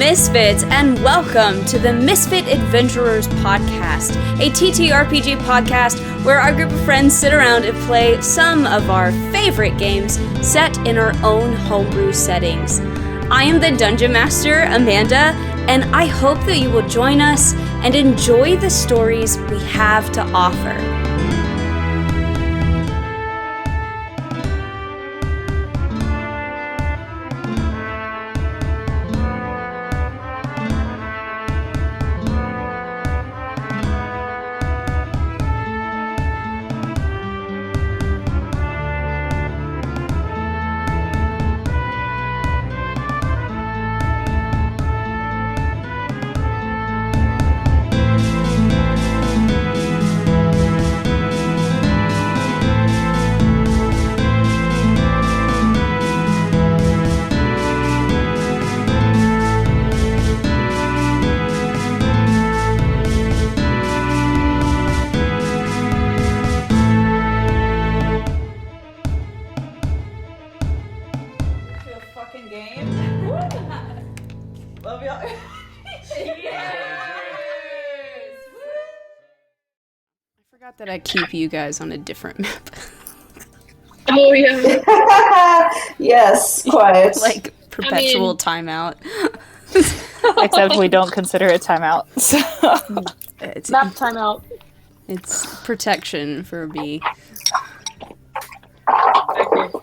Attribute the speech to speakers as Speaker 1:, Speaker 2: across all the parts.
Speaker 1: Misfits, and welcome to the Misfit Adventurers Podcast, a TTRPG podcast where our group of friends sit around and play some of our favorite games set in our own homebrew settings. I am the Dungeon Master, Amanda, and I hope that you will join us and enjoy the stories we have to offer. That I keep you guys on a different map.
Speaker 2: Oh, yeah.
Speaker 3: Yes, quite.
Speaker 1: Like perpetual timeout.
Speaker 4: Except we don't consider it timeout. So.
Speaker 1: It's
Speaker 2: map timeout.
Speaker 1: It's protection for B.
Speaker 2: Okay.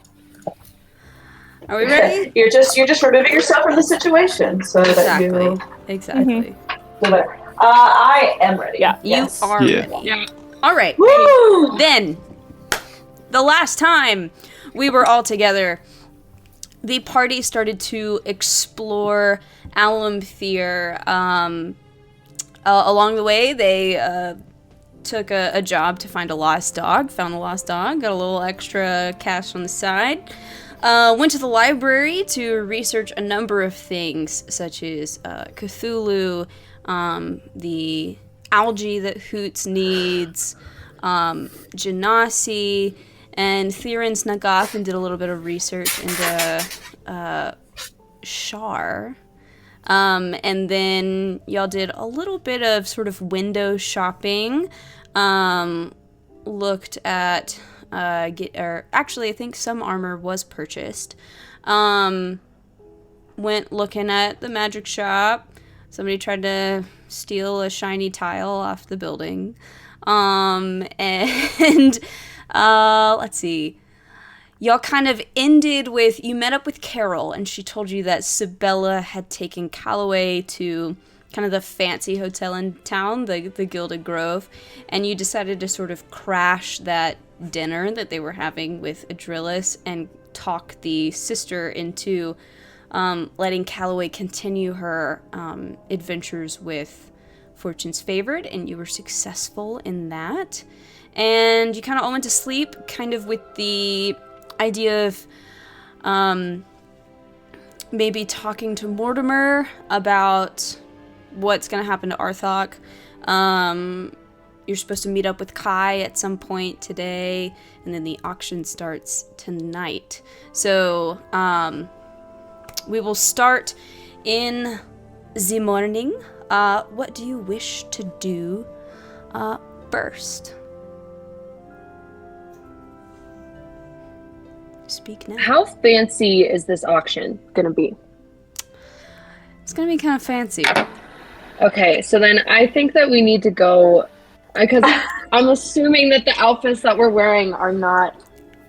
Speaker 1: Are we ready?
Speaker 3: You're just removing yourself from the situation so that you.
Speaker 1: Exactly.
Speaker 3: I am ready.
Speaker 4: Yeah,
Speaker 1: you are ready.
Speaker 2: Yeah.
Speaker 1: All right.
Speaker 3: Woo!
Speaker 1: Then, the last time we were all together, the party started to explore Alymthyr. Along the way, they took a job to find a lost dog, found the lost dog, got a little extra cash on the side, went to the library to research a number of things, such as Cthulhu, the algae that Hoots needs, Genasi, and Theron snuck off and did a little bit of research into Shar. And then y'all did a little bit of sort of window shopping, looked at, actually I think some armor was purchased, went looking at the magic shop. Somebody tried to steal a shiny tile off the building. And let's see. Y'all kind of ended with, you met up with Carol, and she told you that Sabella had taken Calloway to kind of the fancy hotel in town, the Gilded Grove, and you decided to sort of crash that dinner that they were having with Adrillis and talk the sister into letting Calloway continue her adventures with Fortune's Favored, and you were successful in that. And you kind of all went to sleep, kind of with the idea of maybe talking to Mortimer about what's going to happen to Arthok. You're supposed to meet up with Kai at some point today, and then the auction starts tonight. So, we will start in the morning. What do you wish to do first? Speak now.
Speaker 2: How fancy is this auction gonna be?
Speaker 1: It's gonna be kind of fancy.
Speaker 2: Okay, so then I think that we need to go, because I'm assuming that the outfits that we're wearing are not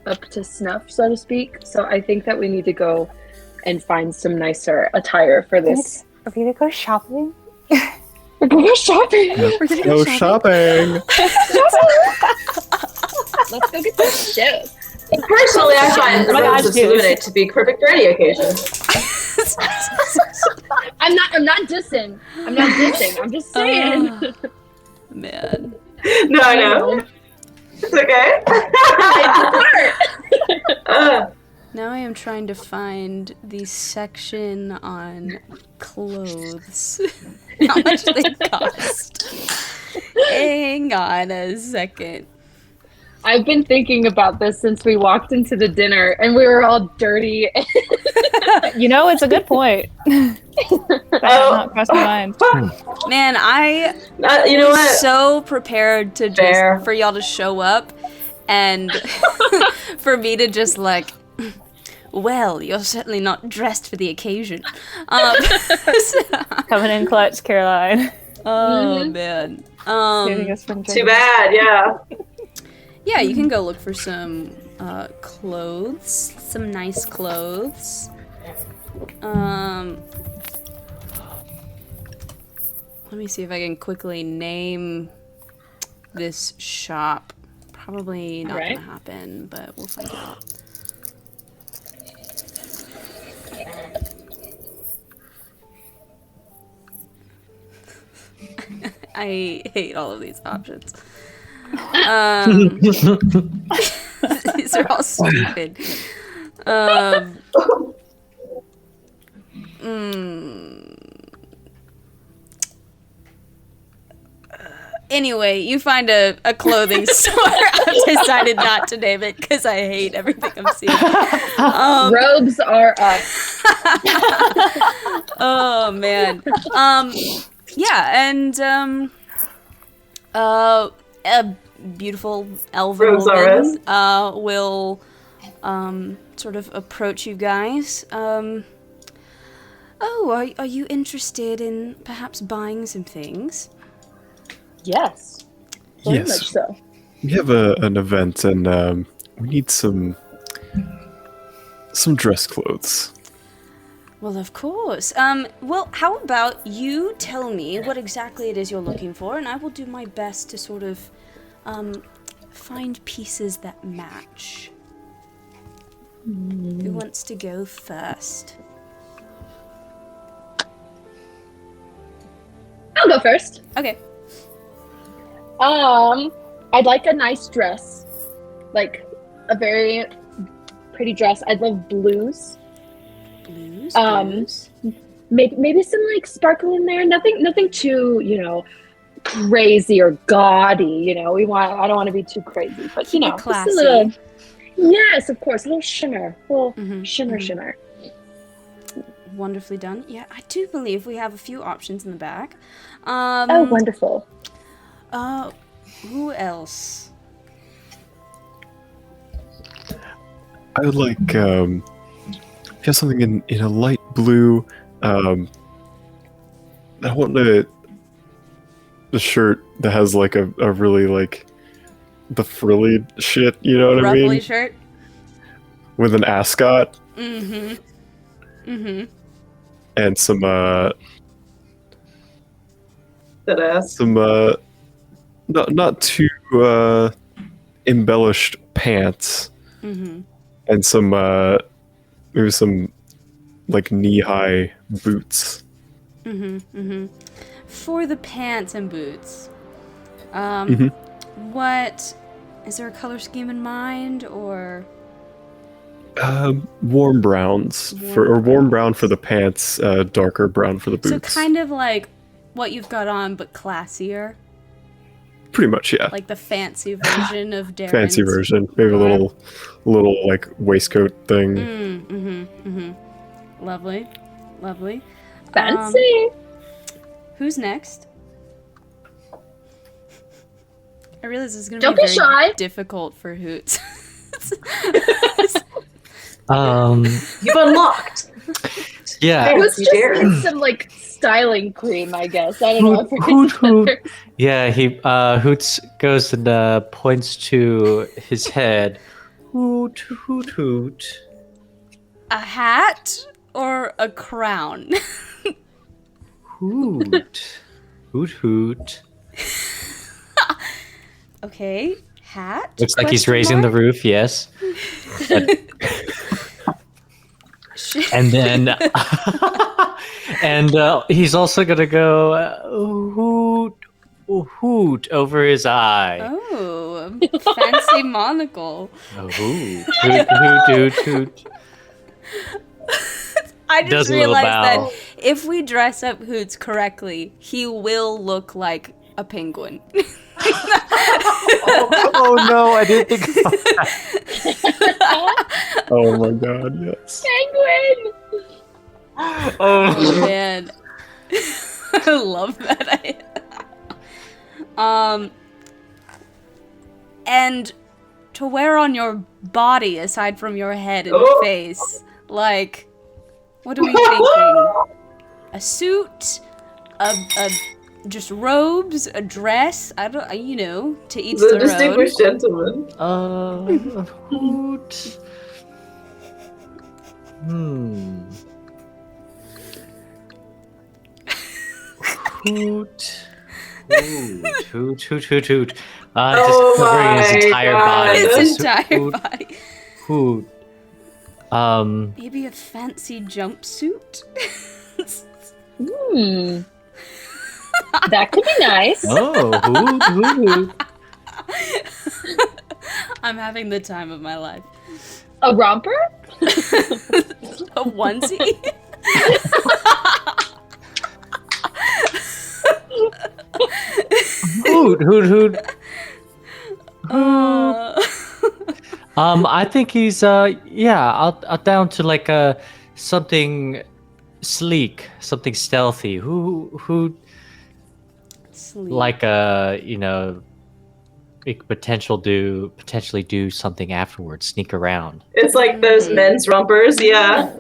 Speaker 2: up to snuff, so to speak. So I think that we need to go and find some nicer attire for this.
Speaker 4: Are we gonna go shopping?
Speaker 2: We're gonna go shopping!
Speaker 5: Go shopping!
Speaker 2: Let's go get some shoes.
Speaker 3: Personally, I find the robes of Illuminate to be perfect for any occasion.
Speaker 2: I'm not dissing. I'm just saying.
Speaker 1: Man.
Speaker 3: No, I know. It's okay.
Speaker 1: Now I am trying to find the section on clothes. How much they cost. Hang on a second.
Speaker 2: I've been thinking about this since we walked into the dinner and we were all dirty.
Speaker 4: You know, it's a good point. That had not crossed my mind.
Speaker 1: Man, I
Speaker 3: You know
Speaker 1: was
Speaker 3: what?
Speaker 1: so prepared to just
Speaker 3: Fair.
Speaker 1: for y'all to show up and for me to just like, well, you're certainly not dressed for the occasion.
Speaker 4: Coming in clutch, Caroline.
Speaker 1: Oh man.
Speaker 4: Saving us from
Speaker 3: Too bad, yeah.
Speaker 1: Yeah, you can go look for some clothes, some nice clothes. Let me see if I can quickly name this shop. Probably not
Speaker 2: Right.
Speaker 1: gonna happen, but we'll find out. I hate all of these options. These are all stupid. Anyway, you find a clothing store. I've decided not to name it because I hate everything I'm seeing.
Speaker 2: Robes are up.
Speaker 1: Oh man. Yeah, and a beautiful elven
Speaker 3: Robes are
Speaker 1: woman will sort of approach you guys. Oh, are you interested in perhaps buying some things?
Speaker 2: Yes. Very
Speaker 5: Yes.
Speaker 2: much so.
Speaker 5: We have an event, and we need some dress clothes.
Speaker 1: Well, of course. Well, how about you tell me what exactly it is you're looking for, and I will do my best to sort of find pieces that match. Who wants to go first?
Speaker 2: I'll go first.
Speaker 1: Okay.
Speaker 2: I'd like a nice dress, like a very pretty dress. I'd love blues.
Speaker 1: Blues.
Speaker 2: Maybe some like sparkle in there. Nothing too, crazy or gaudy. I don't want to be too crazy, but
Speaker 1: Keep it
Speaker 2: just
Speaker 1: classy.
Speaker 2: a little. Yes, of course, a little shimmer,
Speaker 1: Mhm,
Speaker 2: shimmer.
Speaker 1: Wonderfully done. Yeah, I do believe we have a few options in the back.
Speaker 2: Oh, wonderful.
Speaker 1: Who else?
Speaker 5: I would like if you have something in a light blue. I want the shirt that has like a really like the frilly shit. You know what I
Speaker 1: Ruffly
Speaker 5: mean?
Speaker 1: shirt.
Speaker 5: With an ascot
Speaker 1: Mm-hmm.
Speaker 5: and some
Speaker 3: That ass.
Speaker 5: not too embellished pants and some maybe some like knee-high boots.
Speaker 1: For the pants and boots. What is there a color scheme in mind, or
Speaker 5: Warm browns warm brown for the pants, darker brown for the
Speaker 1: so
Speaker 5: boots.
Speaker 1: kind of like what you've got on but classier,
Speaker 5: Pretty much, yeah.
Speaker 1: like the fancy version of Darren's.
Speaker 5: Fancy version, maybe a little like waistcoat thing.
Speaker 1: Lovely.
Speaker 2: Fancy.
Speaker 1: Who's next? I realize this is going to
Speaker 2: Don't
Speaker 1: be
Speaker 2: be
Speaker 1: very
Speaker 2: shy.
Speaker 1: difficult for Hoots.
Speaker 3: You've unlocked.
Speaker 6: Yeah,
Speaker 2: Who's just
Speaker 3: Darren.
Speaker 2: needs some like styling cream, I guess. I don't know.
Speaker 6: Hoot. Yeah, he Hoots goes and points to his head. Hoot, hoot, hoot.
Speaker 1: A hat or a crown?
Speaker 6: Hoot. Hoot, hoot.
Speaker 1: Okay, hat.
Speaker 6: Looks like he's
Speaker 1: Question
Speaker 6: raising the
Speaker 1: mark?
Speaker 6: roof, yes. And then he's also gonna go hoot over his eye.
Speaker 1: Oh, fancy monocle.
Speaker 6: Hoot, hoot, hoot, hoot.
Speaker 1: I just
Speaker 6: Does a little
Speaker 1: realized
Speaker 6: bow.
Speaker 1: that if we dress up Hoots correctly, he will look like a penguin.
Speaker 6: Oh no, I didn't think about that.
Speaker 5: Oh my god, yes.
Speaker 2: Penguin!
Speaker 1: Oh man, I love that. And to wear on your body aside from your head and face, like, what are we thinking? A suit, a just robes, a dress. I don't, to each
Speaker 3: The
Speaker 1: their own.
Speaker 3: distinguished gentleman.
Speaker 6: Hoot. Hoot. Hoot, hoot, hoot, hoot. Just covering his entire body.
Speaker 1: His
Speaker 6: Just
Speaker 1: entire
Speaker 6: hoot,
Speaker 1: body.
Speaker 6: Hoot.
Speaker 1: Maybe a fancy jumpsuit.
Speaker 2: That could be nice.
Speaker 6: Oh, hoot, hoot, hoot.
Speaker 1: I'm having the time of my life.
Speaker 2: A romper?
Speaker 1: A onesie.
Speaker 6: Hoot, hoot, hoot. I think he's I'll down to like something sleek, something stealthy. Who
Speaker 1: Sleep.
Speaker 6: like it could potentially do something afterwards, sneak around.
Speaker 3: It's like those men's rompers, yeah.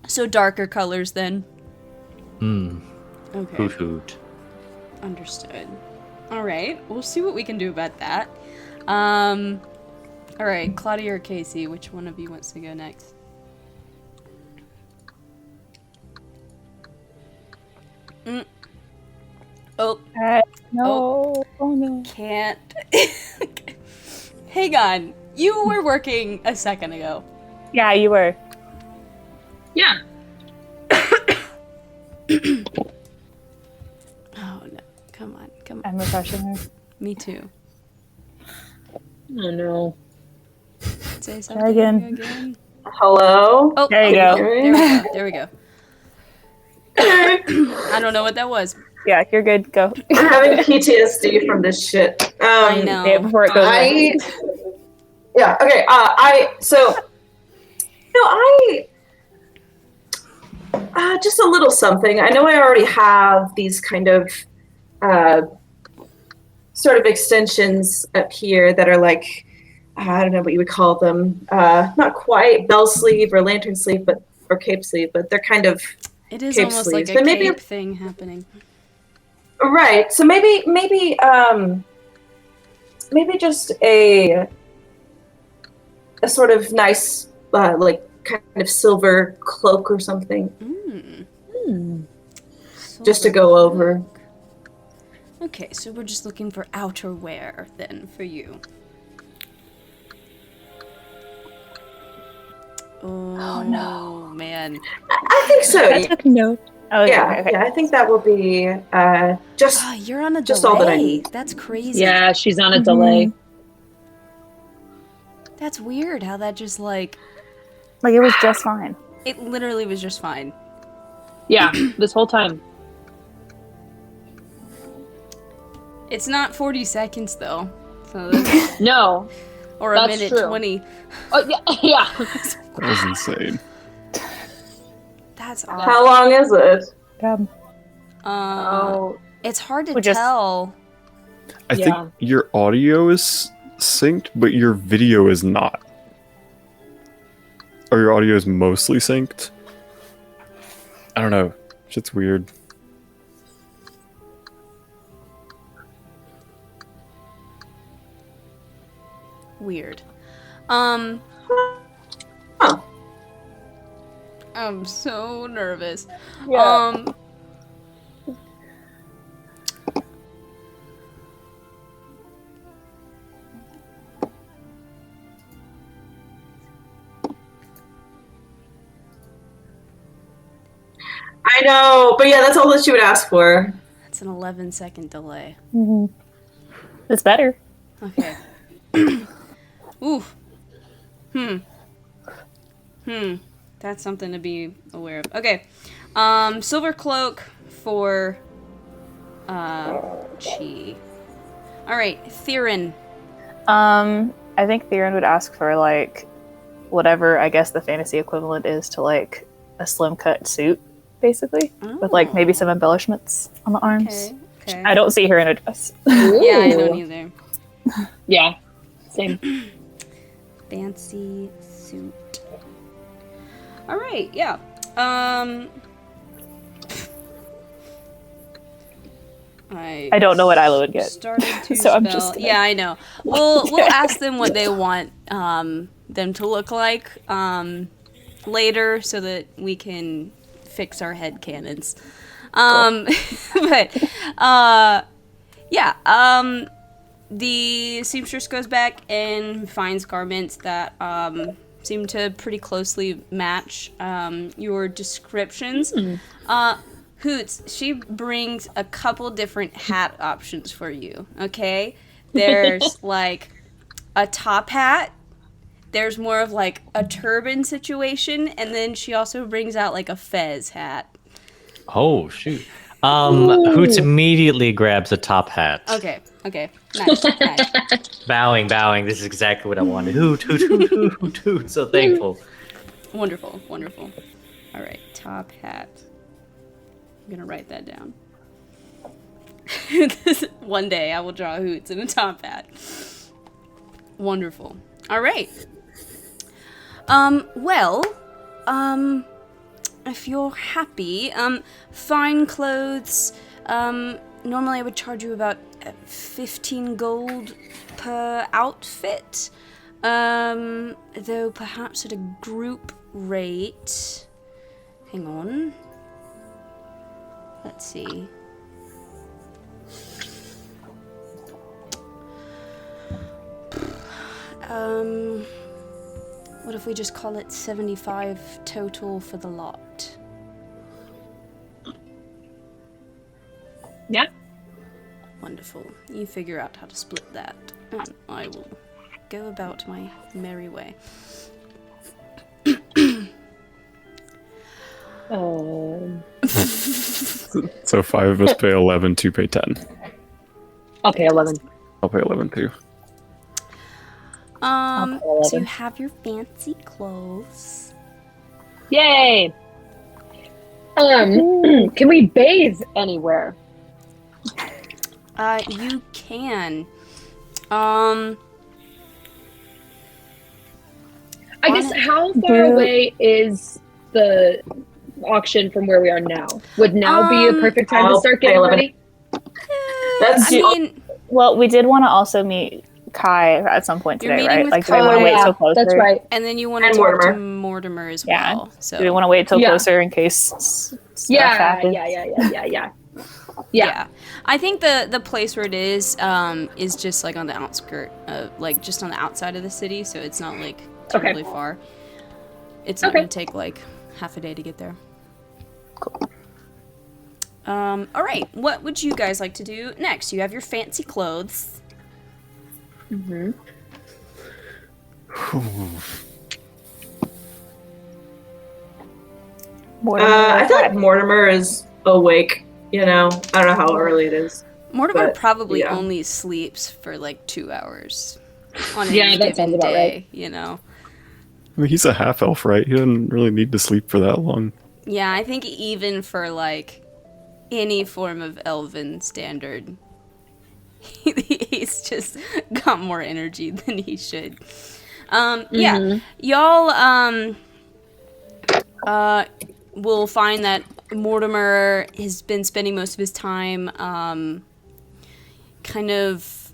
Speaker 1: So darker colors then. Okay.
Speaker 6: Hoot, hoot.
Speaker 1: Understood. All right, we'll see what we can do about that. All right, Claudia or Casey, which one of you wants to go next? Oh,
Speaker 4: No. Oh no.
Speaker 1: can't. Hang on. You were working a second ago.
Speaker 4: Yeah, you were.
Speaker 2: Yeah.
Speaker 1: Oh no! Come on, come on.
Speaker 4: I'm refreshing her.
Speaker 1: Me too.
Speaker 2: Oh no.
Speaker 1: Say
Speaker 4: Try
Speaker 1: something
Speaker 4: again.
Speaker 3: Hello?
Speaker 1: Oh,
Speaker 4: There you
Speaker 1: oh,
Speaker 4: go.
Speaker 1: There we go. I don't know what that was.
Speaker 4: Yeah, you're good. Go.
Speaker 3: I'm having PTSD from this shit.
Speaker 1: I know.
Speaker 4: Yeah, before it goes away.
Speaker 3: Yeah, okay. Just a little something. I know I already have these kind of sort of extensions up here that are like, I don't know what you would call them. Not quite bell sleeve or lantern sleeve, or cape sleeve, but they're kind of
Speaker 1: It is
Speaker 3: cape
Speaker 1: almost
Speaker 3: sleeves.
Speaker 1: like a
Speaker 3: But maybe
Speaker 1: cape thing happening.
Speaker 3: right. So maybe just a sort of nice like kind of silver cloak or something, just to go over.
Speaker 1: Okay, so we're just looking for outerwear then for you. Oh no, man.
Speaker 3: I think so.
Speaker 4: I took note. Oh
Speaker 3: Yeah,
Speaker 4: okay.
Speaker 3: yeah. I think that will be just.
Speaker 1: Oh, you're on a
Speaker 3: Just
Speaker 1: delay.
Speaker 3: all that I need.
Speaker 1: That's crazy.
Speaker 2: Yeah, she's on a delay.
Speaker 1: That's weird how that just like
Speaker 4: Like it was just fine.
Speaker 1: it literally was just fine.
Speaker 2: Yeah, this whole time.
Speaker 1: It's not 40 seconds though. So that's,
Speaker 2: No.
Speaker 1: or a
Speaker 2: That's
Speaker 1: minute
Speaker 2: true.
Speaker 1: 20.
Speaker 2: Oh yeah, yeah.
Speaker 5: That was insane.
Speaker 1: That's odd.
Speaker 3: How long is it?
Speaker 2: Oh,
Speaker 1: It's hard to
Speaker 4: We just-
Speaker 1: tell.
Speaker 5: I
Speaker 2: Yeah.
Speaker 5: think your audio is synced, but your video is not. Or your audio is mostly synced. I don't know. Shit's weird.
Speaker 1: Weird.
Speaker 3: Oh.
Speaker 1: I'm so nervous.
Speaker 4: Yeah.
Speaker 3: I know, but yeah, that's all that she would ask for.
Speaker 1: That's an 11-second delay.
Speaker 4: It's better.
Speaker 1: Okay. Ooh. That's something to be aware of. Okay. Silver cloak for Chi. All right, Theron.
Speaker 4: I think Theron would ask for like whatever I guess the fantasy equivalent is to like a slim cut suit, basically, with like maybe some embellishments on the arms.
Speaker 1: Okay.
Speaker 4: I don't see her in a dress.
Speaker 1: Yeah, I don't either.
Speaker 2: Yeah, same.
Speaker 1: Fancy suit. All right, yeah.
Speaker 4: I don't know what Isla would get.
Speaker 1: Started to
Speaker 4: So I'm
Speaker 1: spell.
Speaker 4: just gonna-
Speaker 1: Yeah, I know. We'll ask them what they want them to look like later, so that we can fix our head cannons. But yeah. The seamstress goes back and finds garments that seem to pretty closely match your descriptions. Hoots, she brings a couple different hat options for you, okay? There's like a top hat, there's more of like a turban situation, and then she also brings out like a fez hat.
Speaker 6: Oh shoot. Hoots immediately grabs a top hat.
Speaker 1: Okay. Nice.
Speaker 6: Bowing. This is exactly what I wanted. Hoot. So thankful.
Speaker 1: Wonderful. All right, top hat. I'm gonna write that down. One day I will draw Hoots in a top hat. Wonderful. All right. If you're happy, fine clothes. Normally I would charge you about 15 gold per outfit. Though perhaps at a group rate. Hang on. Let's see. What if we just call it 75 total for the lot?
Speaker 2: Yeah.
Speaker 1: Wonderful. You figure out how to split that, and I will go about my merry way.
Speaker 5: So 5 of us pay 11, 2 pay 10.
Speaker 2: I'll pay 11.
Speaker 5: I'll pay 11 too.
Speaker 1: So you have your fancy clothes.
Speaker 2: Yay! Can we bathe anywhere?
Speaker 1: You can.
Speaker 2: I guess how far away is the auction from where we are now? Would now be a perfect time to start getting ready?
Speaker 3: That's
Speaker 4: Well, we did want to also meet Kai at some point
Speaker 1: You're
Speaker 4: today,
Speaker 1: meeting
Speaker 4: right?
Speaker 1: with
Speaker 4: Like, do we want
Speaker 1: Kai.
Speaker 4: to wait
Speaker 2: Yeah,
Speaker 4: till closer?
Speaker 2: that's right.
Speaker 1: And then you want to
Speaker 3: And
Speaker 1: talk to
Speaker 3: Mortimer.
Speaker 1: Mortimer as
Speaker 4: Yeah.
Speaker 1: well. So
Speaker 4: Do we want to wait till
Speaker 2: Yeah.
Speaker 4: closer in case stuff
Speaker 2: Yeah.
Speaker 4: happens?
Speaker 2: Yeah.
Speaker 1: I think the place where it is just like on the outskirt of, like just on the outside of the city, so it's not like terribly far. It's not gonna take like half a day to get there.
Speaker 4: Cool.
Speaker 1: All right, what would you guys like to do next? You have your fancy clothes.
Speaker 2: Mm-hmm.
Speaker 3: I feel like Mortimer is awake. You know, I don't know how early it is.
Speaker 1: Mortimer
Speaker 3: But,
Speaker 1: probably
Speaker 3: yeah.
Speaker 1: only sleeps for like 2 hours on
Speaker 2: Yeah,
Speaker 1: any
Speaker 2: that sounds
Speaker 1: given
Speaker 2: about
Speaker 1: day,
Speaker 2: right.
Speaker 1: you know?
Speaker 5: I mean, he's a half elf, right? He doesn't really need to sleep for that long.
Speaker 1: Yeah, I think even for like any form of elven standard, he's just got more energy than he should. Yeah, y'all will find that Mortimer has been spending most of his time kind of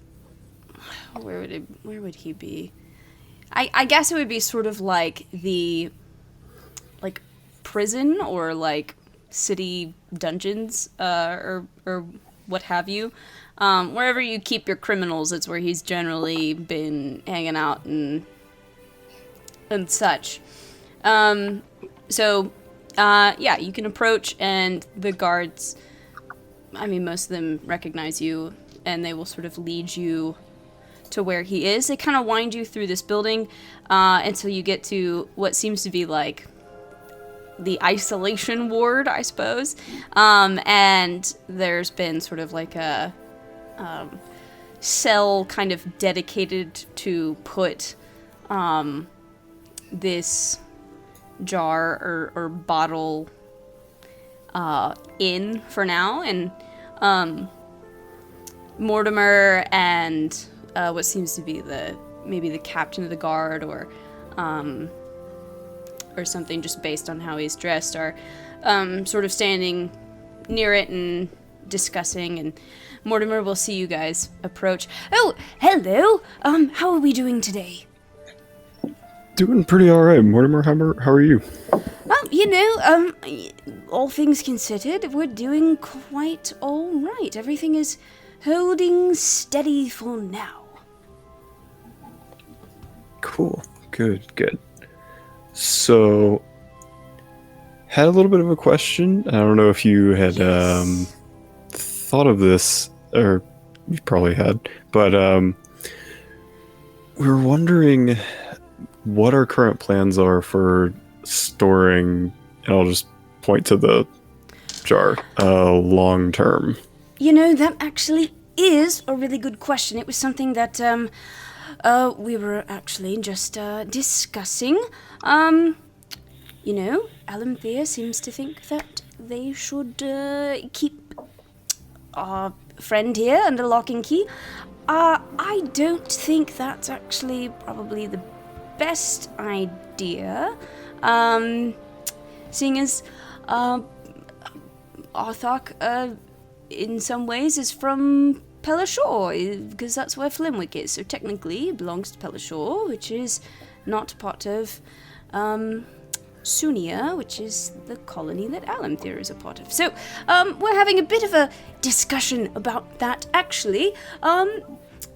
Speaker 1: where would he be? I guess it would be sort of like the like prison or like city dungeons or what have you. Wherever you keep your criminals, it's where he's generally been hanging out and such. So yeah, you can approach, and the guards, I mean, most of them recognize you, and they will sort of lead you to where he is. They kind of wind you through this building until you get to what seems to be like the isolation ward, I suppose. And there's been sort of like a cell kind of dedicated to put this jar or bottle in for now. And Mortimer and what seems to be maybe the captain of the guard or something, just based on how he's dressed, are sort of standing near it and discussing. And Mortimer will see you guys approach. Oh, hello. How are we doing today?
Speaker 5: Doing pretty all right, Mortimer. How are you?
Speaker 1: Well, all things considered, we're doing quite all right. Everything is holding steady for now.
Speaker 5: Cool. Good. So, had a little bit of a question. I don't know if you had thought of this, or you probably had, but we were wondering what our current plans are for storing, and I'll just point to the jar, long term.
Speaker 1: That actually is a really good question. It was something that we were actually just discussing. Alymthyr seems to think that they should keep our friend here under lock and key. I don't think that's actually probably the best idea, seeing as Arthok, in some ways, is from Pelashore, because that's where Flimwick is. So technically, it belongs to Pelashore, which is not part of Sunia, which is the colony that Alymthyr is a part of. So we're having a bit of a discussion about that, actually. I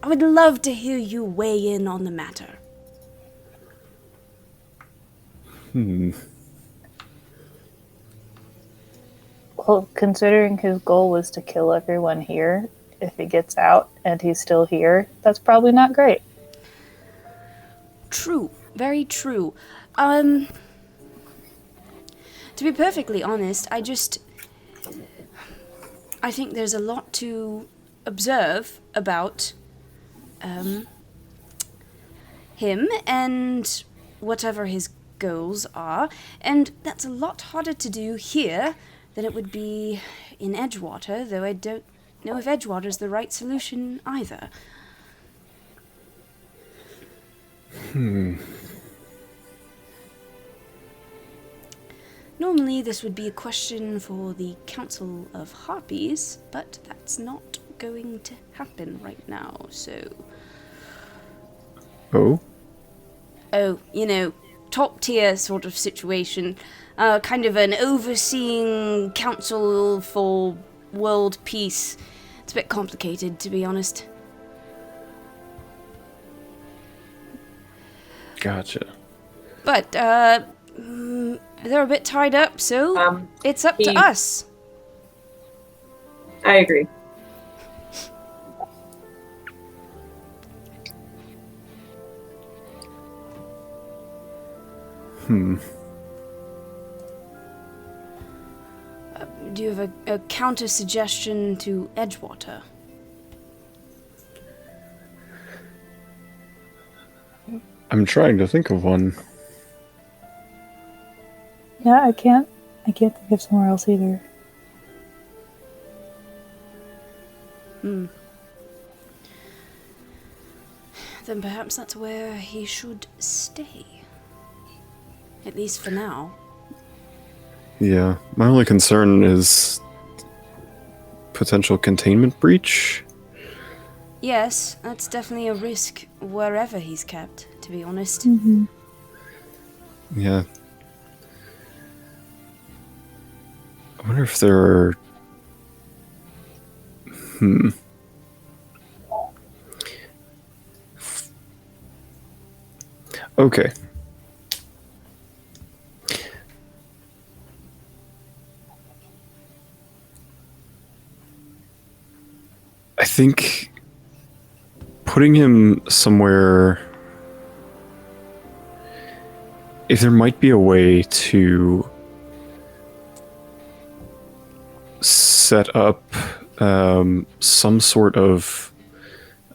Speaker 1: would love to hear you weigh in on the matter.
Speaker 4: Well, considering his goal was to kill everyone here, if he gets out and he's still here, that's probably not great.
Speaker 1: True. Very true. To be perfectly honest, I think there's a lot to observe about him and whatever his goals are, and that's a lot harder to do here than it would be in Edgewater, though I don't know if Edgewater's the right solution either. Normally this would be a question for the Council of Harpies, but that's not going to happen right now, so...
Speaker 5: Oh,
Speaker 1: top tier sort of situation. Kind of an overseeing council for world peace. It's a bit complicated, to be honest.
Speaker 5: gotcha.
Speaker 1: But, they're a bit tied up, so it's up to us.
Speaker 3: I agree.
Speaker 1: Do you have a counter suggestion to Edgewater?
Speaker 5: I'm trying to think of one.
Speaker 4: Yeah, I can't think of somewhere else either.
Speaker 1: Then perhaps that's where he should stay. At least for now.
Speaker 5: Yeah, my only concern is potential containment breach.
Speaker 1: Yes, that's definitely a risk wherever he's kept, to be honest.
Speaker 4: Mm-hmm.
Speaker 5: Yeah. I wonder if there are... Okay. I think putting him somewhere, if there might be a way to set up some sort of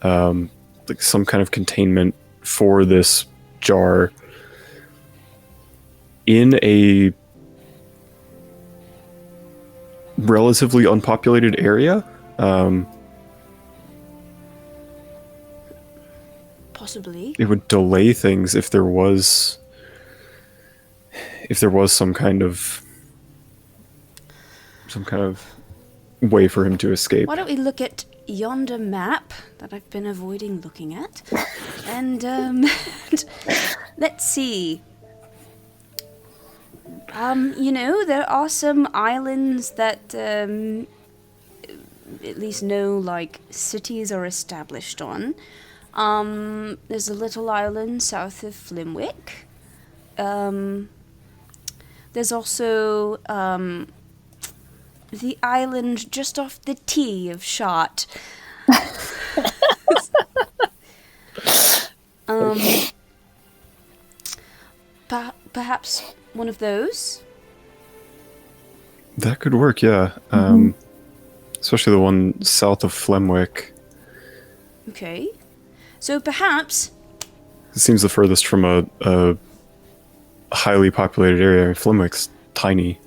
Speaker 5: like some kind of containment for this jar in a relatively unpopulated area.
Speaker 1: Possibly.
Speaker 5: It would delay things if there was some kind of way for him to escape.
Speaker 1: Why don't we look at yonder map that I've been avoiding looking at? And, let's see. There are some islands that, at least no, like, cities are established on. There's a little island south of Flimwick. There's also, the island just off the T of Shot. Perhaps one of those?
Speaker 5: That could work, yeah. Especially the one south of Flemwick.
Speaker 1: Okay. So perhaps...
Speaker 5: It seems the furthest from a highly populated area. Flemwick's tiny.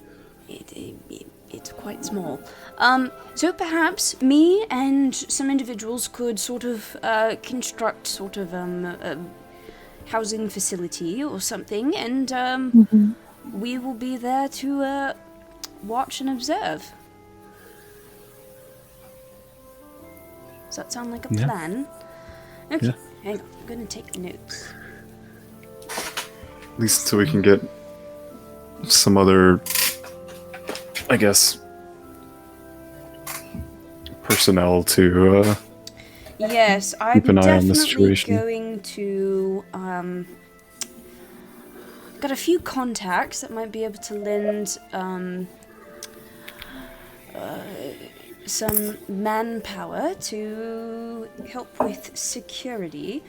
Speaker 1: It's quite small. So perhaps me and some individuals could sort of construct sort of a housing facility or something, and we will be there to watch and observe. Does that sound like a plan? Okay,
Speaker 5: Yeah.
Speaker 1: hang on. I'm going to take notes.
Speaker 5: At least so we can get some other, I guess, personnel to
Speaker 1: Yes, I'm
Speaker 5: keep an eye on the
Speaker 1: definitely
Speaker 5: situation.
Speaker 1: going to got a few contacts that might be able to lend some manpower to help with security.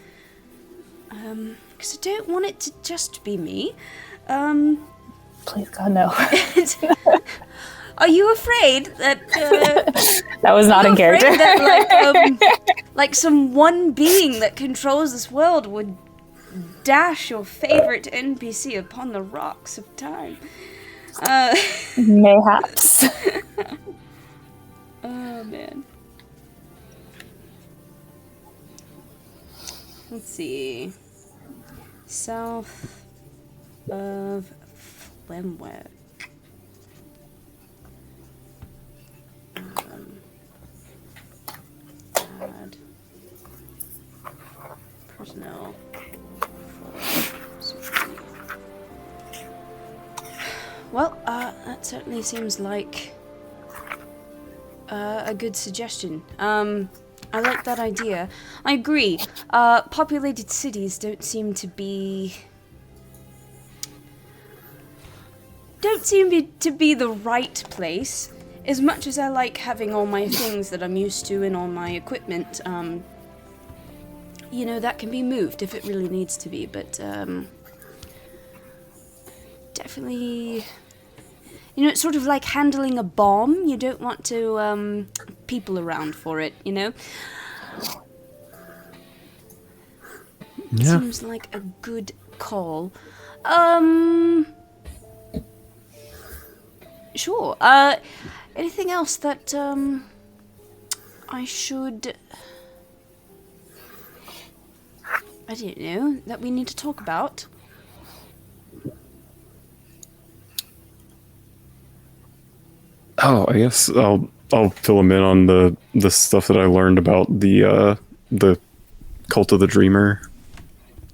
Speaker 1: Because I don't want it to just be me.
Speaker 4: Please, God, no.
Speaker 1: Are you afraid that
Speaker 4: That was not in character.
Speaker 1: that, like some one being that controls this world would dash your favorite NPC upon the rocks of time?
Speaker 4: Mayhaps.
Speaker 1: Oh man. Let's see. South of Flemwick. Add personnel for security. Well, that certainly seems like a good suggestion. I like that idea. I agree. Populated cities don't seem to be the right place. As much as I like having all my things that I'm used to and all my equipment, that can be moved if it really needs to be, but definitely, it's sort of like handling a bomb. You don't want to people around for it,
Speaker 5: Yeah.
Speaker 1: Seems like a good call. Sure. Anything else that I should... I don't know, that we need to talk about?
Speaker 5: Oh, I guess I'll fill him in on the stuff that I learned about the cult of the dreamer.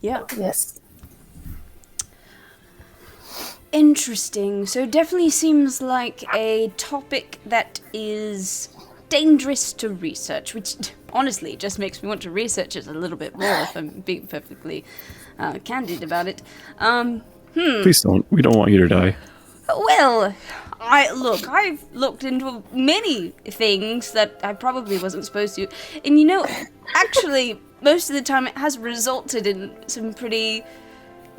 Speaker 1: Yeah.
Speaker 4: Yes.
Speaker 1: Interesting. So definitely seems like a topic that is dangerous to research, which honestly just makes me want to research it a little bit more if I'm being perfectly candid about it.
Speaker 5: Please don't. We don't want you to die.
Speaker 1: Well, I've looked into many things that I probably wasn't supposed to. And actually, most of the time it has resulted in some pretty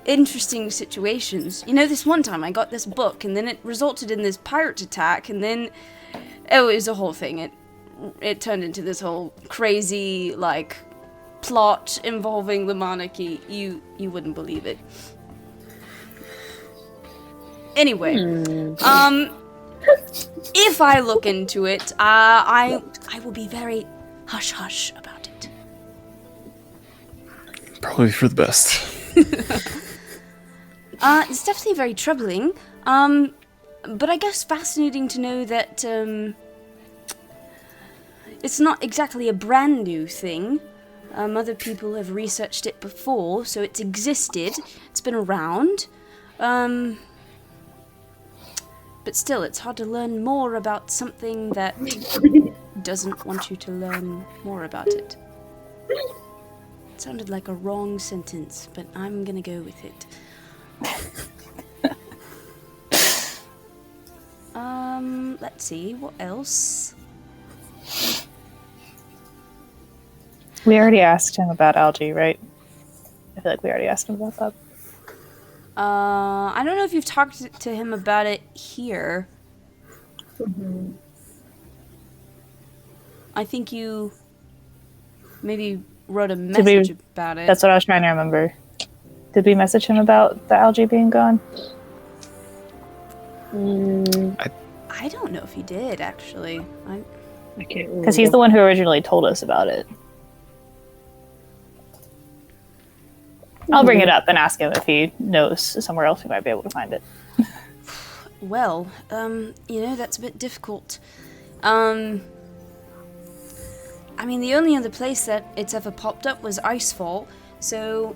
Speaker 1: interesting situations. This one time I got this book and then it resulted in this pirate attack and then it was a whole thing. It turned into this whole crazy, like, plot involving the monarchy. You wouldn't believe it. Anyway, if I look into it, I will be very hush-hush about it.
Speaker 5: Probably for the best.
Speaker 1: It's definitely very troubling, but I guess fascinating to know that, it's not exactly a brand new thing. Other people have researched it before, so it's existed, it's been around, but still, it's hard to learn more about something that doesn't want you to learn more about it. It sounded like a wrong sentence, but I'm gonna go with it. Let's see, what else?
Speaker 4: We already asked him about algae, right? I feel like we already asked him about that.
Speaker 1: I don't know if you've talked to him about it here.
Speaker 3: Mhm.
Speaker 1: I think you maybe wrote a message about it.
Speaker 4: That's what I was trying to remember. Did we message him about the algae being gone?
Speaker 1: I don't know if he did, actually.
Speaker 2: I can't remember.
Speaker 4: Because he's the one who originally told us about it. I'll bring it up and ask him if he knows somewhere else we might be able to find it.
Speaker 1: Well, that's a bit difficult. I mean, the only other place that it's ever popped up was Icefall, so...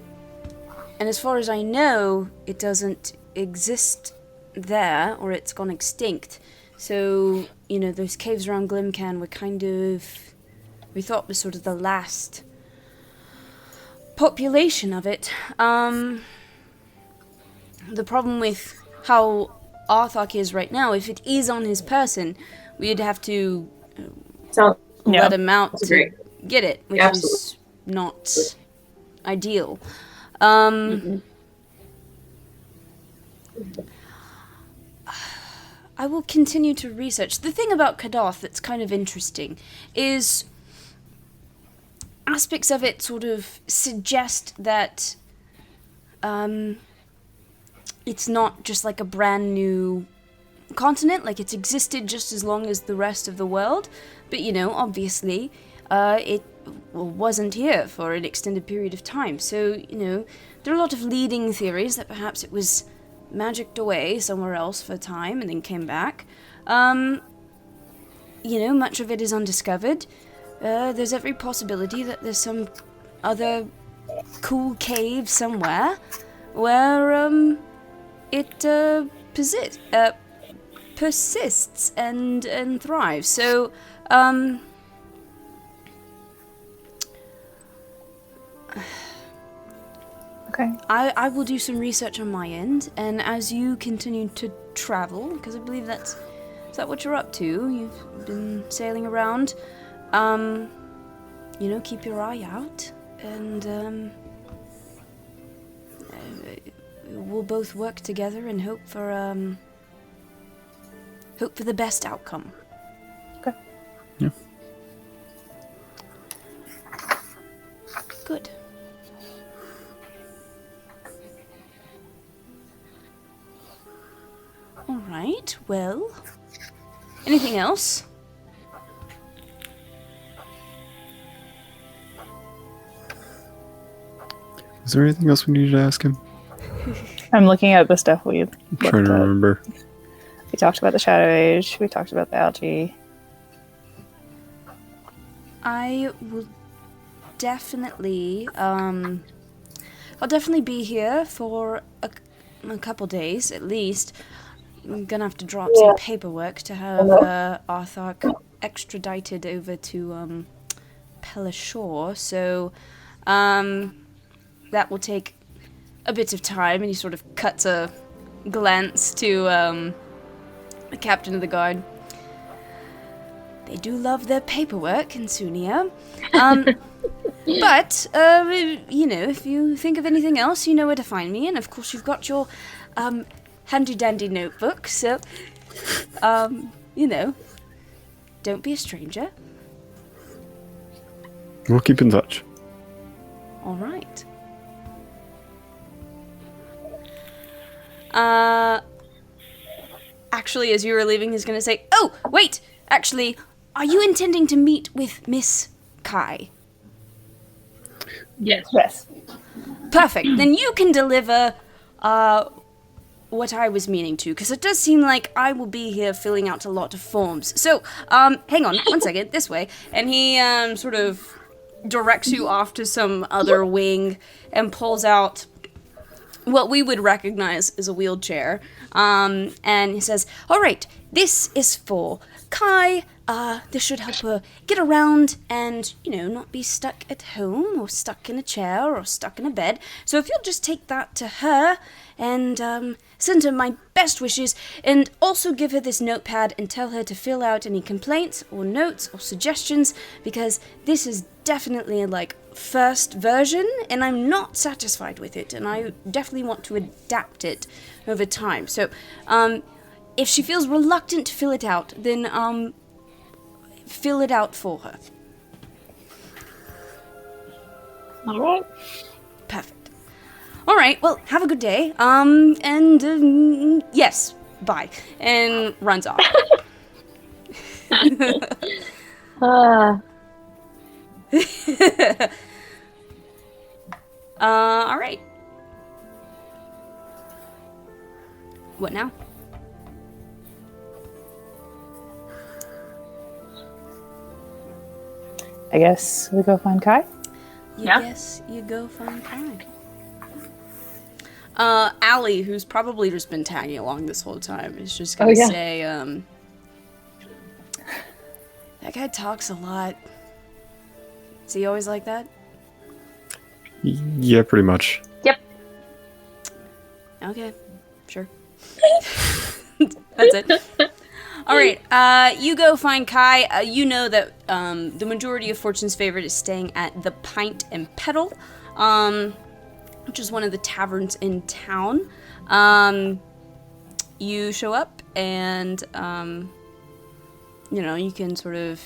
Speaker 1: And as far as I know, it doesn't exist there, or it's gone extinct. So, those caves around Glimcan were kind of... We thought was sort of the last population of it. The problem with how Arthok is right now, if it is on his person, we'd have to let him out to get it, which is not ideal. I will continue to research. The thing about Kadath that's kind of interesting is aspects of it sort of suggest that it's not just like a brand new continent, like it's existed just as long as the rest of the world, but obviously it wasn't here for an extended period of time. So, there are a lot of leading theories that perhaps it was magicked away somewhere else for a time and then came back. Much of it is undiscovered. There's every possibility that there's some other cool cave somewhere where it persists and thrives. So,
Speaker 4: Okay.
Speaker 1: I will do some research on my end, and as you continue to travel, because I believe is that what you're up to? You've been sailing around. Keep your eye out, and we'll both work together and hope for the best outcome.
Speaker 4: Okay.
Speaker 5: Yeah.
Speaker 1: Good. All right. Well, anything else?
Speaker 5: Is there anything else we needed to ask him?
Speaker 4: I'm looking at the stuff we
Speaker 5: I'm trying to remember.
Speaker 4: We talked about the Shadow Age. We talked about the algae.
Speaker 1: I will definitely, I'll definitely be here for a couple days at least. I'm gonna have to drop some paperwork to have Arthok extradited over to Pelashore, so that will take a bit of time. And he sort of cuts a glance to the captain of the guard. They do love their paperwork in Sunia. But, if you think of anything else, you know where to find me. And, of course, you've got your handy-dandy notebook. So, don't be a stranger.
Speaker 5: We'll keep in touch.
Speaker 1: All right. Actually, as you were leaving, he's going to say, "Oh, wait! Actually, are you intending to meet with Miss Kai?"
Speaker 2: Yes.
Speaker 4: Yes.
Speaker 1: Perfect. Then you can deliver what I was meaning to, because it does seem like I will be here filling out a lot of forms. So, hang on one second, this way. And he sort of directs you off to some other wing and pulls out what we would recognize as a wheelchair. And he says, "All right, this is for Kai. This should help her get around and, not be stuck at home or stuck in a chair or stuck in a bed. So if you'll just take that to her and send her my best wishes, and also give her this notepad and tell her to fill out any complaints or notes or suggestions, because this is definitely a first version and I'm not satisfied with it, and I definitely want to adapt it over time. So if she feels reluctant to fill it out, then fill it out for her."
Speaker 2: All right.
Speaker 1: Perfect. All right, well, have a good day. Yes, bye. And runs off. All right. What now?
Speaker 4: I guess we go find Kai.
Speaker 1: Yes, you go find Kai. Allie, who's probably just been tagging along this whole time, is just gonna say, "That guy talks a lot. Is he always like that?"
Speaker 5: Yeah, pretty much.
Speaker 2: Yep.
Speaker 1: Okay, sure. That's it. All right, you go find Kai. You know that the majority of Fortune's Favorite is staying at the Pint and Pedal, which is one of the taverns in town. You show up and, you can sort of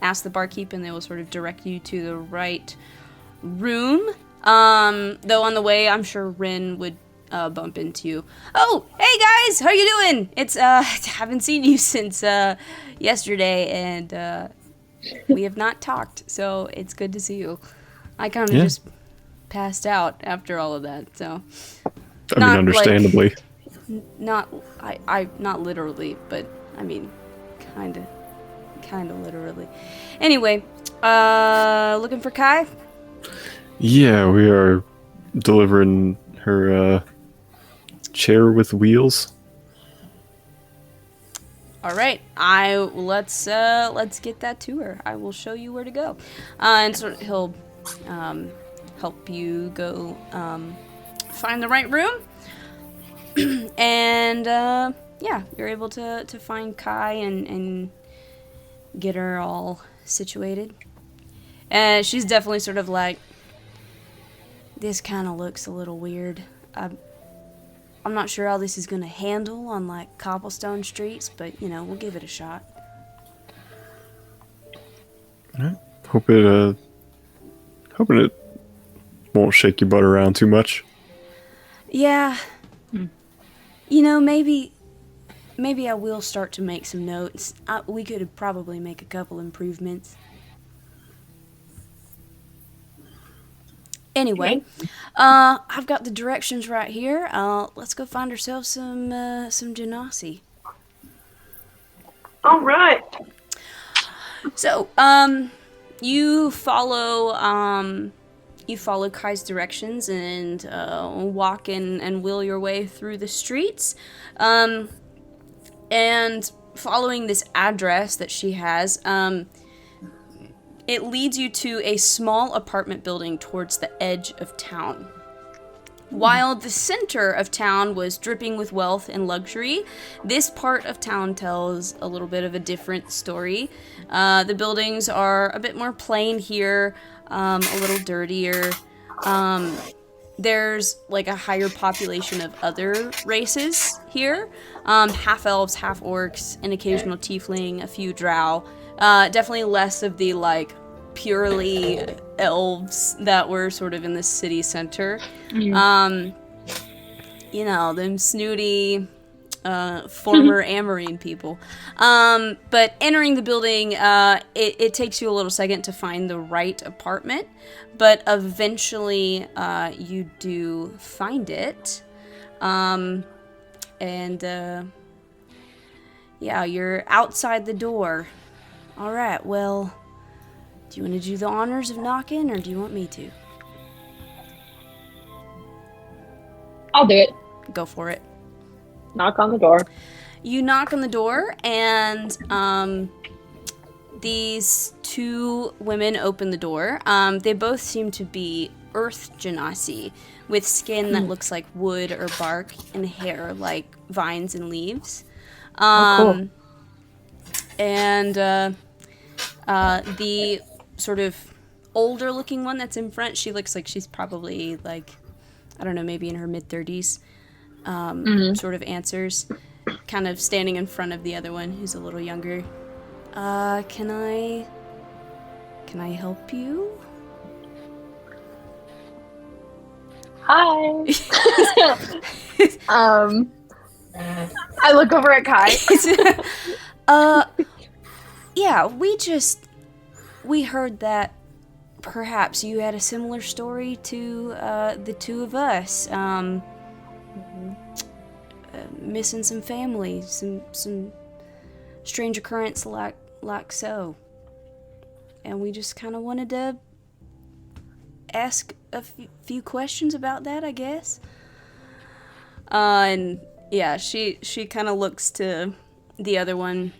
Speaker 1: ask the barkeep and they will sort of direct you to the right room. Though on the way, I'm sure Rin would bump into you. "Oh, hey guys, how you doing? It's haven't seen you since yesterday, and we have not talked, so it's good to see you. I kind of just passed out after all of that, so."
Speaker 5: I mean, understandably.
Speaker 1: Not literally, but I mean, kind of literally. Anyway, looking for Kai?
Speaker 5: Yeah, we are delivering her chair with wheels.
Speaker 1: All right, let's get that to her. I will show you where to go, and so he'll help you go find the right room, and you're able to find Kai and get her all situated. And she's definitely sort of like, "This kind of looks a little weird. I'm not sure how this is going to handle on cobblestone streets, but we'll give it a shot."
Speaker 5: Alright. Hoping it won't shake your butt around too much.
Speaker 1: Yeah. Maybe I will start to make some notes. We could probably make a couple improvements. Anyway, I've got the directions right here. Let's go find ourselves some genasi.
Speaker 3: All right.
Speaker 1: So, you follow Kai's directions and walk in and wheel your way through the streets. And following this address that she has, it leads you to a small apartment building towards the edge of town. While the center of town was dripping with wealth and luxury, this part of town tells a little bit of a different story. The buildings are a bit more plain here, a little dirtier. there's like a higher population of other races here. Half elves, half orcs, an occasional tiefling, a few drow. Definitely less of the like purely elves that were sort of in the city center. You know, them snooty former Amarine people. But entering the building, it takes you a little second to find the right apartment, but eventually you do find it. Yeah, you're outside the door. All right, well, do you want to do the honors of knocking, or do you want me to?
Speaker 2: I'll do it.
Speaker 1: Go for it.
Speaker 2: Knock on the door.
Speaker 1: You knock on the door, and these two women open the door. They both seem to be earth genasi, with skin that looks like wood or bark, and hair like vines and leaves.
Speaker 2: Cool.
Speaker 1: And the sort of older looking one that's in front, she looks like she's probably like, I don't know, maybe in her mid-30s. Sort of answers, kind of standing in front of the other one who's a little younger. Can I help you?
Speaker 2: Hi. I look over at Kai.
Speaker 1: Yeah, we heard that perhaps you had a similar story to the two of us. Missing some family, some strange occurrence like so. And we just kind of wanted to ask a few questions about that, I guess. And yeah, she kind of looks to the other one.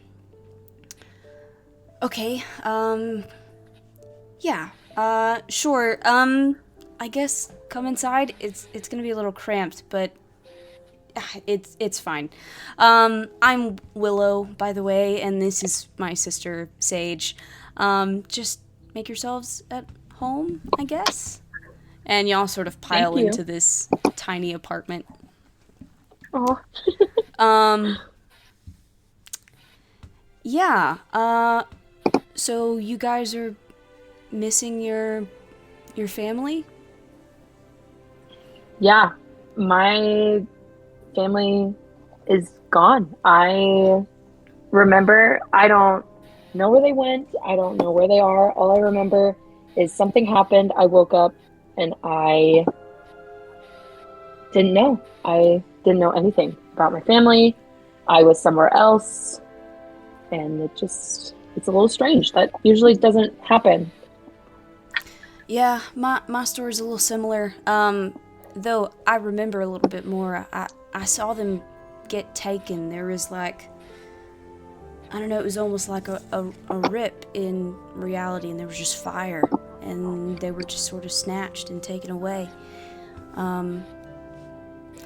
Speaker 1: Okay, yeah, sure. I guess come inside. It's gonna be a little cramped, but it's fine. I'm Willow, by the way, and this is my sister, Sage. Just make yourselves at home, I guess. And y'all sort of pile into this tiny apartment.
Speaker 2: Oh.
Speaker 1: Yeah. So you guys are missing your family?
Speaker 2: Yeah, my family is gone. I remember, I don't know where they went. I don't know where they are. All I remember is something happened. I woke up and I didn't know. I didn't know anything about my family. I was somewhere else. And it's a little strange. That usually doesn't happen.
Speaker 1: Yeah, my story's a little similar. Though I remember a little bit more. I saw them get taken. There was like, I don't know, it was almost like a rip in reality, and there was just fire, and they were just sort of snatched and taken away. And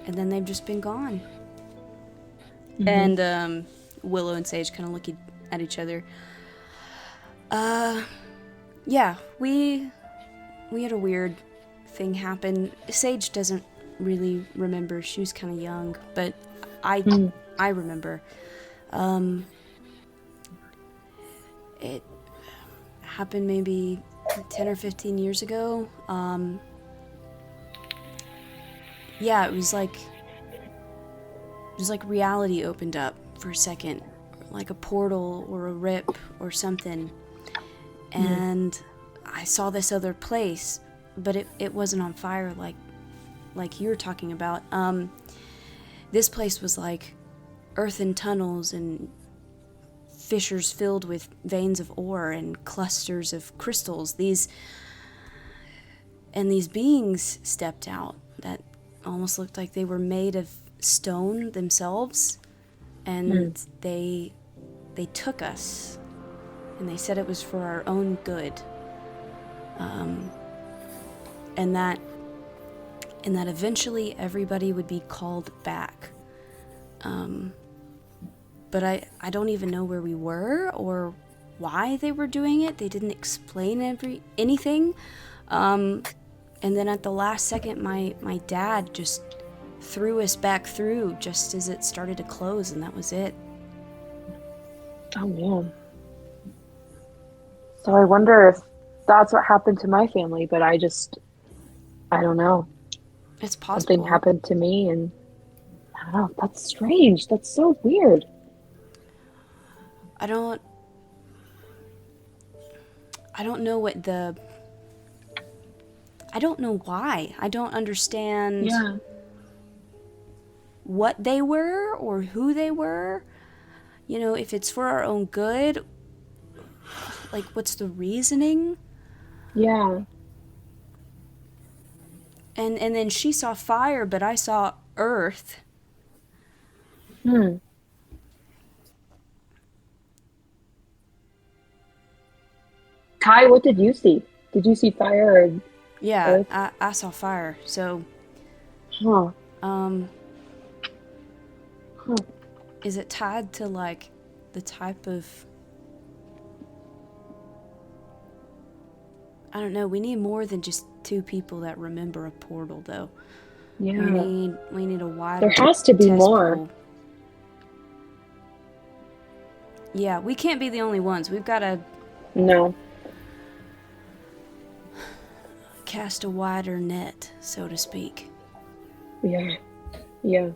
Speaker 1: then they've just been gone. Mm-hmm. And Willow and Sage kind of look at each other. Yeah, we had a weird thing happen. Sage doesn't really remember. She was kind of young, but I remember. It happened maybe 10 or 15 years ago. Yeah, it was like reality opened up for a second, like a portal or a rip or something. And I saw this other place, but it wasn't on fire like you were talking about. This place was like earthen tunnels and fissures filled with veins of ore and clusters of crystals. These beings stepped out that almost looked like they were made of stone themselves, and they took us, and they said it was for our own good. And that eventually everybody would be called back. But I don't even know where we were or why they were doing it. They didn't explain anything. And then at the last second, my dad just threw us back through just as it started to close, and that was it.
Speaker 2: Oh man. So I wonder if that's what happened to my family, but I don't know.
Speaker 1: It's possible.
Speaker 2: Something happened to me, and I don't know. That's strange. That's so weird.
Speaker 1: I don't know I don't know why. I don't understand
Speaker 2: Yeah.
Speaker 1: what they were or who they were. You know, if it's for our own good, like, what's the reasoning?
Speaker 2: Yeah.
Speaker 1: And then she saw fire, but I saw earth.
Speaker 2: Kai, what did you see? Did you see fire or
Speaker 1: Yeah,
Speaker 2: earth?
Speaker 1: I saw fire. So,
Speaker 2: Huh.
Speaker 1: is it tied to, like, the type of... I don't know. We need more than just 2 people that remember a portal, though.
Speaker 2: Yeah.
Speaker 1: We need a wider
Speaker 2: There has to be
Speaker 1: test
Speaker 2: more.
Speaker 1: pool. Yeah, we can't be the only ones. We've got to
Speaker 2: No.
Speaker 1: cast a wider net, so to speak.
Speaker 2: Yeah. Yeah.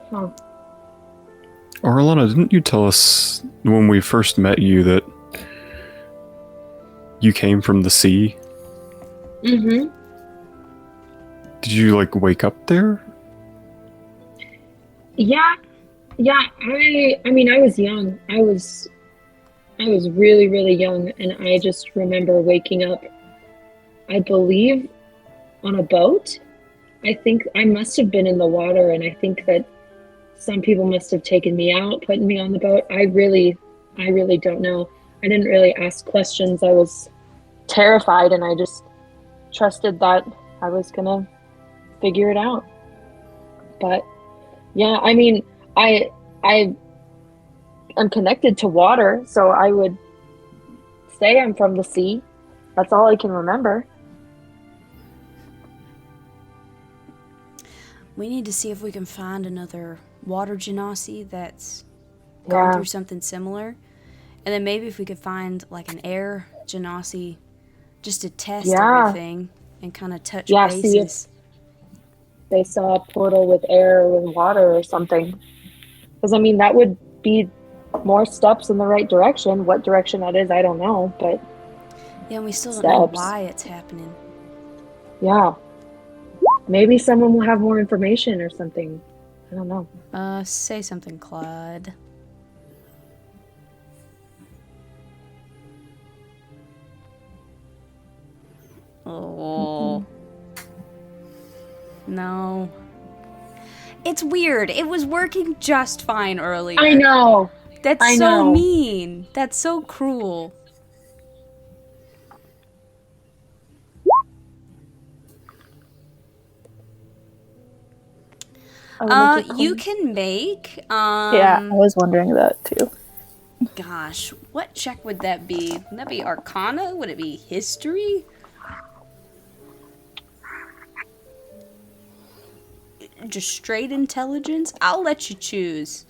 Speaker 2: Huh.
Speaker 5: Orlana, didn't you tell us when we first met you that you came from the sea?
Speaker 2: Mm-hmm.
Speaker 5: Did you, like, wake up there?
Speaker 2: Yeah. Yeah. I mean, I was young. I was really, really young, and I just remember waking up, I believe, on a boat. I think I must have been in the water, and I think that some people must have taken me out, putting me on the boat. I really don't know. I didn't really ask questions. I was terrified, and I just trusted that I was gonna figure it out. But yeah, I mean, I'm connected to water, so I would say I'm from the sea. That's all I can remember.
Speaker 1: We need to see if we can find another water genasi that's going
Speaker 2: Yeah.
Speaker 1: through something similar. And then maybe if we could find, like, an air genasi just to test
Speaker 2: Yeah.
Speaker 1: everything and kind of touch
Speaker 2: Yeah, see if-
Speaker 1: bases.
Speaker 2: They saw a portal with air or with water or something. Because, I mean, that would be more steps in the right direction. What direction that is, I don't know. But
Speaker 1: Yeah, and we still don't know
Speaker 2: Steps.
Speaker 1: why it's happening.
Speaker 2: yeah, maybe someone will have more information or something. I don't know.
Speaker 1: Say something, Claude. Oh. No. It's weird. It was working just fine earlier.
Speaker 2: I know.
Speaker 1: That's
Speaker 2: I
Speaker 1: so
Speaker 2: know.
Speaker 1: mean. That's so cruel. You can make,
Speaker 4: Yeah, I was wondering that too.
Speaker 1: gosh, what check would that be? Would that be Arcana? Would it be History? Just straight intelligence? I'll let you choose.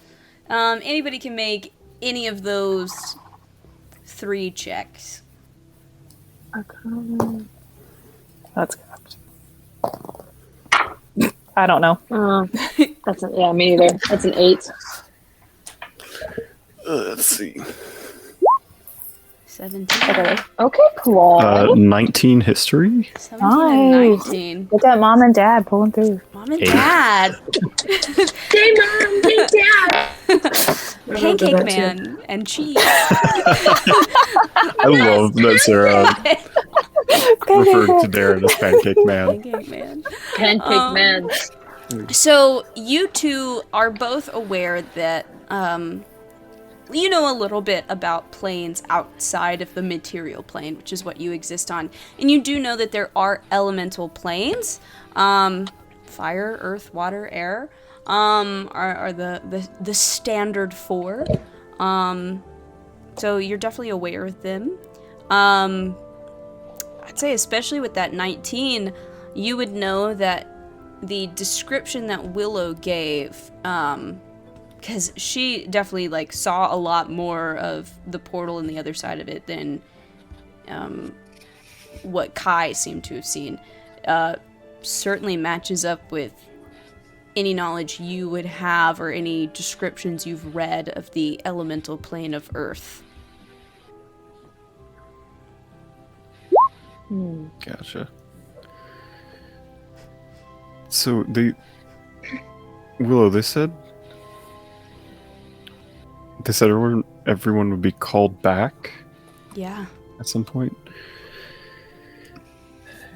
Speaker 1: Anybody can make any of those 3 checks.
Speaker 4: That's good. I don't know.
Speaker 2: Yeah, me neither. That's an 8.
Speaker 5: Let's see.
Speaker 1: 17.
Speaker 2: Okay, Claude.
Speaker 5: 19 history.
Speaker 1: 17 and
Speaker 4: Nice.
Speaker 1: 19.
Speaker 4: Look at mom and dad pulling through.
Speaker 1: Mom and
Speaker 5: 8.
Speaker 1: Dad.
Speaker 2: Hey, Mom. Hey, Dad.
Speaker 1: Pancake Man and cheese.
Speaker 5: I love that Sarah referred to Darren as Pancake Man.
Speaker 1: Pancake Man.
Speaker 2: Pancake Man.
Speaker 1: So you two are both aware that you know a little bit about planes outside of the material plane, which is what you exist on. And you do know that there are elemental planes. Fire, earth, water, air are the standard 4. So you're definitely aware of them. I'd say especially with that 19, you would know that the description that Willow gave, because she definitely like saw a lot more of the portal and the other side of it than what Kai seemed to have seen, certainly matches up with any knowledge you would have or any descriptions you've read of the elemental plane of Earth.
Speaker 5: Gotcha. So Willow, they said everyone would be called back
Speaker 1: Yeah.
Speaker 5: at some point.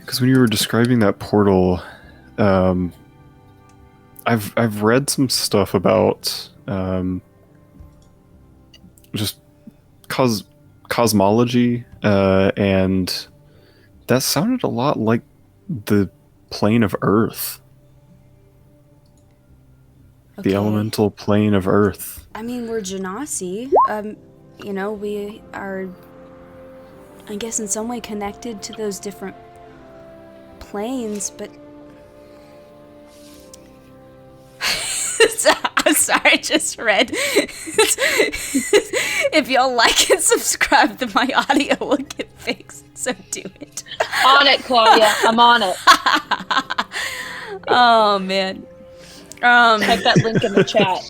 Speaker 5: Because when you were describing that portal, I've read some stuff about just cosmology, and that sounded a lot like the plane of Earth.
Speaker 1: Okay.
Speaker 5: The elemental plane of Earth.
Speaker 1: I mean, we're Genasi. You know, we are, I guess, in some way connected to those different planes, but I'm sorry, I just read. If y'all like and subscribe, then my audio will get fixed, so do it.
Speaker 2: On it, Claudia. I'm on it.
Speaker 1: Oh, man.
Speaker 2: Type that link in the chat.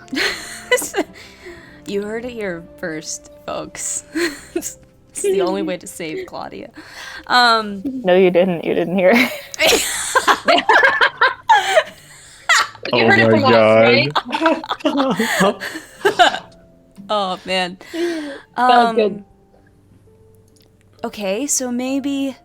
Speaker 1: You heard it here first, folks. It's the only way to save Claudia.
Speaker 4: No, you didn't. You didn't hear it.
Speaker 2: You heard it from us, right?
Speaker 1: Oh, man.
Speaker 2: That was good.
Speaker 1: Okay, so maybe...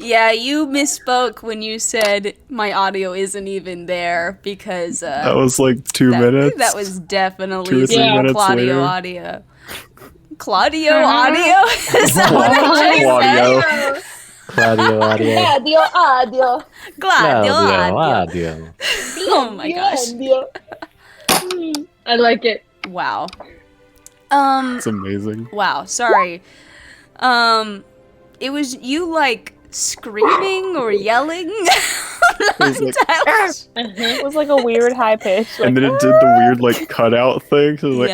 Speaker 1: Yeah, you misspoke when you said my audio isn't even there because
Speaker 5: That was like 2 minutes.
Speaker 1: That was definitely
Speaker 5: 2 or 3
Speaker 1: some
Speaker 5: minutes
Speaker 1: Claudio
Speaker 5: later.
Speaker 1: audio. Claudio audio? Is that what I just
Speaker 5: Claudio.
Speaker 6: Claudio audio.
Speaker 2: Audio.
Speaker 1: said? Claudio audio.
Speaker 6: audio.
Speaker 1: Oh my gosh.
Speaker 2: I like it.
Speaker 1: Wow.
Speaker 5: It's amazing.
Speaker 1: Wow, sorry. It was you like screaming or yelling?
Speaker 5: was like,
Speaker 4: It was like a weird high pitch. Like,
Speaker 5: And then it did the weird like cutout thing. So it was like,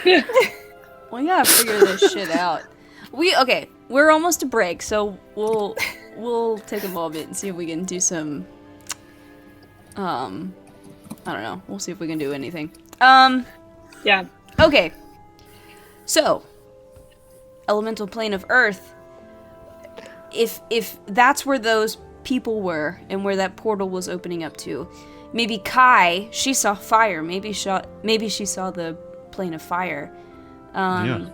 Speaker 1: Yeah. We gotta figure this shit out. We're almost to break, so we'll take a moment and see if we can do some I don't know. We'll see if we can do anything.
Speaker 2: Yeah.
Speaker 1: Okay. So, elemental plane of Earth. If that's where those people were and where that portal was opening up to, maybe Kai, she saw fire. Maybe she saw the plane of fire.
Speaker 5: yeah.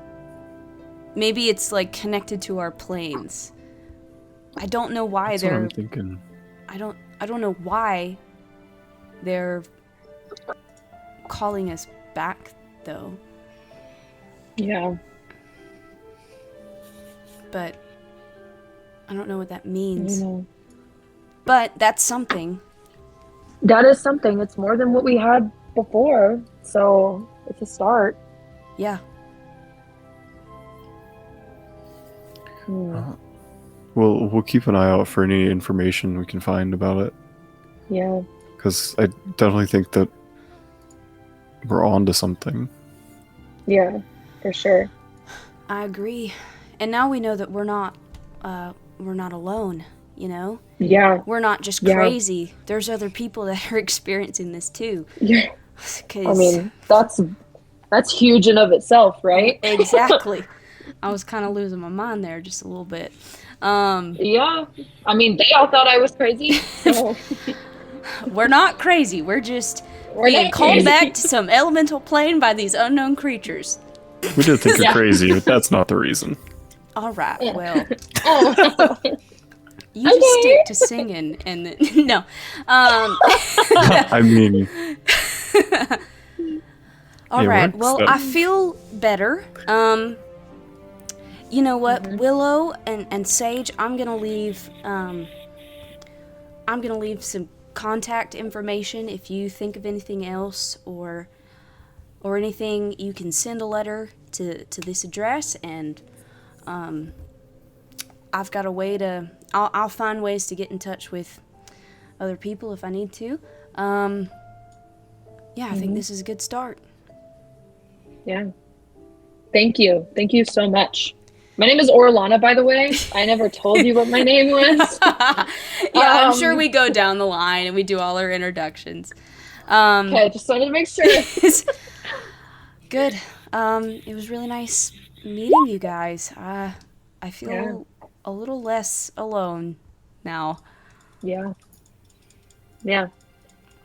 Speaker 1: Maybe it's like connected to our planes. I don't know why
Speaker 5: That's what
Speaker 1: they're.
Speaker 5: I'm thinking.
Speaker 1: I don't know why they're calling us back though.
Speaker 2: Yeah.
Speaker 1: But I don't know what that
Speaker 2: I
Speaker 1: means.
Speaker 2: know.
Speaker 1: But that's something.
Speaker 2: That is something. It's more than what we had before. So it's a start.
Speaker 1: Yeah.
Speaker 5: We'll keep an eye out for any information we can find about it.
Speaker 2: Yeah.
Speaker 5: Because I definitely think that we're on to something.
Speaker 2: Yeah. For sure.
Speaker 1: I agree. And now we know that we're not alone, you know?
Speaker 2: Yeah.
Speaker 1: We're not just
Speaker 2: Yeah.
Speaker 1: crazy. There's other people that are experiencing this too.
Speaker 2: Yeah.
Speaker 1: 'Cause-
Speaker 2: I mean, that's huge in of itself, right?
Speaker 1: Exactly. I was kind of losing my mind there just a little bit.
Speaker 2: Yeah. I mean, they all thought I was crazy. So
Speaker 1: We're not crazy. We're just
Speaker 2: we're
Speaker 1: being
Speaker 2: not
Speaker 1: called
Speaker 2: crazy.
Speaker 1: back to some elemental plane by these unknown creatures.
Speaker 5: We do think you're
Speaker 2: Yeah.
Speaker 5: crazy, but that's not the reason.
Speaker 1: All right.
Speaker 2: Yeah.
Speaker 1: Well,
Speaker 2: Oh.
Speaker 1: you just
Speaker 2: Okay.
Speaker 1: stick to singing and then, no.
Speaker 5: I mean,
Speaker 1: All
Speaker 5: It
Speaker 1: right.
Speaker 5: works,
Speaker 1: Well,
Speaker 5: though.
Speaker 1: I feel better. You know what, Willow and Sage, I'm gonna leave some contact information if you think of anything else or anything. You can send a letter to this address, and I've got a way to. I'll find ways to get in touch with other people if I need to. Yeah, I think this is a good start.
Speaker 2: Yeah. Thank you. Thank you so much. My name is Orlana, by the way. I never told you what my name was.
Speaker 1: Yeah, I'm sure we go down the line and we do all our introductions.
Speaker 2: Okay, just wanted to make sure.
Speaker 1: Good. It was really nice meeting you guys. I feel a little less alone now.
Speaker 2: Yeah. Yeah.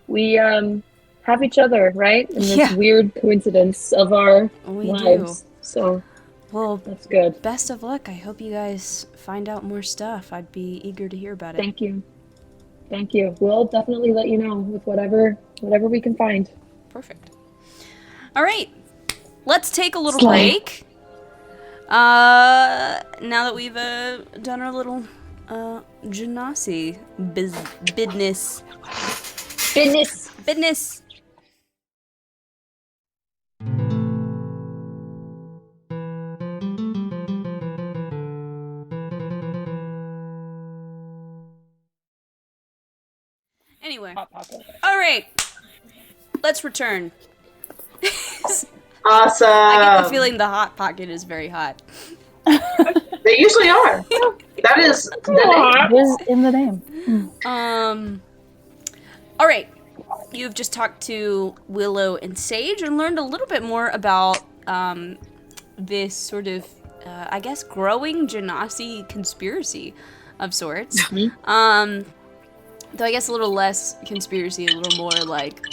Speaker 2: We have each other, right? In this weird coincidence of our lives. So
Speaker 1: well,
Speaker 2: that's good.
Speaker 1: Best of luck. I hope you guys find out more stuff. I'd be eager to hear about it.
Speaker 2: Thank you. Thank you. We'll definitely let you know with whatever we can find.
Speaker 1: Perfect. All right. Let's take a little break. Now that we've done our little genasi business. Anyway. All right. Let's return.
Speaker 3: Awesome.
Speaker 1: I get the feeling the Hot Pocket is very hot.
Speaker 3: They usually are. That is the name.
Speaker 4: It is in the name.
Speaker 1: All right. You've just talked to Willow and Sage and learned a little bit more about this sort of, I guess, growing Genasi conspiracy of sorts. Though I guess a little less conspiracy, a little more like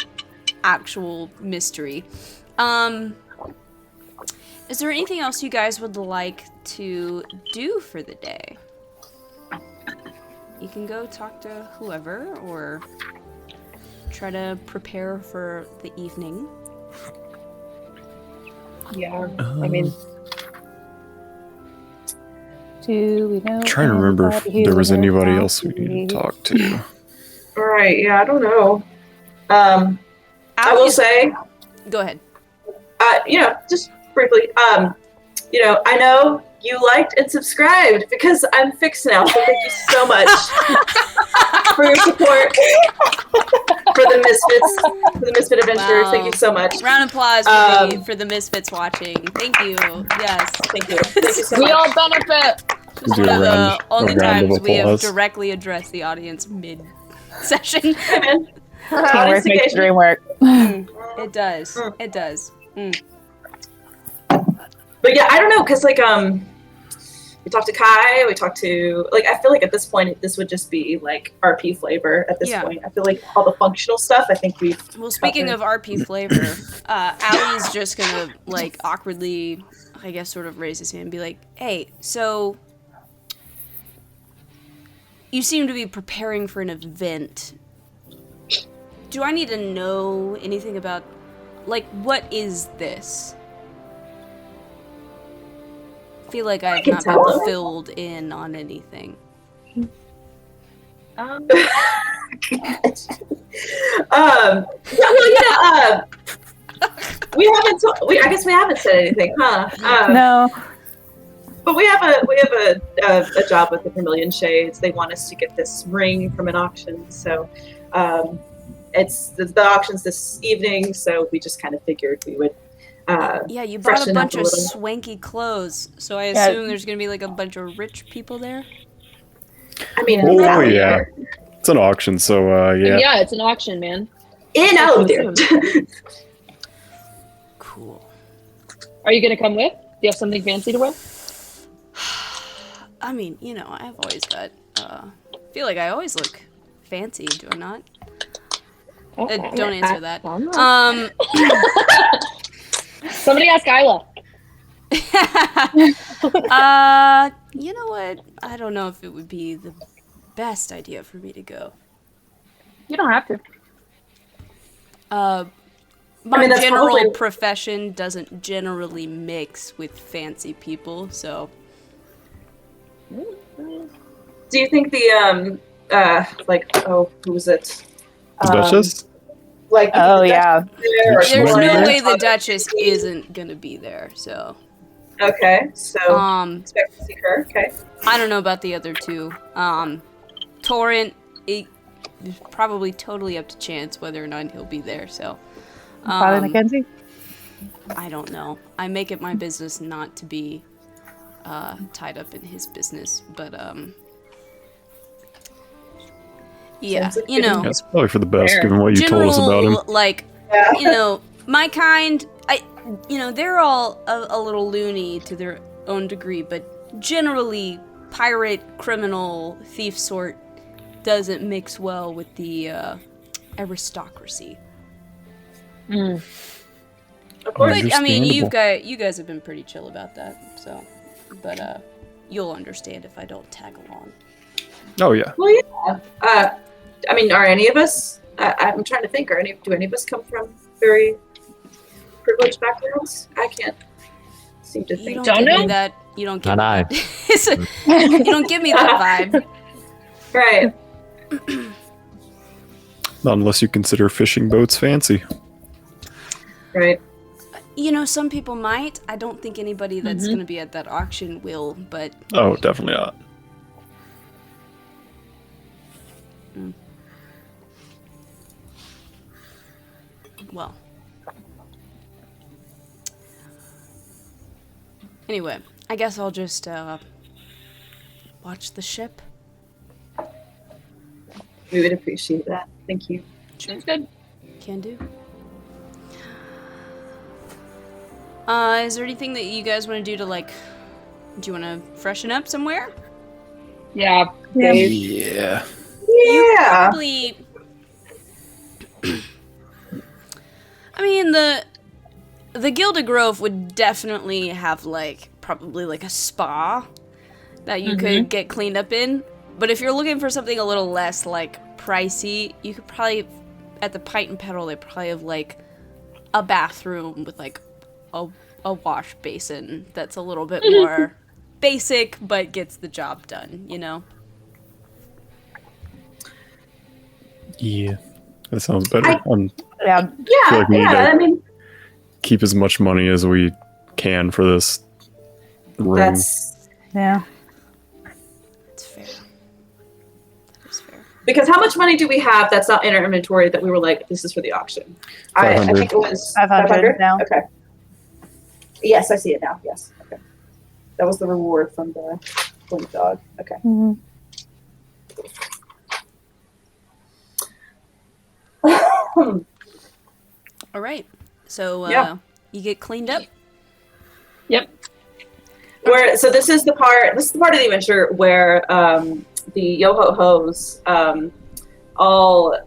Speaker 1: actual mystery. Is there anything else you guys would like to do for the day? You can go talk to whoever or try to prepare for the evening.
Speaker 2: Yeah, I mean...
Speaker 4: Do we know?
Speaker 5: I'm trying to remember if there was anybody else we need to talk to.
Speaker 3: All right. Yeah, I don't know. I will say...
Speaker 1: Go ahead.
Speaker 3: Just briefly, I know you liked and subscribed because I'm fixed now. So thank you so much for your support for the Misfit Adventures.
Speaker 1: Wow.
Speaker 3: Thank you so much.
Speaker 1: Round of applause for the Misfits watching. Thank you. Yes.
Speaker 3: Thank you. Thank you so much.
Speaker 2: We all benefit!
Speaker 1: This is one of the only times we have directly addressed the audience mid-session.
Speaker 3: Hey, man.
Speaker 4: Teamwork makes the dream work.
Speaker 1: It does. It does.
Speaker 3: But yeah, I don't know, because we talked to Kai, we talked to I feel like at this point this would just be like RP flavor at this point. I feel like all the functional stuff, I think we've
Speaker 1: speaking of RP flavor, Allie's just gonna awkwardly, I guess, sort of raise his hand and be like, "Hey, so you seem to be preparing for an event. Do I need to know anything about, what is this?" I feel like I have not been filled in on anything.
Speaker 3: We haven't. I guess we haven't said anything, huh?
Speaker 4: No.
Speaker 3: But we have a job with the Vermilion Shades. They want us to get this ring from an auction, so it's the auction's this evening. So we just kind of figured we would.
Speaker 1: You bought a bunch of swanky clothes, so I assume there's gonna be a bunch of rich people there.
Speaker 3: I mean,
Speaker 5: yeah, it's an auction, so yeah.
Speaker 2: Yeah, it's an auction, man.
Speaker 3: In Alymthyr.
Speaker 1: Cool.
Speaker 2: Are you gonna come with? Do you have something fancy to wear?
Speaker 1: I mean, I've always got. Feel like I always look fancy, do I not? Don't answer that.
Speaker 2: Somebody ask Isla.
Speaker 1: You know what? I don't know if it would be the best idea for me to go.
Speaker 2: You don't have to.
Speaker 1: My general profession doesn't generally mix with fancy people, so.
Speaker 3: Do you think the who was it?
Speaker 5: The Duchess?
Speaker 3: Like,
Speaker 4: Oh,
Speaker 3: the
Speaker 4: yeah.
Speaker 3: Duchess is there, or
Speaker 5: There's
Speaker 1: There's
Speaker 5: Well,
Speaker 1: no
Speaker 5: yeah.
Speaker 1: way the Duchess isn't gonna be there, so.
Speaker 3: Okay, so expect to see her. Okay.
Speaker 1: I don't know about the other two. Torrent, it's probably totally up to chance whether or not he'll be there, so.
Speaker 4: Father Mackenzie?
Speaker 1: I don't know. I make it my business not to be tied up in his business, but yeah,
Speaker 3: Sounds like
Speaker 1: you know,
Speaker 5: That's probably for the best,
Speaker 2: Fair.
Speaker 5: given what you told us about him.
Speaker 1: general like,
Speaker 3: Yeah.
Speaker 1: you know, my kind. They're all a little loony to their own degree, but generally, pirate, criminal, thief sort doesn't mix well with the aristocracy.
Speaker 3: Of course.
Speaker 1: But I mean,
Speaker 5: Understandable.
Speaker 1: you guys have been pretty chill about that, so. But you'll understand if I don't tag along.
Speaker 5: Oh, yeah.
Speaker 3: Well, yeah. I mean, are any of us? I'm trying to think. Do any of us come from very privileged backgrounds? I can't seem to
Speaker 1: You
Speaker 3: think.
Speaker 1: don't
Speaker 2: Don't
Speaker 1: give me
Speaker 2: know?
Speaker 1: that. You don't give
Speaker 6: Not
Speaker 1: me
Speaker 6: I.
Speaker 1: that. You don't give me that vibe.
Speaker 3: Right.
Speaker 5: Not unless you consider fishing boats fancy.
Speaker 3: Right.
Speaker 1: You know, some people might. I don't think anybody that's going to be at that auction will, but
Speaker 5: Oh, definitely not.
Speaker 1: well. Anyway, I guess I'll just watch the ship.
Speaker 3: We would appreciate that. Thank you.
Speaker 2: Sounds good.
Speaker 1: Can do. Is there anything that you guys want to do to, like, do you want to freshen up somewhere?
Speaker 2: Yeah.
Speaker 3: Dave.
Speaker 5: Yeah.
Speaker 3: Yeah.
Speaker 1: Probably. I mean, the Gilded Grove would definitely have, like, probably, like, a spa that you could get cleaned up in. But if you're looking for something a little less, like, pricey, you could probably, at the Pint and Pedal, they probably have, like, a bathroom with, like, a wash basin that's a little bit more basic, but gets the job done, you know?
Speaker 5: Yeah. That sounds better.
Speaker 3: I-
Speaker 4: Yeah.
Speaker 3: Yeah.
Speaker 5: feel like we need
Speaker 3: Yeah.
Speaker 5: to-
Speaker 3: I mean,
Speaker 5: Keep as much money as we can for this ring.
Speaker 3: that's
Speaker 4: Yeah.
Speaker 1: That's fair. That is fair.
Speaker 3: because how much money do we have that's not in our inventory that we were like, this is for the auction? I
Speaker 5: 500.
Speaker 3: think it was
Speaker 4: 500 now.
Speaker 3: Okay. Yes, I see it now. Yes. Okay. That was the reward from the dog. Okay.
Speaker 4: Mhm.
Speaker 1: All right. So,
Speaker 3: Yeah.
Speaker 1: you get cleaned up.
Speaker 3: So this is the part of the adventure where the Yo-Ho-Hos all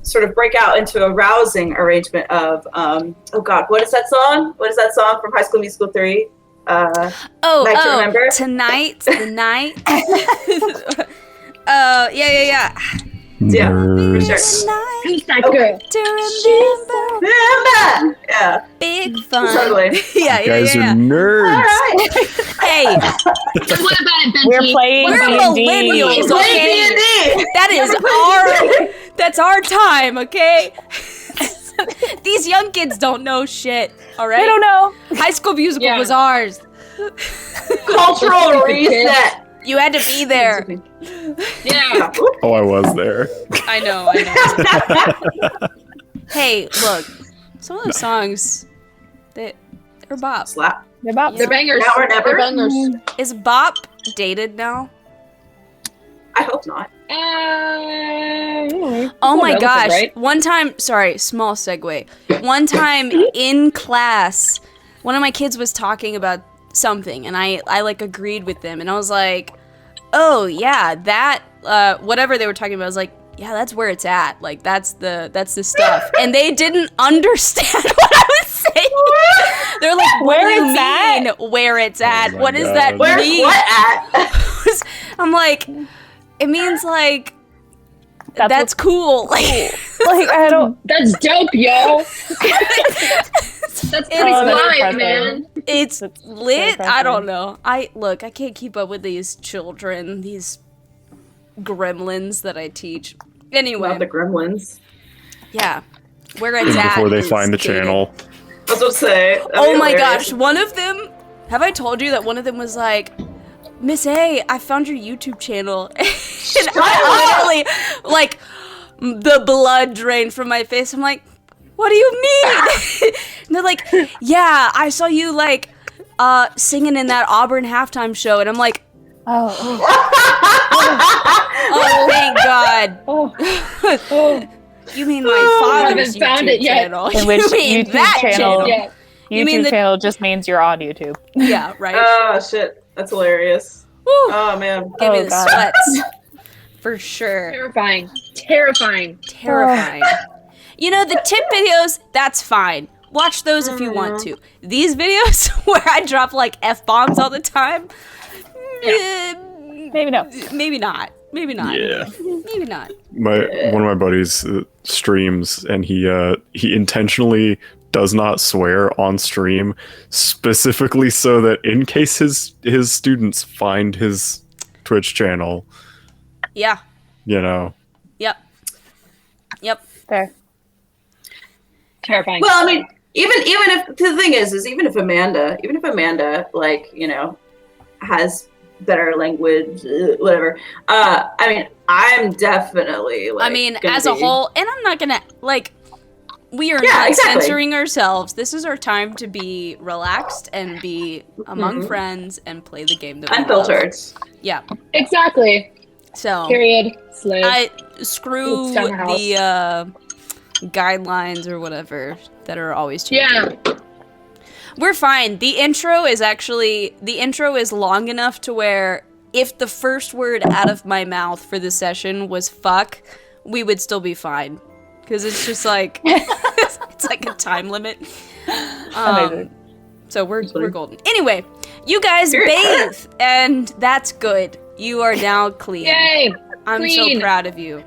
Speaker 3: sort of break out into a rousing arrangement of oh god, what is that song? What is that song from High School Musical 3? Night to Remember?
Speaker 1: Tonight's the night. Yeah.
Speaker 3: Yeah.
Speaker 5: Nerds.
Speaker 3: Sure.
Speaker 1: Night
Speaker 2: Who's that
Speaker 3: Okay.
Speaker 2: girl?
Speaker 1: to remember.
Speaker 3: Remember! Yeah.
Speaker 1: Big fun.
Speaker 3: Totally.
Speaker 1: Yeah.
Speaker 5: You guys are
Speaker 3: All
Speaker 5: nerds.
Speaker 3: right.
Speaker 1: Hey,
Speaker 2: What about it,
Speaker 4: We're
Speaker 2: Benji?
Speaker 4: playing
Speaker 1: We're
Speaker 4: D&D.
Speaker 1: millennials.
Speaker 3: Play
Speaker 1: Okay.
Speaker 3: D&D.
Speaker 1: that's our time, okay? These young kids don't know shit, all right?
Speaker 4: I don't know.
Speaker 1: High School Musical
Speaker 2: Yeah.
Speaker 1: was ours.
Speaker 3: Cultural
Speaker 2: Stupid kids.
Speaker 3: reset.
Speaker 1: You had to be there.
Speaker 2: Yeah.
Speaker 5: Oh, I was there.
Speaker 1: I know. Hey, look, some of those songs, they're bop.
Speaker 3: Slap.
Speaker 4: They're about
Speaker 2: They're bangers.
Speaker 3: Now or never.
Speaker 2: They're bangers.
Speaker 1: Is bop dated now?
Speaker 3: I hope not.
Speaker 1: Oh my
Speaker 2: relative,
Speaker 1: gosh.
Speaker 2: right?
Speaker 1: One time, sorry, small segue. One time in class, one of my kids was talking about something and I like agreed with them and I was like, oh yeah, that whatever they were talking about, I was like, yeah, that's where it's at. Like that's the stuff. And they didn't understand what I was saying. They're like, what
Speaker 4: Where
Speaker 1: do you
Speaker 4: it's at?
Speaker 1: mean where it's at?
Speaker 5: my
Speaker 1: What does
Speaker 5: God.
Speaker 1: that
Speaker 3: Where's
Speaker 1: mean?
Speaker 3: what at?
Speaker 1: I'm like, it means like
Speaker 4: That's
Speaker 1: that's cool. Like
Speaker 4: like I don't.
Speaker 2: That's dope, yo. That's pretty
Speaker 1: It's
Speaker 2: live,
Speaker 4: impressive.
Speaker 2: man.
Speaker 1: it's
Speaker 4: That's so
Speaker 1: lit. I don't
Speaker 4: impressive.
Speaker 1: know. I can't keep up with these children, these gremlins that I teach. Anyway,
Speaker 3: Not the gremlins.
Speaker 1: yeah. Where it's
Speaker 5: And
Speaker 1: at
Speaker 5: before they
Speaker 1: is
Speaker 5: find the
Speaker 1: gated.
Speaker 5: channel.
Speaker 3: I was about to say. that'd
Speaker 1: Oh
Speaker 3: be
Speaker 1: my
Speaker 3: hilarious.
Speaker 1: gosh, one of them, have I told you that one of them was like, Miss A, I found your YouTube channel. And I literally, like, the blood drained from my face. I'm like, what do you mean? And they're like, yeah, I saw you, like, singing in that Auburn halftime show. And I'm like,
Speaker 4: Oh,
Speaker 1: oh, thank God.
Speaker 2: Oh,
Speaker 1: You mean my father's
Speaker 2: haven't found
Speaker 1: YouTube
Speaker 2: it yet.
Speaker 1: channel.
Speaker 4: in which
Speaker 1: You mean
Speaker 4: YouTube
Speaker 1: that
Speaker 4: channel?
Speaker 2: yeah.
Speaker 1: You mean
Speaker 4: YouTube
Speaker 1: the-
Speaker 4: channel just means you're on YouTube.
Speaker 1: Yeah, right.
Speaker 3: Oh shit, that's hilarious.
Speaker 1: Woo.
Speaker 3: Oh man.
Speaker 1: Give me
Speaker 4: Oh,
Speaker 1: the
Speaker 4: God.
Speaker 1: sweats. For sure.
Speaker 2: Terrifying. Terrifying.
Speaker 1: Terrifying. You know, the tip videos, that's fine. Watch those if you want to. These videos where I drop like F-bombs all the time,
Speaker 4: Maybe no.
Speaker 1: maybe not. Maybe not.
Speaker 5: Yeah.
Speaker 1: Maybe not.
Speaker 5: One of my buddies streams, and he intentionally does not swear on stream, specifically so that in case his students find his Twitch channel,
Speaker 1: Yeah.
Speaker 5: you know.
Speaker 1: Yep. Yep.
Speaker 4: Fair.
Speaker 2: Terrifying.
Speaker 3: Well, I mean, even if the thing is even if Amanda, like, you know, has better language, whatever. I mean, I'm definitely like.
Speaker 1: I mean,
Speaker 3: gonna
Speaker 1: as a
Speaker 3: be-
Speaker 1: whole, and I'm not gonna, like, we are
Speaker 3: Yeah,
Speaker 1: not
Speaker 3: exactly.
Speaker 1: censoring ourselves. This is our time to be relaxed and be among
Speaker 3: Mhm.
Speaker 1: friends and play the game that we
Speaker 3: unfiltered.
Speaker 1: love. Yeah.
Speaker 2: Exactly.
Speaker 1: So,
Speaker 2: Period. Slave.
Speaker 1: screw
Speaker 2: It's down the
Speaker 1: the guidelines or whatever that are always
Speaker 2: yeah.
Speaker 1: changing. We're fine. The intro is long enough to where if the first word out of my mouth for the session was fuck, we would still be fine. Because it's just like, it's like a time limit.
Speaker 4: Amazing.
Speaker 1: So we're golden. Anyway, you guys
Speaker 3: You're
Speaker 1: bathe, and that's good. You are now clean.
Speaker 2: Yay.
Speaker 1: I'm
Speaker 2: clean.
Speaker 1: so proud of you.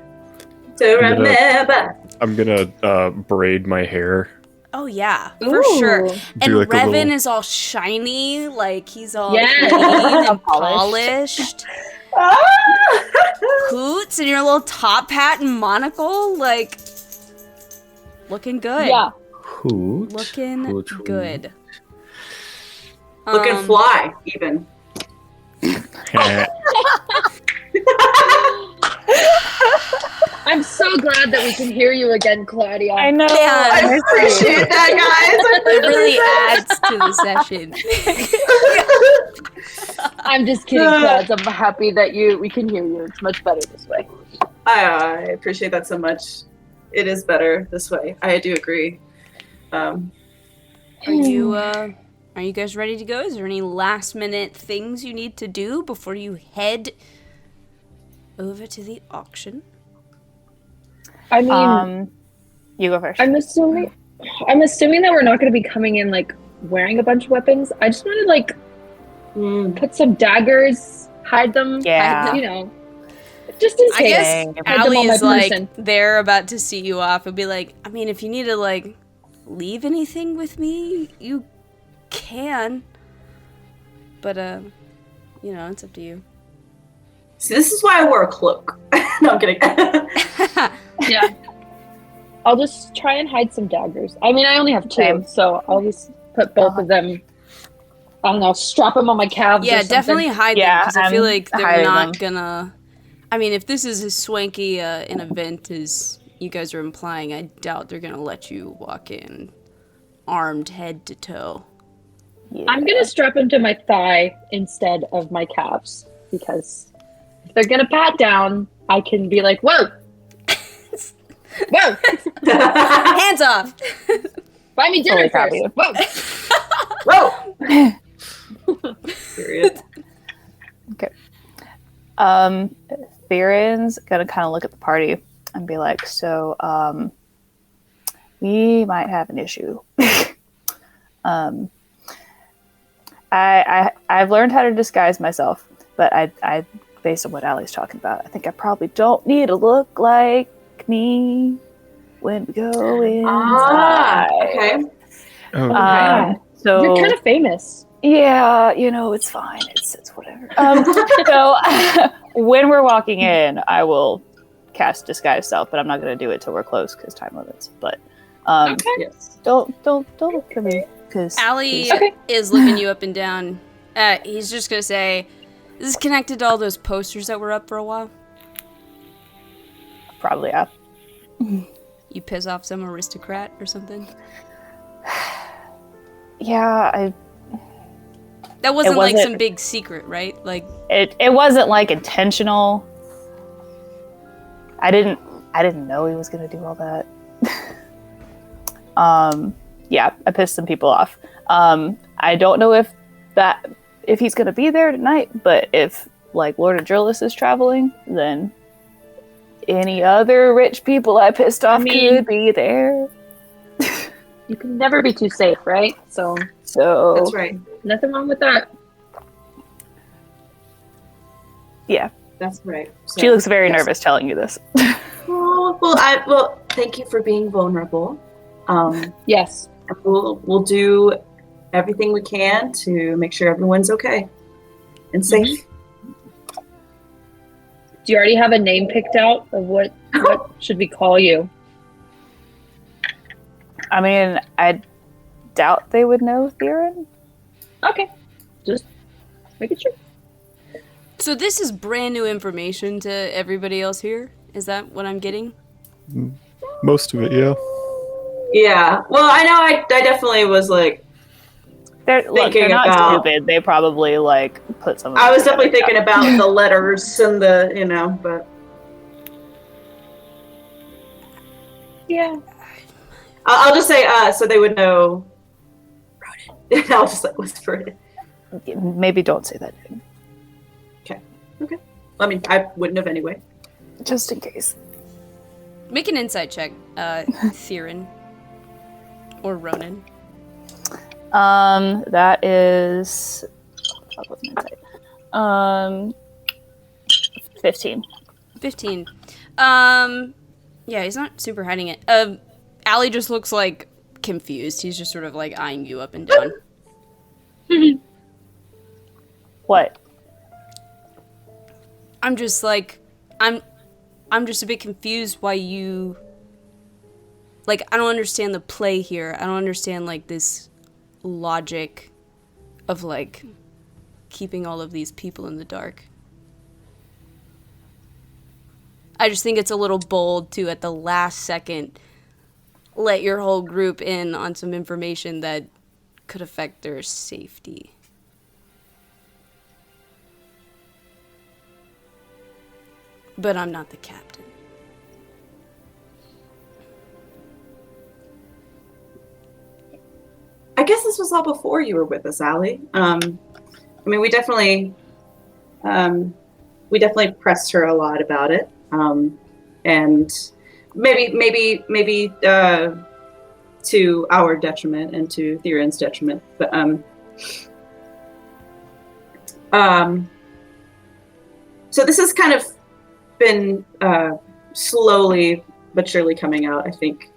Speaker 3: To
Speaker 5: I'm gonna-
Speaker 3: remember.
Speaker 5: I'm gonna braid my hair.
Speaker 1: Oh yeah, for
Speaker 2: Ooh.
Speaker 1: sure. And
Speaker 5: like a
Speaker 1: Revan
Speaker 5: little-
Speaker 1: is all shiny, like he's all
Speaker 2: Yeah.
Speaker 1: clean and
Speaker 4: Polished.
Speaker 1: polished. Hoots and your little top hat and monocle, like looking good.
Speaker 2: Yeah.
Speaker 6: Hoot.
Speaker 1: Looking
Speaker 6: Hoot, hoot.
Speaker 1: good.
Speaker 3: Looking
Speaker 1: Um,
Speaker 3: fly, even.
Speaker 2: I'm so glad that we can hear you again, Claudia.
Speaker 4: I know.
Speaker 1: Yeah.
Speaker 3: I
Speaker 4: I
Speaker 3: appreciate that, guys.
Speaker 1: It really adds to the session.
Speaker 2: I'm just kidding, Claudia. I'm happy that we can hear you. It's much better this way.
Speaker 3: I appreciate that so much. It is better this way. I do agree.
Speaker 1: Are you guys ready to go? Is there any last minute things you need to do before you head over to the auction?
Speaker 2: I mean,
Speaker 4: You go first.
Speaker 2: I'm assuming that we're not going to be coming in like wearing a bunch of weapons. I just want to like put some daggers, hide them.
Speaker 4: Yeah.
Speaker 2: You know, just in
Speaker 1: I
Speaker 2: case.
Speaker 1: guess
Speaker 2: Hide them
Speaker 1: Allie
Speaker 2: on my
Speaker 1: is like
Speaker 2: person.
Speaker 1: they're about to see you off and be like, I mean, if you need to like leave anything with me, you can. But you know, it's up to you.
Speaker 3: See, this is why I wore a cloak. No, I'm kidding.
Speaker 2: Yeah. I'll just try and hide some daggers. I mean, I only have two,
Speaker 4: Same.
Speaker 2: so I'll just put both of them. I don't know, strap them on my calves.
Speaker 1: Yeah,
Speaker 2: or something.
Speaker 1: definitely hide them
Speaker 4: Yeah,
Speaker 1: because I feel
Speaker 4: I'm
Speaker 1: like they're
Speaker 4: hiding
Speaker 1: not
Speaker 4: them.
Speaker 1: gonna. I mean, if this is as swanky an event as you guys are implying, I doubt they're gonna let you walk in armed head to toe.
Speaker 4: Yeah.
Speaker 2: I'm gonna strap them to my thigh instead of my calves because if they're gonna pat down, I can be like, "Whoa, whoa,
Speaker 1: Hands off!
Speaker 2: buy me dinner
Speaker 4: Totally
Speaker 2: first.
Speaker 4: copy.
Speaker 2: Whoa."
Speaker 3: Whoa. Period.
Speaker 4: Theron's gonna kind of look at the party and be like, so, we might have an issue. I've learned how to disguise myself, but I based on what Allie's talking about, I think I probably don't need to look like me when we go inside.
Speaker 3: Okay.
Speaker 5: Oh,
Speaker 4: So
Speaker 2: You're kind of famous.
Speaker 4: yeah, you know, it's fine. It's whatever. So when we're walking in, I will cast disguise self, but I'm not going to do it till we're close because time limits. But
Speaker 3: Yes.
Speaker 4: don't look for me because
Speaker 1: Allie
Speaker 2: Okay.
Speaker 1: is looking you up and down. He's just gonna say, "This is connected to all those posters that were up for a while."
Speaker 4: probably yeah.
Speaker 1: You piss off some aristocrat or something.
Speaker 4: Yeah,
Speaker 1: That wasn't like
Speaker 4: wasn't-
Speaker 1: some big secret, right? Like,
Speaker 4: it wasn't like intentional. I didn't know he was gonna do all that. Yeah, I pissed some people off. I don't know if he's gonna be there tonight, but if like Lord of Drillis is traveling, then any other rich people I pissed off could be there.
Speaker 2: You can never be too safe, right? So
Speaker 3: That's right.
Speaker 2: nothing wrong with that.
Speaker 4: Yeah,
Speaker 3: That's right. So,
Speaker 4: she looks very
Speaker 3: yes.
Speaker 4: nervous telling you this.
Speaker 3: Oh, well, thank you for being vulnerable.
Speaker 2: Yes.
Speaker 3: We'll do everything we can to make sure everyone's okay and safe.
Speaker 2: Do you already have a name picked out of what should we call you?
Speaker 4: I mean, I doubt they would know Theron.
Speaker 2: Okay. Just making sure.
Speaker 1: so this is brand new information to everybody else here. Is that what I'm getting?
Speaker 5: Most of it, yeah.
Speaker 3: Yeah. Well, I know. I definitely was like.
Speaker 4: They're
Speaker 3: Thinking
Speaker 4: not
Speaker 3: about-
Speaker 4: stupid. They probably like put some.
Speaker 3: I was definitely thinking about the letters and the, but
Speaker 2: Yeah.
Speaker 3: I'll just say so they would know. I'll just like whisper it.
Speaker 4: Maybe don't say that name,
Speaker 3: Okay. I mean, I wouldn't have anyway.
Speaker 4: just in case.
Speaker 1: Make an insight check, Theron. Or Ronan.
Speaker 4: That is 15.
Speaker 1: 15. Yeah, he's not super hiding it. Allie just looks like confused. He's just sort of like eyeing you up and down.
Speaker 4: What?
Speaker 1: I'm just like, I'm just a bit confused why you, like, I don't understand the play here. I don't understand, like, this logic of, like, keeping all of these people in the dark. I just think it's a little bold to, at the last second, let your whole group in on some information that could affect their safety. But I'm not the captain.
Speaker 3: I guess this was all before you were with us, Allie. I mean, we definitely pressed her a lot about it, and maybe to our detriment and to Theron's detriment. But so this has kind of been slowly but surely coming out, I think.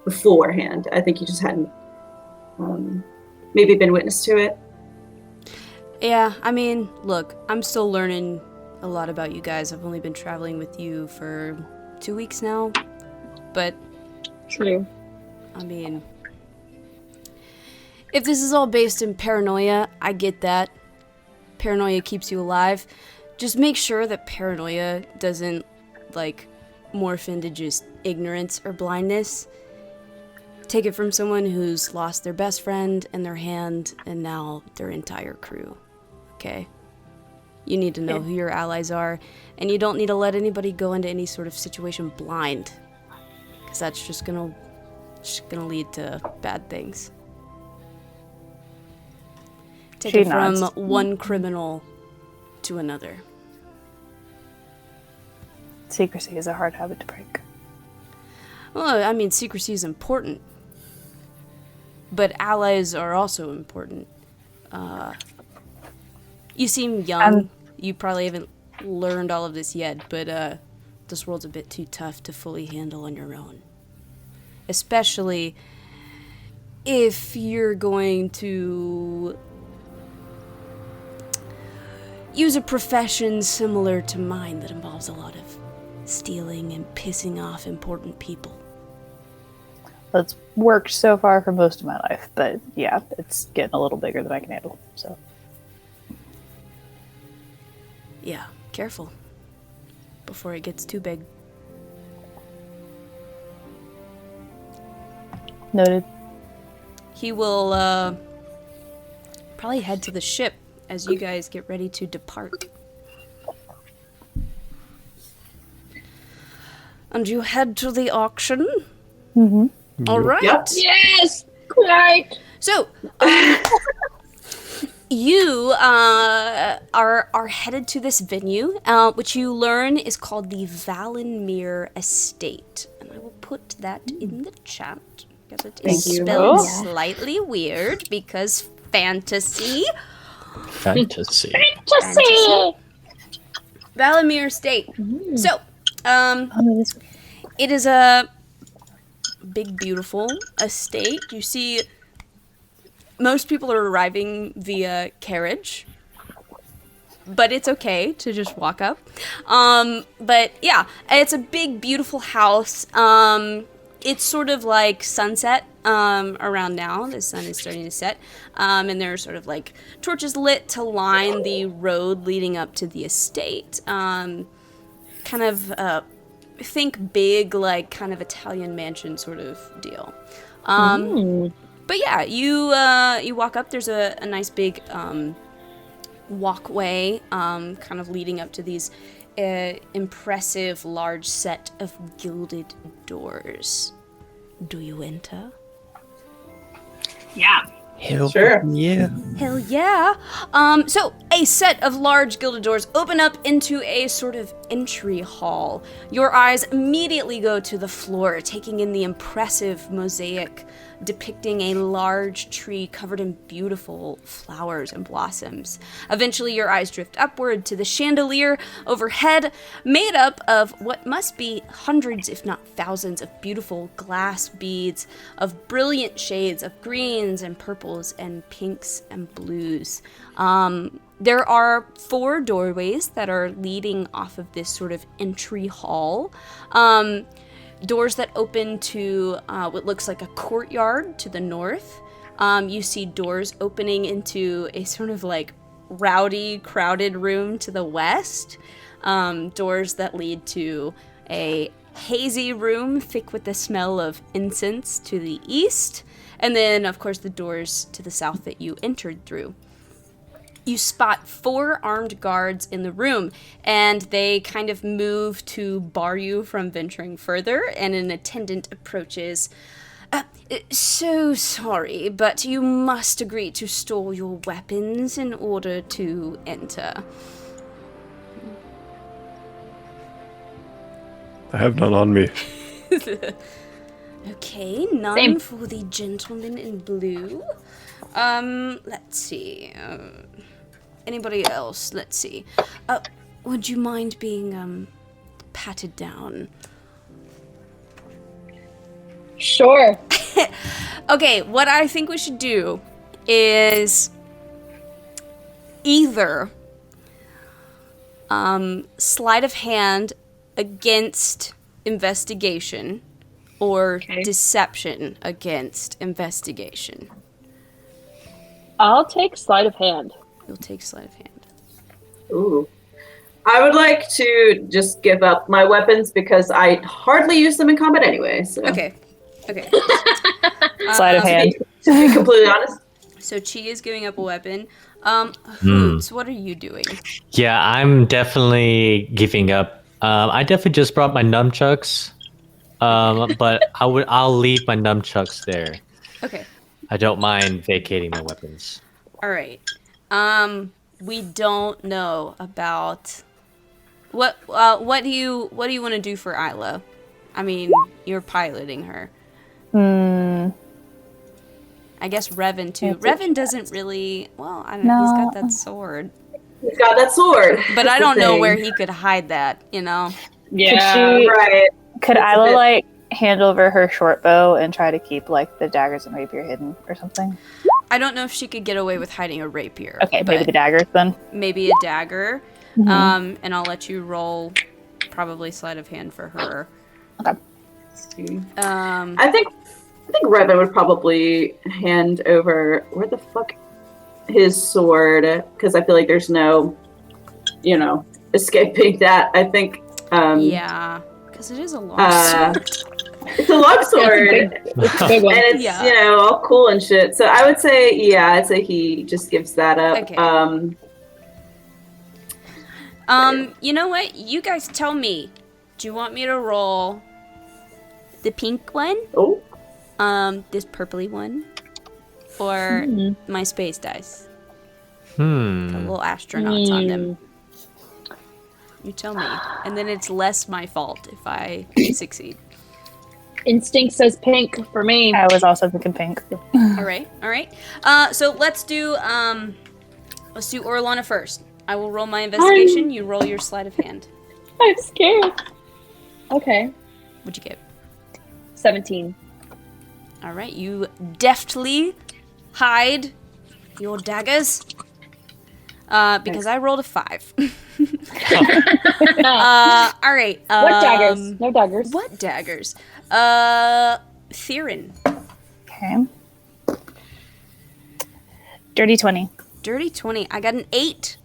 Speaker 3: Beforehand, I think you just hadn't maybe been witness to it.
Speaker 1: Yeah, I mean, look, I'm still learning a lot about you guys. I've only been traveling with you for 2 weeks now, but
Speaker 2: True.
Speaker 1: I mean, if this is all based in paranoia, I get that. Paranoia keeps you alive. Just make sure that paranoia doesn't, like, morph into just ignorance or blindness. Take it from someone who's lost their best friend and their hand and now their entire crew. Okay? You need to know who your allies are, and you don't need to let anybody go into any sort of situation blind, because that's just gonna lead to bad things. Take
Speaker 4: She
Speaker 1: it from
Speaker 4: nods.
Speaker 1: one criminal to another.
Speaker 4: Secrecy is a hard habit to break.
Speaker 1: Well, I mean, secrecy is important, but allies are also important. You seem young. You probably haven't learned all of this yet, but this world's a bit too tough to fully handle on your own. Especially if you're going to... use a profession similar to mine that involves a lot of stealing and pissing off important people.
Speaker 4: That's worked so far for most of my life, but yeah, it's getting a little bigger than I can handle. So
Speaker 1: Yeah, careful. Before it gets too big.
Speaker 4: noted.
Speaker 1: He will probably head to the ship as you guys get ready to depart. And you head to the auction?
Speaker 4: Mm-hmm.
Speaker 1: All right.
Speaker 3: Yep.
Speaker 2: Yes! Quite!
Speaker 1: So, you are headed to this venue, which you learn is called the Alymthyr Estate. And I will put that in the chat, because it is
Speaker 2: Thank you.
Speaker 1: spelled
Speaker 2: Yeah.
Speaker 1: slightly weird, because fantasy.
Speaker 6: Fantasy.
Speaker 1: Alymthyr Estate. So,
Speaker 4: Oh, this
Speaker 1: it is a big, beautiful estate. You see, most people are arriving via carriage, but it's okay to just walk up. But yeah, it's a big, beautiful house. It's sort of like sunset around now. The sun is starting to set. And there are sort of like torches lit to line the road leading up to the estate. Kind of think big, like kind of Italian mansion sort of deal. But yeah, you walk up. There's a nice big walkway, kind of leading up to these impressive large set of gilded doors. Do you enter?
Speaker 2: Yeah.
Speaker 3: Sure.
Speaker 5: Yeah.
Speaker 1: Hell yeah! So a set of large gilded doors open up into a sort of entry hall. Your eyes immediately go to the floor, taking in the impressive mosaic depicting a large tree covered in beautiful flowers and blossoms. Eventually, your eyes drift upward to the chandelier overhead, made up of what must be hundreds, if not thousands, of beautiful glass beads of brilliant shades of greens and purples and pinks and blues. There are 4 doorways that are leading off of this sort of entry hall. Doors that open to what looks like a courtyard to the north. You see doors opening into a sort of like rowdy, crowded room to the west. Doors that lead to a hazy room thick with the smell of incense to the east. And then, of course, the doors to the south that you entered through. You spot 4 armed guards in the room, and they kind of move to bar you from venturing further, and an attendant approaches. So sorry, but you must agree to store your weapons in order to enter.
Speaker 5: I have none on me.
Speaker 1: Okay, none
Speaker 2: Same.
Speaker 1: for the gentleman in blue. Let's see. Anybody else? Let's see. Would you mind being, patted down?
Speaker 2: Sure.
Speaker 1: Okay, what I think we should do is either, sleight of hand against investigation or
Speaker 2: Okay.
Speaker 1: deception against investigation.
Speaker 2: I'll take sleight of hand.
Speaker 1: You'll take sleight of hand.
Speaker 3: Ooh. I would like to just give up my weapons because I hardly use them in combat anyway. So.
Speaker 1: Okay. Okay.
Speaker 4: Sleight of hand.
Speaker 3: To be completely honest.
Speaker 1: So Chi is giving up a weapon. Hoots, what are you doing?
Speaker 6: Yeah, I'm definitely giving up. I definitely just brought my nunchucks, but I'll leave my nunchucks there.
Speaker 1: Okay.
Speaker 6: I don't mind vacating my weapons.
Speaker 1: All right. We don't know about what do you want to do for Isla? I mean, you're piloting her. I guess Revan too. Revan doesn't really. Well, I don't know. He's got that sword,
Speaker 3: He's got that sword.
Speaker 1: but I
Speaker 3: That's the
Speaker 1: don't know
Speaker 3: thing.
Speaker 1: where he could hide that. You know.
Speaker 2: Yeah.
Speaker 3: Right.
Speaker 4: Could
Speaker 3: It's a
Speaker 4: Isla
Speaker 3: bit-
Speaker 4: like hand over her short bow and try to keep like the daggers and rapier hidden or something?
Speaker 1: I don't know if she could get away with hiding a rapier.
Speaker 4: Okay, maybe
Speaker 1: but
Speaker 4: the daggers then.
Speaker 1: maybe a dagger.
Speaker 4: Mhm.
Speaker 1: And I'll let you roll probably sleight of hand for her.
Speaker 3: I think Revan would probably hand over where the fuck his sword, because I feel like there's no, escaping that. I think.
Speaker 1: Yeah, because it is a long sword.
Speaker 3: It's a long sword,
Speaker 2: It's a big one.
Speaker 3: and it's
Speaker 1: Yeah.
Speaker 3: all cool and shit. So I would say, I'd say he just gives that up.
Speaker 1: Okay. You know what? You guys tell me. Do you want me to roll the pink one?
Speaker 3: Oh,
Speaker 1: This purpley one? Or my space dice? The little astronauts on them. You tell me. And then it's less my fault if I succeed.
Speaker 2: Instinct says pink for me.
Speaker 4: I was also thinking pink.
Speaker 1: All right. So let's do Orlana first. I will roll my investigation. You roll your sleight of hand.
Speaker 2: I'm scared. Okay.
Speaker 1: What'd you get?
Speaker 2: 17.
Speaker 1: All right. You deftly hide your daggers. Because I rolled a 5. All right.
Speaker 2: What daggers? No daggers.
Speaker 1: What daggers? Theron.
Speaker 4: Okay. Dirty 20.
Speaker 1: Dirty 20. I got an 8.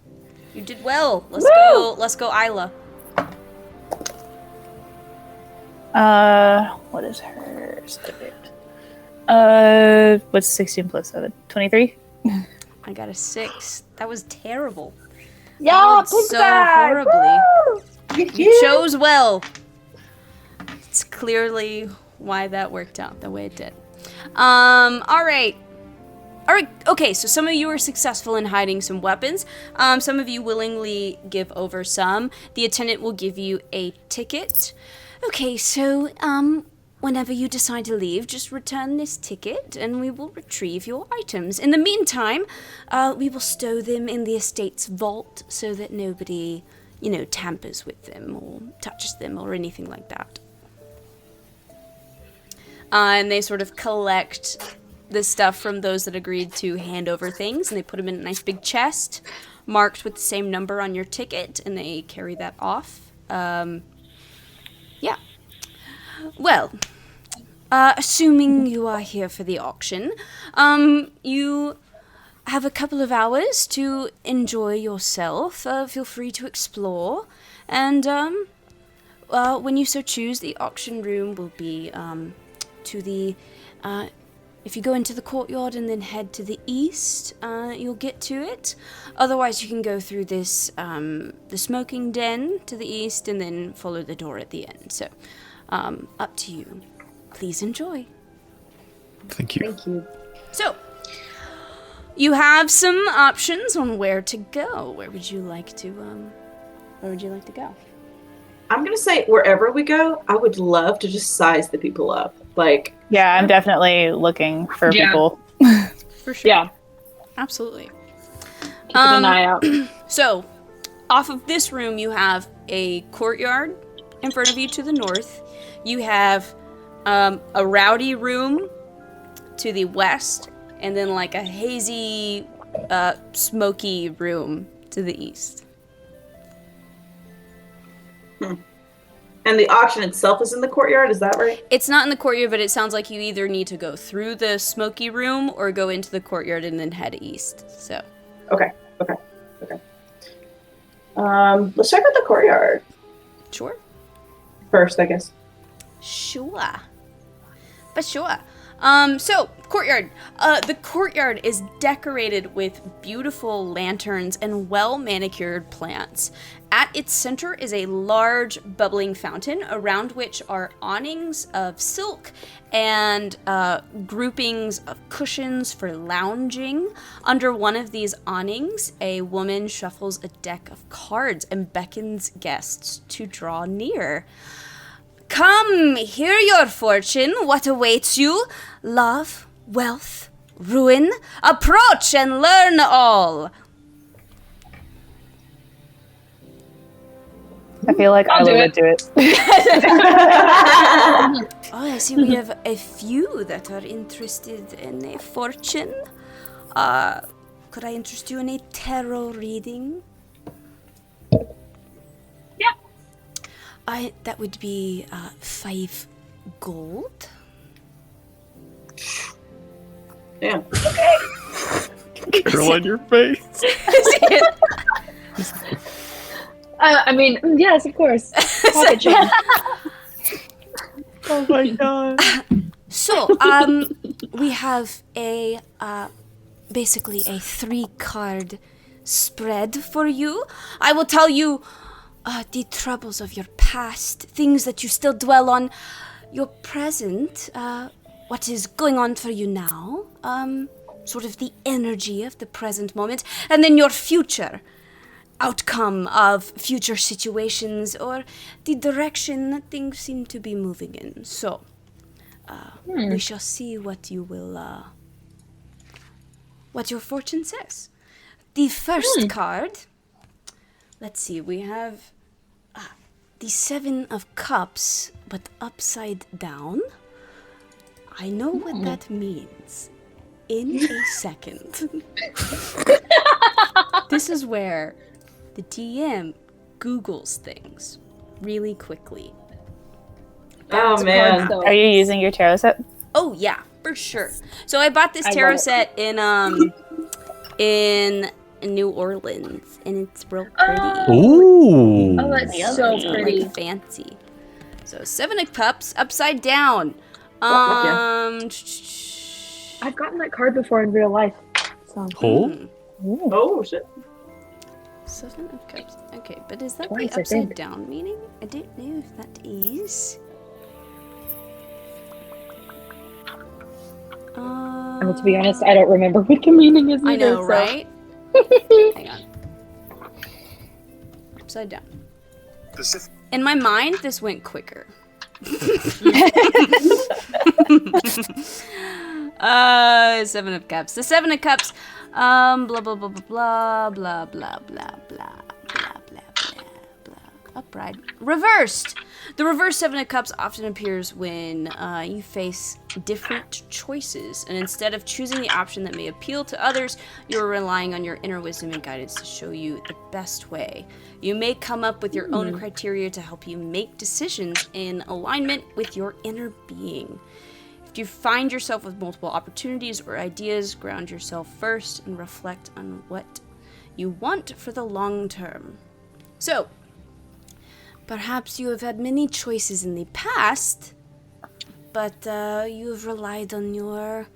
Speaker 1: You did well. Let's go, Isla.
Speaker 4: What is hers? What's 16 plus 7? 23?
Speaker 1: I got a 6. That was terrible.
Speaker 2: Yeah,
Speaker 1: Rolled so horribly. You chose well. It's clearly why that worked out the way it did. All right. Okay, so some of you are successful in hiding some weapons. Some of you willingly give over some. The attendant will give you a ticket. Okay, so, whenever you decide to leave, just return this ticket and we will retrieve your items. In the meantime, we will stow them in the estate's vault so that nobody, tampers with them or touches them or anything like that. And they sort of collect the stuff from those that agreed to hand over things, and they put them in a nice big chest marked with the same number on your ticket, and they carry that off. Yeah. Well, assuming you are here for the auction, you have a couple of hours to enjoy yourself. Feel free to explore, and when you so choose, the auction room will be to the if you go into the courtyard and then head to the east, you'll get to it. Otherwise, you can go through this the smoking den to the east and then follow the door at the end. So, up to you. Please enjoy.
Speaker 5: Thank you.
Speaker 2: Thank you.
Speaker 1: So, you have some options on where to go. Where would you like to go?
Speaker 3: I'm gonna say wherever we go, I would love to just size the people up. Like,
Speaker 4: Yeah, I'm definitely looking for
Speaker 2: Yeah.
Speaker 4: people.
Speaker 1: For sure.
Speaker 2: Yeah.
Speaker 1: Absolutely.
Speaker 2: Keep an eye out.
Speaker 1: So, off of this room, you have a courtyard in front of you to the north. You have a rowdy room to the west, and then like a hazy, smoky room to the east.
Speaker 3: and the auction itself is in the courtyard. Is that right?
Speaker 1: It's not in the courtyard, but it sounds like you either need to go through the smoky room or go into the courtyard and then head east. So,
Speaker 3: Okay. Let's check out the courtyard
Speaker 1: sure.
Speaker 3: first, I guess.
Speaker 1: Sure. So, courtyard. The courtyard is decorated with beautiful lanterns and well-manicured plants. At its center is a large bubbling fountain, around which are awnings of silk and groupings of cushions for lounging. Under one of these awnings, a woman shuffles a deck of cards and beckons guests to draw near. Come, hear your fortune. What awaits you? Love, wealth, ruin? Approach and learn all.
Speaker 4: I feel like
Speaker 2: I'll
Speaker 4: Isla
Speaker 2: do
Speaker 4: would do it.
Speaker 1: Oh, I see we have a few that are interested in a fortune. Could I interest you in a tarot reading?
Speaker 2: Yeah.
Speaker 1: That would be 5 gold.
Speaker 3: Damn.
Speaker 5: Girl on your face.
Speaker 2: I mean, yes, of course. Pocket change.
Speaker 5: Oh my god.
Speaker 1: So, we have a, basically a 3-card spread for you. I will tell you the troubles of your past, things that you still dwell on, your present, what is going on for you now, sort of the energy of the present moment, and then your future outcome of future situations or the direction that things seem to be moving in. So, we shall see what you will, what your fortune says. The first card, let's see, we have the 7 of Cups, but upside down. I know what that means in a second. This is where the DM Googles things really quickly.
Speaker 3: Oh man.
Speaker 2: So,
Speaker 4: Are you using your tarot set?
Speaker 1: Oh yeah, for sure. So I bought this
Speaker 2: I
Speaker 1: tarot
Speaker 2: love it.
Speaker 1: set in New Orleans, and it's real pretty.
Speaker 6: Ooh.
Speaker 2: oh, that's so
Speaker 1: It's
Speaker 2: pretty.
Speaker 1: like fancy. So 7 of Cups upside down.
Speaker 3: yeah.
Speaker 2: I've gotten that card before in real life. So.
Speaker 6: Oh.
Speaker 3: Oh shit.
Speaker 1: 7 of Cups. Okay, but is that
Speaker 2: Twice,
Speaker 1: the
Speaker 2: I
Speaker 1: upside
Speaker 2: think.
Speaker 1: down meaning? I don't know if that is.
Speaker 2: I mean, to be honest, I don't remember what the meaning is either.
Speaker 1: I know,
Speaker 2: so.
Speaker 1: right? Hang on. Upside down. In my mind, this went quicker. 7 of Cups. The 7 of Cups. Blah blah blah blah blah blah blah blah blah blah blah blah blah. Upright. Reversed. The reverse 7 of Cups often appears when you face different choices, and instead of choosing the option that may appeal to others, you're relying on your inner wisdom and guidance to show you the best way. You may come up with your own criteria to help you make decisions in alignment with your inner being. If you find yourself with multiple opportunities or ideas, ground yourself first and reflect on what you want for the long term. So, perhaps you have had many choices in the past, but you have relied on your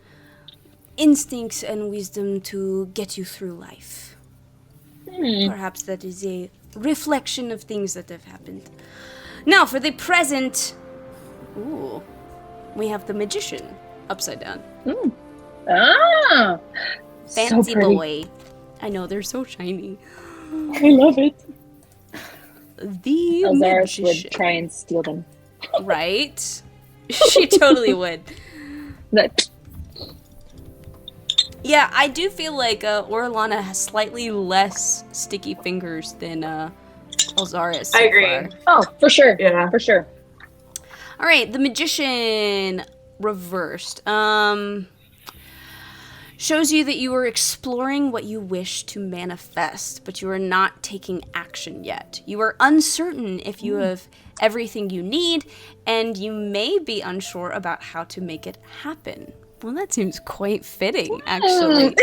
Speaker 1: instincts and wisdom to get you through life. Perhaps that is a reflection of things that have happened. Now, for the present, we have the Magician upside down.
Speaker 2: Ah!
Speaker 1: Fancy
Speaker 2: so pretty.
Speaker 1: boy. I know, they're so shiny.
Speaker 2: I love it.
Speaker 1: The
Speaker 2: Elzaris
Speaker 1: Magician.
Speaker 2: would try and steal them.
Speaker 1: Right? She totally would.
Speaker 2: That
Speaker 1: Yeah, I do feel like Orlana has slightly less sticky fingers than Elzaris. So
Speaker 3: I agree.
Speaker 1: far.
Speaker 2: Oh, for sure.
Speaker 3: Yeah.
Speaker 2: For sure.
Speaker 1: All right, the Magician reversed. Shows you that you are exploring what you wish to manifest, but you are not taking action yet. You are uncertain if you have everything you need, and you may be unsure about how to make it happen. Well, that seems quite fitting, actually.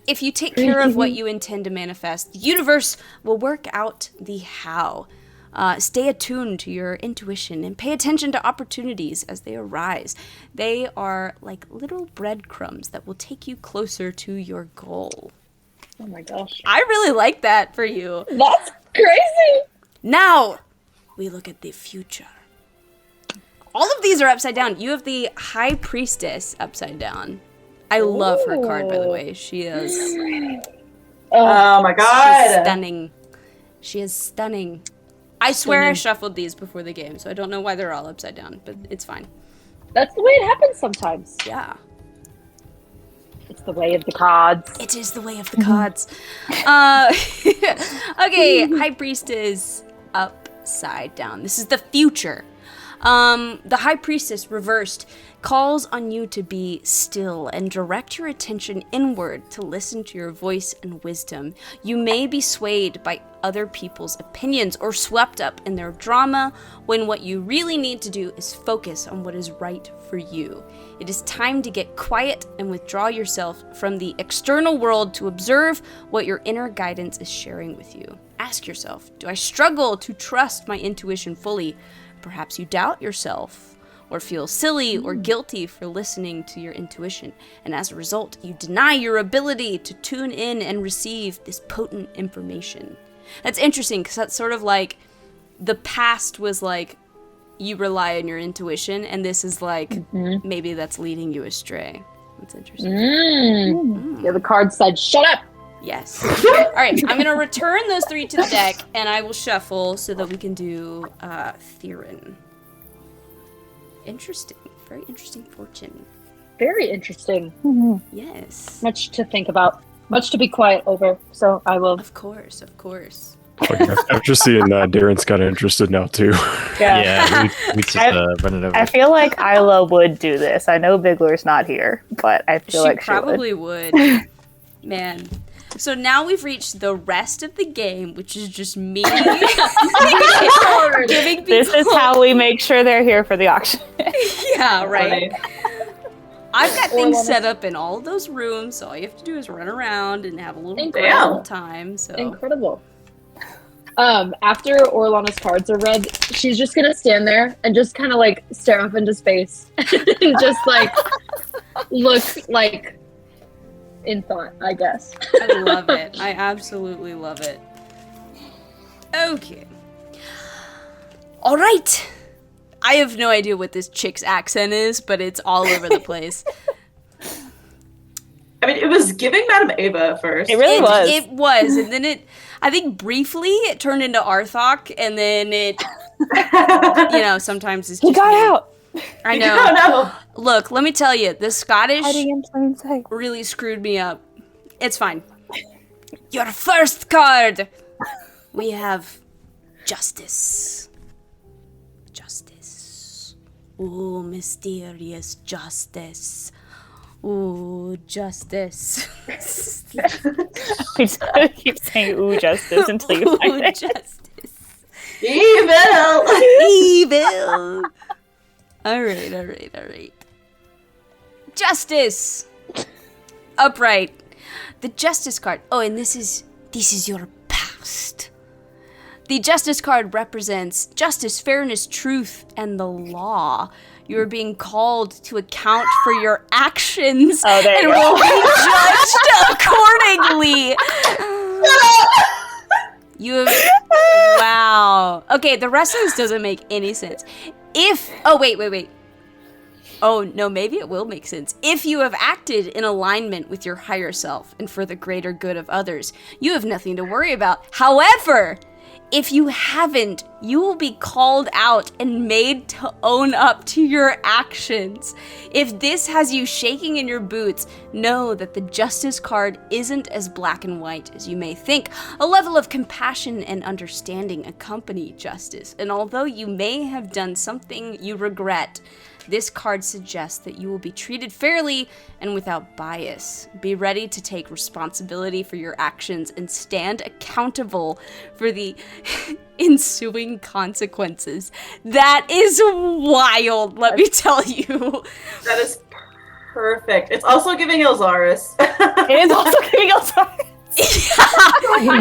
Speaker 1: If you take care of what you intend to manifest, the universe will work out the how. Stay attuned to your intuition and pay attention to opportunities as they arise. They are like little breadcrumbs that will take you closer to your goal.
Speaker 2: Oh my gosh.
Speaker 1: I really like that for you.
Speaker 2: That's crazy.
Speaker 1: Now, we look at the future. All of these are upside down. You have the High Priestess upside down. I love her card, by the way. She is
Speaker 3: Oh my
Speaker 1: she's
Speaker 3: god.
Speaker 1: stunning. She is stunning. I swear I shuffled these before the game, so I don't know why they're all upside down, but it's fine.
Speaker 2: That's the way it happens sometimes.
Speaker 1: Yeah.
Speaker 2: It's the way of the cards.
Speaker 1: It is the way of the cards. Okay, High Priestess upside down. This is the future. The High Priestess reversed calls on you to be still and direct your attention inward to listen to your voice and wisdom. You may be swayed by other people's opinions or swept up in their drama when what you really need to do is focus on what is right for you. It is time to get quiet and withdraw yourself from the external world to observe what your inner guidance is sharing with you. Ask yourself, do I struggle to trust my intuition fully? Perhaps you doubt yourself or feel silly or guilty for listening to your intuition, and as a result, you deny your ability to tune in and receive this potent information. That's interesting, because that's sort of like the past was like you rely on your intuition, and this is like maybe that's leading you astray. That's interesting.
Speaker 2: Yeah, the card said, shut up!
Speaker 1: Yes. All right, I'm going to return those 3 to the deck, and I will shuffle so that we can do Theron. Interesting. Very interesting fortune.
Speaker 2: Very interesting.
Speaker 1: Yes.
Speaker 2: Much to think about. Much to be quiet over. So I will.
Speaker 1: Of course, of course.
Speaker 5: After seeing that, Darren's kind of interested now too.
Speaker 6: Yeah, we just run it over.
Speaker 4: I feel like Isla would do this. I know Bigler's not here, but I feel like she
Speaker 1: probably would. Man. So now we've reached the rest of the game, which is just me giving people...
Speaker 4: This is how we make sure they're here for the auction.
Speaker 1: Yeah, right. I've got things set up in all of those rooms, so all you have to do is run around and have a little bit time. So
Speaker 2: incredible. After Orlana's cards are read, she's just gonna stand there and just kind of like stare up into space and just like look like in thought, I guess.
Speaker 1: I love it. I absolutely love it. Okay. All right. I have no idea what this chick's accent is, but it's all over the place.
Speaker 3: I mean, it was giving Madame Ava at first.
Speaker 4: It really was.
Speaker 1: It was, and then I think briefly it turned into Arthok, and then it, sometimes it's just...
Speaker 4: He got out!
Speaker 1: I know.
Speaker 3: No.
Speaker 1: Look, let me tell you, the Scottish
Speaker 4: Hiding in plain sight.
Speaker 1: really screwed me up. It's fine. Your first card! We have Justice. Justice. Ooh, mysterious justice. Ooh, justice.
Speaker 4: We just gotta keep saying "ooh, justice" until you find it.
Speaker 1: Justice.
Speaker 3: Evil!
Speaker 1: Evil. All right. Justice. Upright. The Justice card. Oh, and this is your past. The Justice card represents justice, fairness, truth, and the law. You are being called to account for your actions and will be judged accordingly. You have... Wow. Okay, the rest of this doesn't make any sense. Wait. Oh, no, maybe it will make sense. If you have acted in alignment with your higher self and for the greater good of others, you have nothing to worry about. However, if you haven't, you will be called out and made to own up to your actions. If this has you shaking in your boots, know that the Justice card isn't as black and white as you may think. A level of compassion and understanding accompany justice, and although you may have done something you regret, this card suggests that you will be treated fairly and without bias. Be ready to take responsibility for your actions and stand accountable for the ensuing consequences. That is wild, let me tell you.
Speaker 3: That is perfect. It's also giving Elzaris.
Speaker 4: It is also giving Elzaris.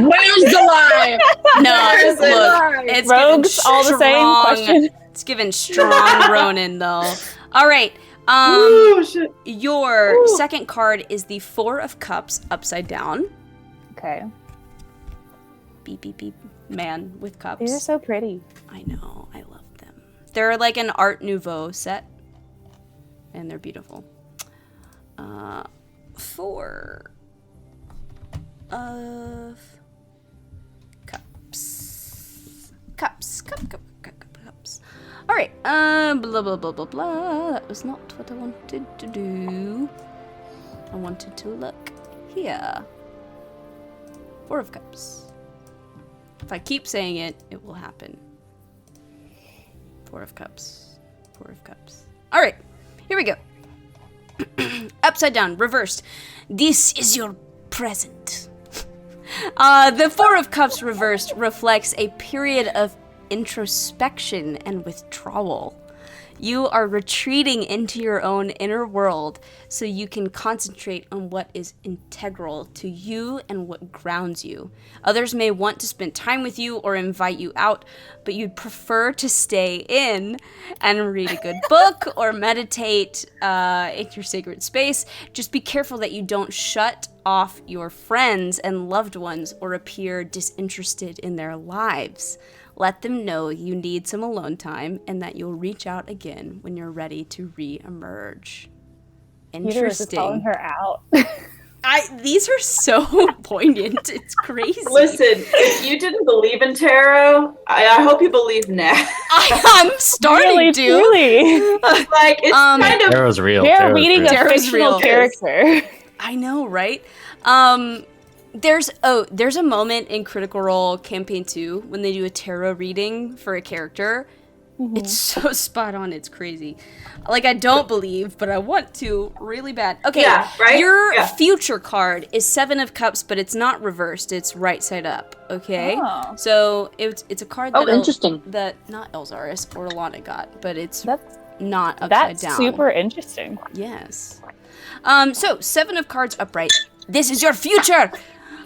Speaker 2: Where's the lie?
Speaker 1: No,
Speaker 3: Where's the
Speaker 1: look, it's
Speaker 4: Rogues, all the same question.
Speaker 1: It's given strong Ronin, though. All right.
Speaker 3: Ooh, shit.
Speaker 1: Your second card is the Four of Cups upside down.
Speaker 4: Okay.
Speaker 1: Beep, beep, beep. Man with cups.
Speaker 4: These are so pretty.
Speaker 1: I know. I love them. They're like an Art Nouveau set. And they're beautiful. Four of Cups. Cups. Cups. All right. Blah, blah, blah, blah, blah. That was not what I wanted to do. I wanted to look here. Four of Cups. If I keep saying it, it will happen. Four of Cups. Four of Cups. All right. Here we go. Upside down, reversed. This is your present. The Four of Cups reversed reflects a period of introspection and withdrawal. You are retreating into your own inner world so you can concentrate on what is integral to you and what grounds you. Others may want to spend time with you or invite you out, but you'd prefer to stay in and read a good book or meditate in your sacred space. Just be careful that you don't shut off your friends and loved ones or appear disinterested in their lives. Let them know you need some alone time and that you'll reach out again when you're ready to re-emerge.
Speaker 4: Peter is just calling
Speaker 1: Interesting.
Speaker 4: her out.
Speaker 1: These are so poignant. It's crazy.
Speaker 3: Listen, if you didn't believe in tarot, I hope you believe now.
Speaker 1: I'm starting
Speaker 4: Really,
Speaker 1: to.
Speaker 4: truly.
Speaker 3: Like, it's kind of...
Speaker 6: Tarot's real.
Speaker 4: They're
Speaker 6: Tarot's
Speaker 4: reading
Speaker 6: real.
Speaker 4: a
Speaker 1: Tarot's
Speaker 4: fictional
Speaker 1: real.
Speaker 4: character.
Speaker 1: I know, right? There's a moment in Critical Role Campaign 2 when they do a tarot reading for a character. It's so spot on, it's crazy. Like, I don't believe, but I want to really bad. Okay,
Speaker 3: Yeah, right?
Speaker 1: your
Speaker 3: Yeah.
Speaker 1: future card is Seven of Cups, but it's not reversed, it's right side up, okay?
Speaker 4: Oh.
Speaker 1: So, it's a card
Speaker 2: Oh,
Speaker 1: that,
Speaker 2: interesting.
Speaker 1: that not Elzaris or Alana got, but it's
Speaker 4: That's
Speaker 1: not upside
Speaker 4: that's
Speaker 1: down.
Speaker 4: super interesting.
Speaker 1: Yes. So, Seven of Cards upright. This is your future!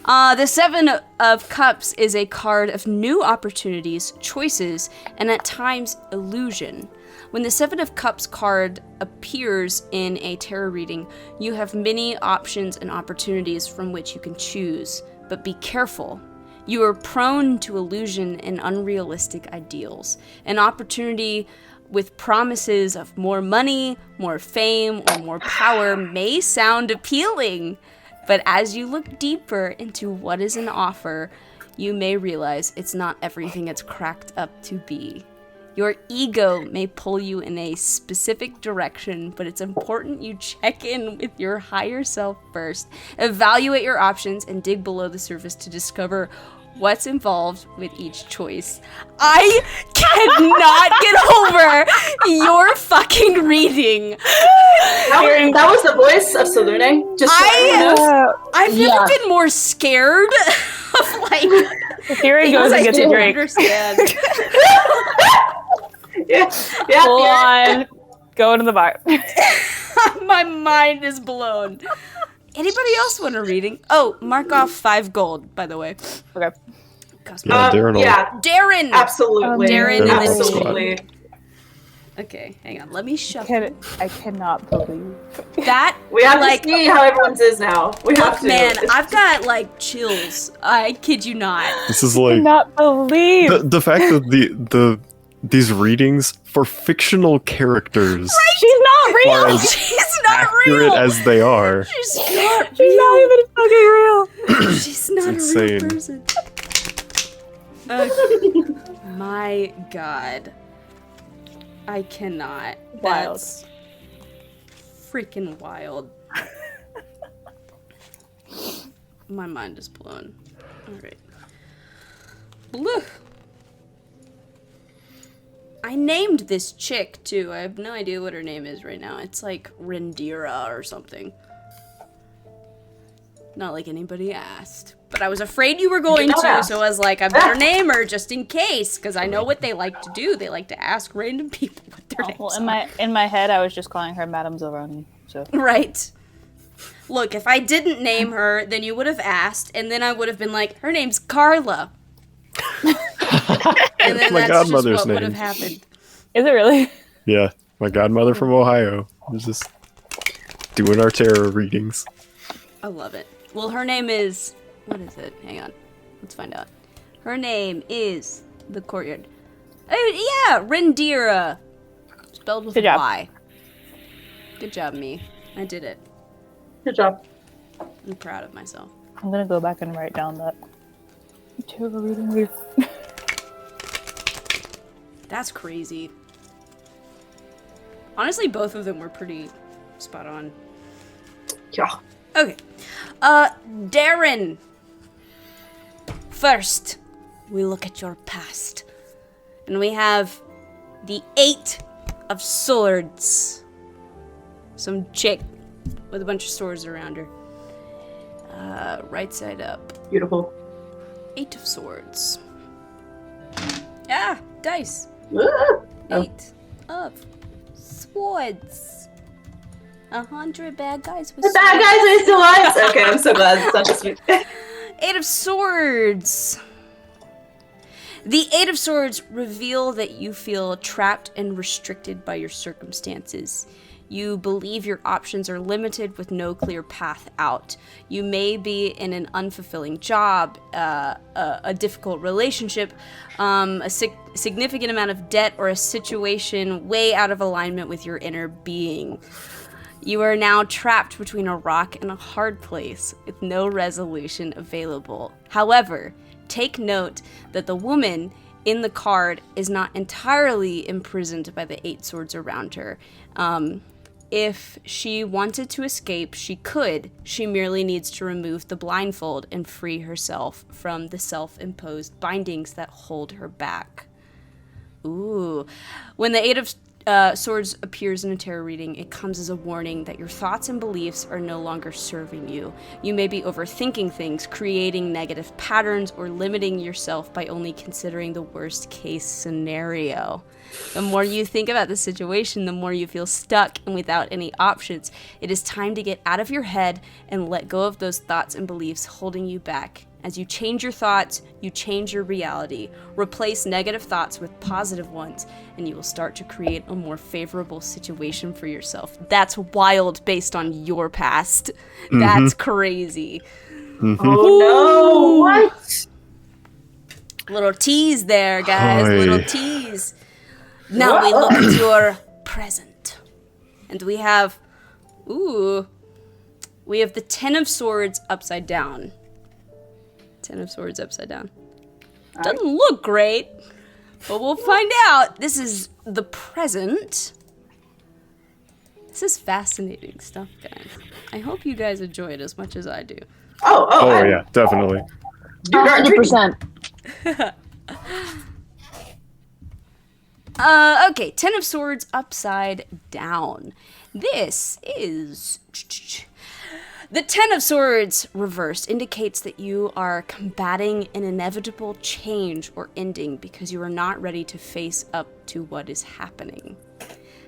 Speaker 1: The Seven of Cups is a card of new opportunities, choices, and at times illusion. When the Seven of Cups card appears in a tarot reading, you have many options and opportunities from which you can choose, but be careful. You are prone to illusion and unrealistic ideals. An opportunity with promises of more money, more fame, or more power may sound appealing. But as you look deeper into what is an offer, you may realize it's not everything it's cracked up to be. Your ego may pull you in a specific direction, but it's important you check in with your higher self first. Evaluate your options and dig below the surface to discover what's involved with each choice. I cannot get over your fucking reading.
Speaker 3: That was the voice of Salune. Just so everyone knows.
Speaker 1: I've never
Speaker 2: Yeah.
Speaker 1: been more scared of like
Speaker 4: Theory
Speaker 1: things
Speaker 4: goes
Speaker 1: I
Speaker 4: and gets a
Speaker 1: didn't
Speaker 4: drink.
Speaker 1: understand.
Speaker 3: Yeah.
Speaker 4: Full on. Go into the bar.
Speaker 1: My mind is blown. Anybody else want a reading? Oh, mark off 5 gold, by the way.
Speaker 4: Okay.
Speaker 1: Cost
Speaker 5: Yeah,
Speaker 1: me-
Speaker 5: Darren will-
Speaker 3: Yeah,
Speaker 1: Darren!
Speaker 3: absolutely.
Speaker 1: Darren
Speaker 5: in the
Speaker 3: absolutely.
Speaker 1: Okay, hang on. Let me shuffle.
Speaker 4: I cannot believe.
Speaker 1: That,
Speaker 3: We have
Speaker 1: like,
Speaker 3: to see how everyone's is now. We have to.
Speaker 1: man,
Speaker 3: It's-
Speaker 1: I've got, like, chills. I kid you not.
Speaker 5: This is
Speaker 4: I
Speaker 5: like
Speaker 4: cannot believe.
Speaker 5: the fact that these readings for fictional characters
Speaker 4: She's not real.
Speaker 5: are as
Speaker 1: She's not
Speaker 5: accurate
Speaker 1: real!
Speaker 5: as they are.
Speaker 1: She's not
Speaker 4: She's not
Speaker 1: real!
Speaker 4: even fucking real.
Speaker 1: She's not a real
Speaker 5: insane.
Speaker 1: person. My god. I cannot.
Speaker 4: Wild.
Speaker 1: That's freaking wild. My mind is blown. Alright. Look. I named this chick too. I have no idea what her name is right now. It's like Rendira or something. Not like anybody asked. But I was afraid you were going to, so I was like, I better name her just in case, because I know what they like to do. They like to ask random people what their names
Speaker 4: Well,
Speaker 1: are.
Speaker 4: in my head, I was just calling her Madame Zilroni. So
Speaker 1: Right. Look, if I didn't name her, then you would have asked, and then I would have been like, her name's Carla. And then
Speaker 5: My
Speaker 1: that's just
Speaker 5: godmother's
Speaker 1: what would
Speaker 5: name.
Speaker 1: have happened.
Speaker 4: is it really?
Speaker 5: Yeah, my godmother from Ohio was just doing our tarot readings.
Speaker 1: I love it. Well, her name is... What is it? Hang on. Let's find out. Her name is... The Courtyard. Oh, yeah! Rendira. Spelled with
Speaker 4: Good
Speaker 1: a
Speaker 4: job.
Speaker 1: Y. Good job, me. I did it.
Speaker 3: Good job.
Speaker 1: I'm proud of myself.
Speaker 4: I'm gonna go back and write down that tarot reading later.
Speaker 1: That's crazy. Honestly, both of them were pretty spot on.
Speaker 3: Yeah.
Speaker 1: Okay. Darren. First, we look at your past. And we have the 8 of Swords. Some chick with a bunch of swords around her. Right side up.
Speaker 3: Beautiful.
Speaker 1: 8 of swords. Ah, dice.
Speaker 3: Ah!
Speaker 1: 8 of swords. 100 bad guys with
Speaker 3: The bad guys are still alive. Okay, I'm so glad it's not just me.
Speaker 1: 8 of swords. The 8 of swords reveal that you feel trapped and restricted by your circumstances. You believe your options are limited with no clear path out. You may be in an unfulfilling job, a difficult relationship, a significant amount of debt, or a situation way out of alignment with your inner being. You are now trapped between a rock and a hard place with no resolution available. However, take note that the woman in the card is not entirely imprisoned by the 8 swords around her. If she wanted to escape, she could. She merely needs to remove the blindfold and free herself from the self-imposed bindings that hold her back. Ooh. When the 8 of Swords appears in a tarot reading, it comes as a warning that your thoughts and beliefs are no longer serving you. You may be overthinking things, creating negative patterns, or limiting yourself by only considering the worst case scenario. The more you think about the situation, the more you feel stuck and without any options. It is time to get out of your head and let go of those thoughts and beliefs holding you back. As you change your thoughts, you change your reality. Replace negative thoughts with positive ones, and you will start to create a more favorable situation for yourself. That's wild based on your past. That's crazy.
Speaker 3: Oh no! What?
Speaker 1: Little tease there, guys.
Speaker 5: Hi.
Speaker 1: Little tease. Now we look at your present. And we have the 10 of Swords upside down. 10 of Swords upside down. Doesn't look great, but we'll find out. This is the present. This is fascinating stuff, guys. I hope you guys enjoy it as much as I do.
Speaker 5: Oh yeah, definitely.
Speaker 2: 100%.
Speaker 1: Okay, 10 of Swords upside down. This is... The 10 of Swords reversed indicates that you are combating an inevitable change or ending because you are not ready to face up to what is happening.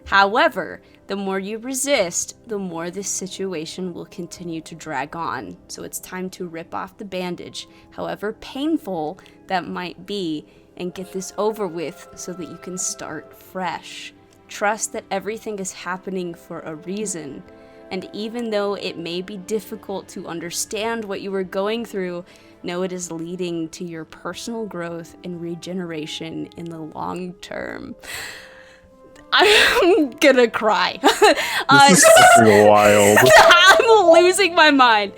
Speaker 1: However, the more you resist, the more this situation will continue to drag on. So it's time to rip off the bandage, however painful that might be, and get this over with so that you can start fresh. Trust that everything is happening for a reason. And even though it may be difficult to understand what you are going through, know it is leading to your personal growth and regeneration in the long term. I'm gonna cry.
Speaker 5: This is fucking wild.
Speaker 1: I'm losing my mind.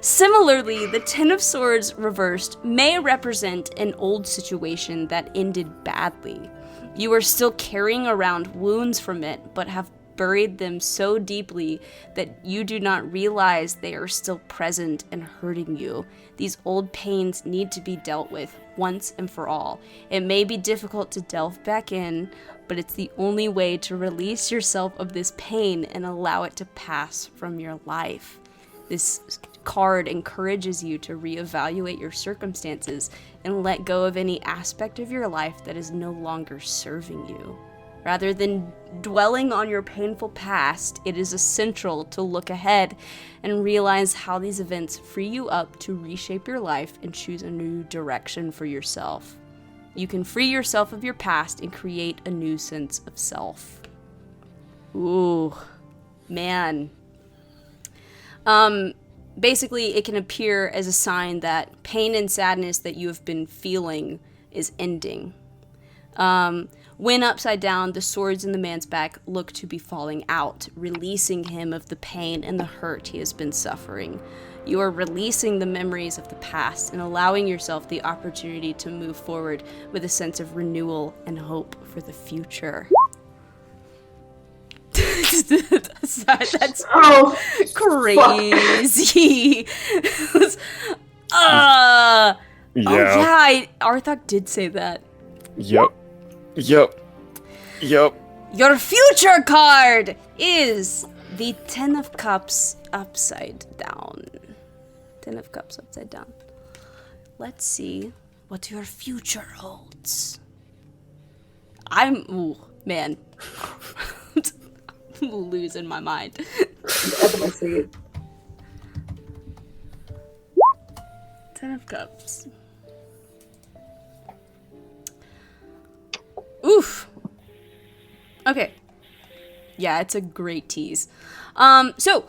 Speaker 1: Similarly, the 10 of Swords reversed may represent an old situation that ended badly. You are still carrying around wounds from it, but have buried them so deeply that you do not realize they are still present and hurting you. These old pains need to be dealt with once and for all. It may be difficult to delve back in, but it's the only way to release yourself of this pain and allow it to pass from your life. This card encourages you to reevaluate your circumstances and let go of any aspect of your life that is no longer serving you. Rather than dwelling on your painful past, it is essential to look ahead and realize how these events free you up to reshape your life and choose a new direction for yourself. You can free yourself of your past and create a new sense of self. Ooh, man. Basically, it can appear as a sign that pain and sadness that you have been feeling is ending. When upside down, the swords in the man's back look to be falling out, releasing him of the pain and the hurt he has been suffering. You are releasing the memories of the past and allowing yourself the opportunity to move forward with a sense of renewal and hope for the future. That's crazy.
Speaker 5: Yeah.
Speaker 1: Oh yeah, Arthok did say that.
Speaker 5: Yep.
Speaker 1: Your future card is the Ten of Cups upside down. Ten of Cups upside down. Let's see what your future holds. I'm losing my mind. Ten of Cups. Oof. Okay. Yeah, it's a great tease. So,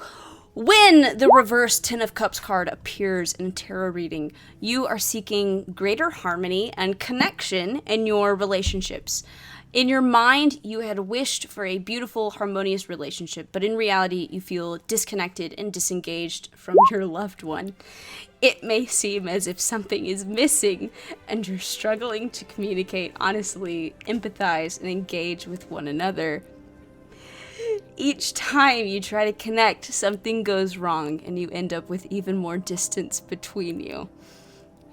Speaker 1: when the reverse Ten of Cups card appears in a tarot reading, you are seeking greater harmony and connection in your relationships. In your mind, you had wished for a beautiful, harmonious relationship, but in reality, you feel disconnected and disengaged from your loved one. It may seem as if something is missing, and you're struggling to communicate honestly, empathize, and engage with one another. Each time you try to connect, something goes wrong, and you end up with even more distance between you.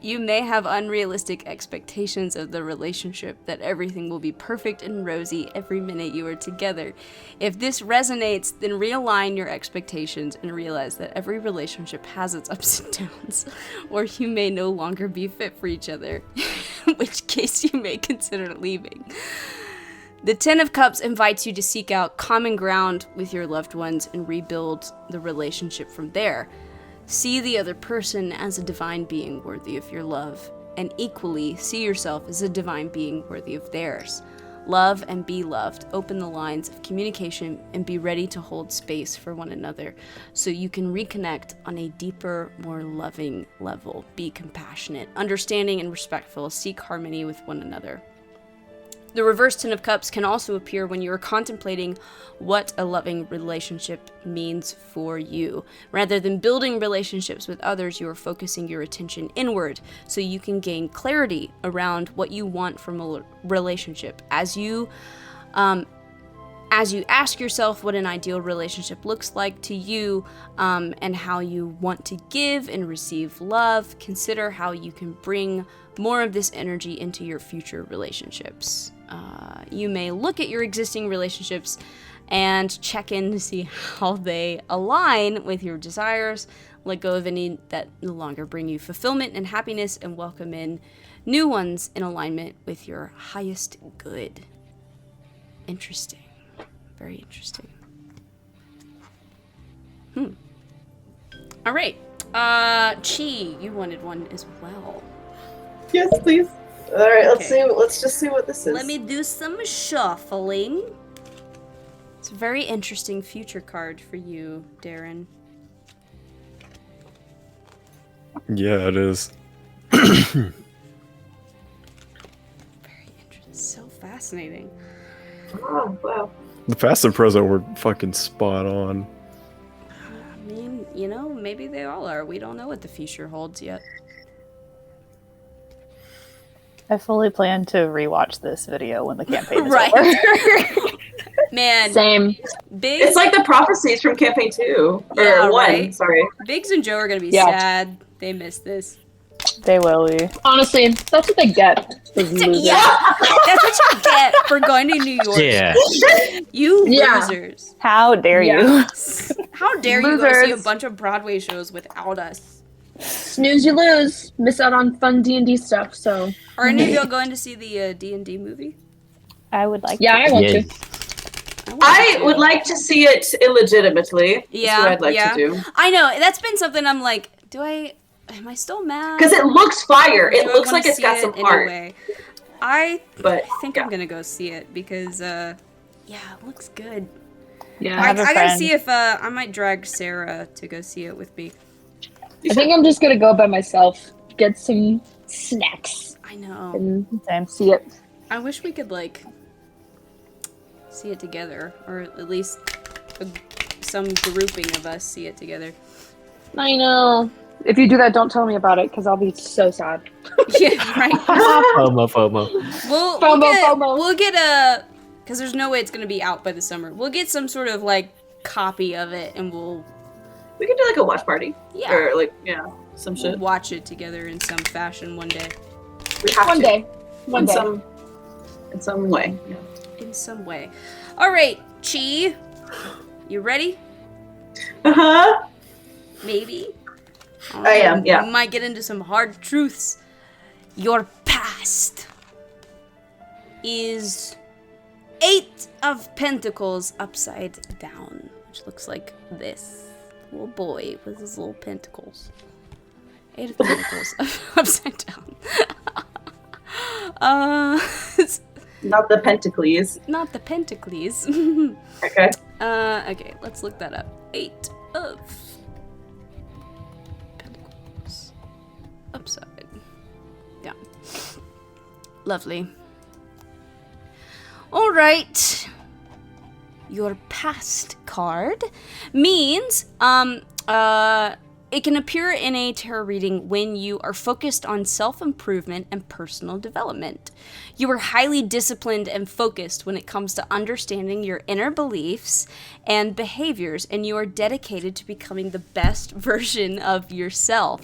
Speaker 1: You may have unrealistic expectations of the relationship, that everything will be perfect and rosy every minute you are together. If this resonates, then realign your expectations and realize that every relationship has its ups and downs, or you may no longer be fit for each other, in which case you may consider leaving. The Ten of Cups invites you to seek out common ground with your loved ones and rebuild the relationship from there. See the other person as a divine being worthy of your love, and equally see yourself as a divine being worthy of theirs. Love and be loved. Open the lines of communication and be ready to hold space for one another so you can reconnect on a deeper, more loving level. Be compassionate, understanding, and respectful. Seek harmony with one another. The reverse Ten of Cups can also appear when you are contemplating what a loving relationship means for you. Rather than building relationships with others, you are focusing your attention inward so you can gain clarity around what you want from a relationship. As you ask yourself what an ideal relationship looks like to you, and how you want to give and receive love, consider how you can bring more of this energy into your future relationships. You may look at your existing relationships and check in to see how they align with your desires, let go of any that no longer bring you fulfillment and happiness, and welcome in new ones in alignment with your highest good. Interesting. Very interesting. All right. Chi, you wanted one as well.
Speaker 3: Yes, please. All right,
Speaker 1: Okay.
Speaker 3: Let's just see what this is.
Speaker 1: Let me do some shuffling. It's a very interesting future card for you, Darren.
Speaker 5: Yeah, it is.
Speaker 1: Very interesting. So fascinating.
Speaker 3: Oh, wow.
Speaker 5: The past and present were fucking spot on.
Speaker 1: I mean, you know, maybe they all are. We don't know what the future holds yet.
Speaker 4: I fully plan to rewatch this video when the campaign is
Speaker 1: Right.
Speaker 4: over.
Speaker 1: Man,
Speaker 2: Same.
Speaker 1: Biggs,
Speaker 3: It's like the prophecies from campaign 2. Or
Speaker 1: Yeah,
Speaker 3: 1,
Speaker 1: right?
Speaker 3: sorry.
Speaker 1: Biggs and Joe are gonna be
Speaker 2: Yeah.
Speaker 1: sad. They missed this.
Speaker 4: They will be.
Speaker 2: Honestly, that's what they get. Those losers.
Speaker 1: Yeah, that's what you get for going to New York.
Speaker 6: Yeah.
Speaker 1: You
Speaker 2: Yeah.
Speaker 1: losers.
Speaker 4: How dare
Speaker 2: Yeah.
Speaker 4: you?
Speaker 1: How dare you go see a
Speaker 2: Losers.
Speaker 1: bunch of Broadway shows without us?
Speaker 2: Snooze, you lose. Miss out on fun D&D stuff. So
Speaker 1: Are any of y'all going to see the D&D movie?
Speaker 4: I would like
Speaker 2: yeah,
Speaker 4: to.
Speaker 2: I want
Speaker 6: Yeah.
Speaker 2: to.
Speaker 3: I would like to see it illegitimately.
Speaker 1: Yeah,
Speaker 3: That's what I'd like
Speaker 1: yeah.
Speaker 3: to do.
Speaker 1: I know, that's been something I'm like, am I still mad?
Speaker 3: Because it looks fire. It
Speaker 1: Do I
Speaker 3: looks
Speaker 1: wanna
Speaker 3: like it's
Speaker 1: see
Speaker 3: got
Speaker 1: it
Speaker 3: some
Speaker 1: in a
Speaker 3: heart.
Speaker 1: way? I
Speaker 3: But
Speaker 1: think
Speaker 3: yeah.
Speaker 1: I'm gonna go see it because, yeah, it looks good.
Speaker 2: Yeah.
Speaker 1: I
Speaker 4: have a
Speaker 1: gotta
Speaker 4: friend.
Speaker 1: see if I might drag Sarah to go see it with me.
Speaker 2: I think I'm just gonna go by myself, get some snacks,
Speaker 1: I know.
Speaker 2: and
Speaker 4: Same.
Speaker 2: see it.
Speaker 1: I wish we could like see it together, or at least some grouping of us see it together.
Speaker 2: I know. If you do that, don't tell me about it, because I'll be so sad.
Speaker 1: Yeah, right.
Speaker 6: FOMO.
Speaker 1: We'll get a, because there's no way it's gonna be out by the summer. We'll get some sort of like copy of it, and we'll
Speaker 3: We could do like a watch party.
Speaker 1: Yeah.
Speaker 3: Or like, some shit.
Speaker 1: watch it together in some fashion one day.
Speaker 3: We have
Speaker 2: One
Speaker 3: to.
Speaker 2: day. One day.
Speaker 3: In some way. Yeah.
Speaker 1: In some way. All right, Chi, you ready?
Speaker 3: Uh-huh.
Speaker 1: Maybe.
Speaker 3: I am, yeah.
Speaker 1: You might get into some hard truths. Your past is 8 of Pentacles upside down, which looks like this little boy with his little pentacles. 8 of Pentacles upside down.
Speaker 3: Not the Pentacles.
Speaker 1: Not the Pentacles.
Speaker 3: Okay.
Speaker 1: Okay, let's look that up. 8 of Pentacles upside down. Lovely. All right. Your past card means it can appear in a tarot reading when you are focused on self-improvement and personal development. You are highly disciplined and focused when it comes to understanding your inner beliefs and behaviors, and you are dedicated to becoming the best version of yourself.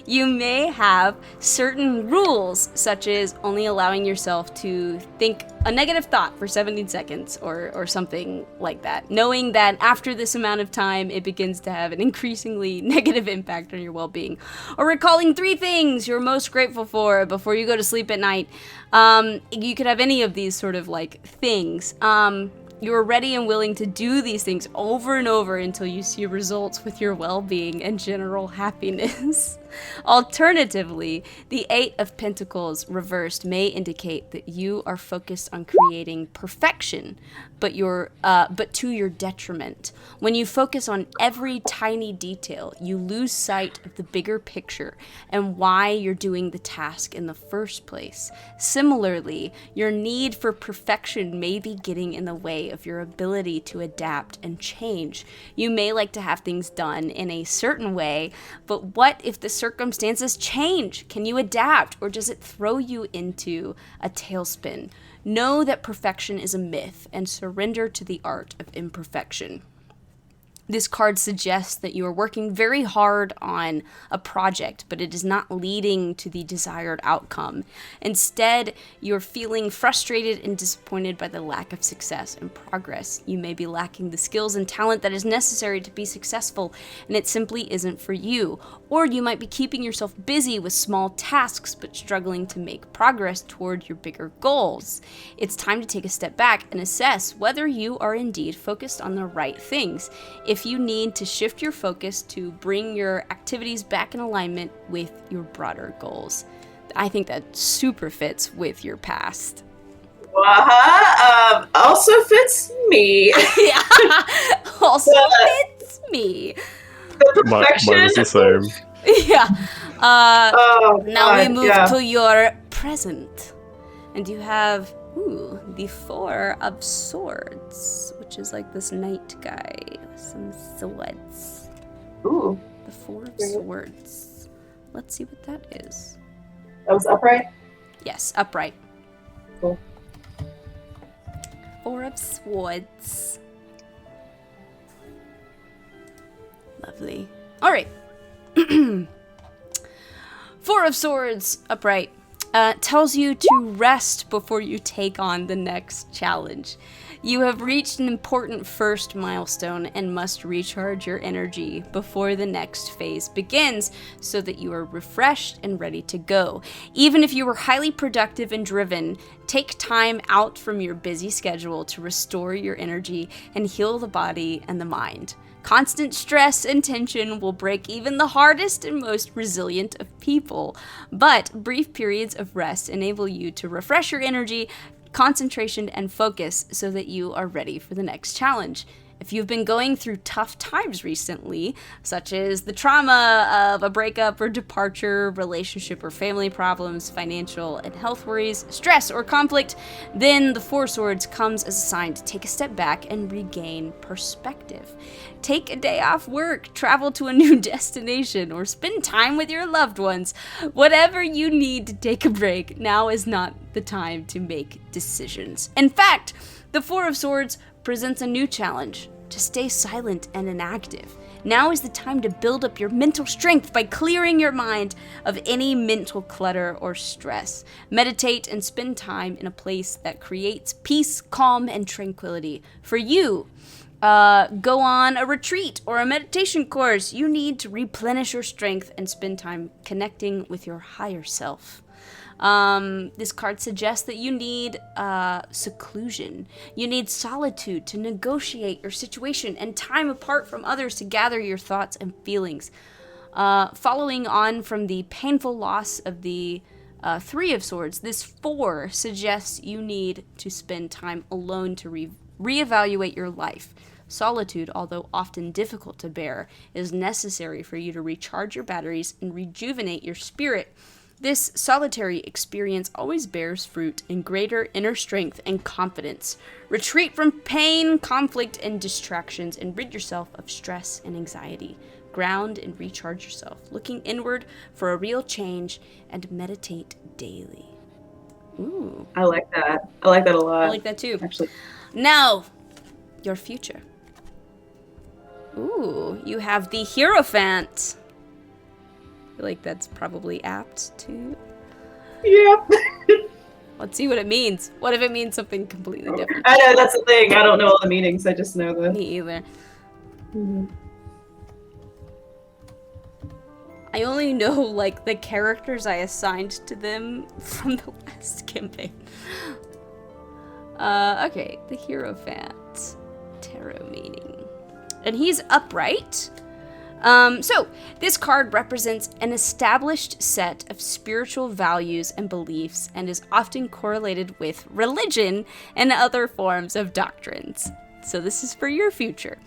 Speaker 1: You may have certain rules, such as only allowing yourself to think a negative thought for 17 seconds or something like that, knowing that after this amount of time it begins to have an increasingly negative impact on your well-being, or recalling 3 things you're most grateful for before you go to sleep at night. You could have any of these sort of like things. You are ready and willing to do these things over and over until you see results with your well-being and general happiness. Alternatively, the 8 of Pentacles reversed may indicate that you are focused on creating perfection, but to your detriment. When you focus on every tiny detail, you lose sight of the bigger picture and why you're doing the task in the first place. Similarly, your need for perfection may be getting in the way of your ability to adapt and change. You may like to have things done in a certain way, but what if the circumstances change? Can you adapt, or does it throw you into a tailspin? Know that perfection is a myth and surrender to the art of imperfection. This card suggests that you are working very hard on a project, but it is not leading to the desired outcome. Instead, you're feeling frustrated and disappointed by the lack of success and progress. You may be lacking the skills and talent that is necessary to be successful, and it simply isn't for you. Or you might be keeping yourself busy with small tasks, but struggling to make progress toward your bigger goals. It's time to take a step back and assess whether you are indeed focused on the right things. If you need to shift your focus to bring your activities back in alignment with your broader goals. I think that super fits with your past.
Speaker 3: Also fits me.
Speaker 1: Yeah, also fits me.
Speaker 3: The
Speaker 5: Mine
Speaker 3: perfection.
Speaker 5: was the same.
Speaker 1: Yeah. Now we
Speaker 3: God,
Speaker 1: move
Speaker 3: yeah.
Speaker 1: to your present. And you have, the 4 of Swords, which is like this knight guy with some swords.
Speaker 3: Ooh,
Speaker 1: The 4 of Swords. Let's see what that is.
Speaker 3: that was upright.
Speaker 1: Yes, upright.
Speaker 3: Cool.
Speaker 1: 4 of Swords. Lovely. All right. 4 of Swords, upright, tells you to rest before you take on the next challenge. You have reached an important first milestone and must recharge your energy before the next phase begins so that you are refreshed and ready to go. Even if you were highly productive and driven, take time out from your busy schedule to restore your energy and heal the body and the mind. Constant stress and tension will break even the hardest and most resilient of people, but brief periods of rest enable you to refresh your energy, concentration, and focus so that you are ready for the next challenge. If you've been going through tough times recently, such as the trauma of a breakup or departure, relationship or family problems, financial and health worries, stress or conflict, then the 4 Swords comes as a sign to take a step back and regain perspective. Take a day off work, travel to a new destination, or spend time with your loved ones. Whatever you need to take a break, now is not the time to make decisions. In fact, the 4 of Swords presents a new challenge: to stay silent and inactive. Now is the time to build up your mental strength by clearing your mind of any mental clutter or stress. Meditate and spend time in a place that creates peace, calm, and tranquility. For you, go on a retreat or a meditation course. You need to replenish your strength and spend time connecting with your higher self. This card suggests that you need seclusion. You need solitude to negotiate your situation and time apart from others to gather your thoughts and feelings. Following on from the painful loss of the Three of Swords, this 4 suggests you need to spend time alone to reevaluate your life. Solitude, although often difficult to bear, is necessary for you to recharge your batteries and rejuvenate your spirit. This solitary experience always bears fruit in greater inner strength and confidence. Retreat from pain, conflict, and distractions, and rid yourself of stress and anxiety. Ground and recharge yourself, looking inward for a real change, and meditate daily. Ooh.
Speaker 3: I like that. I like that a lot.
Speaker 1: I like that too.
Speaker 3: Actually.
Speaker 1: Now, your future. Ooh, you have the Hierophant. I feel like that's probably apt too.
Speaker 3: Yep.
Speaker 1: Let's see what it means. What if it means something completely different?
Speaker 3: I know, that's the thing. I don't know all the meanings. I just know the...
Speaker 1: Me either.
Speaker 3: Mm-hmm.
Speaker 1: I only know, like, the characters I assigned to them from the last campaign. Okay, the Hierophant. Tarot meaning. And he's upright. So, this card represents an established set of spiritual values and beliefs and is often correlated with religion and other forms of doctrines. So this is for your future.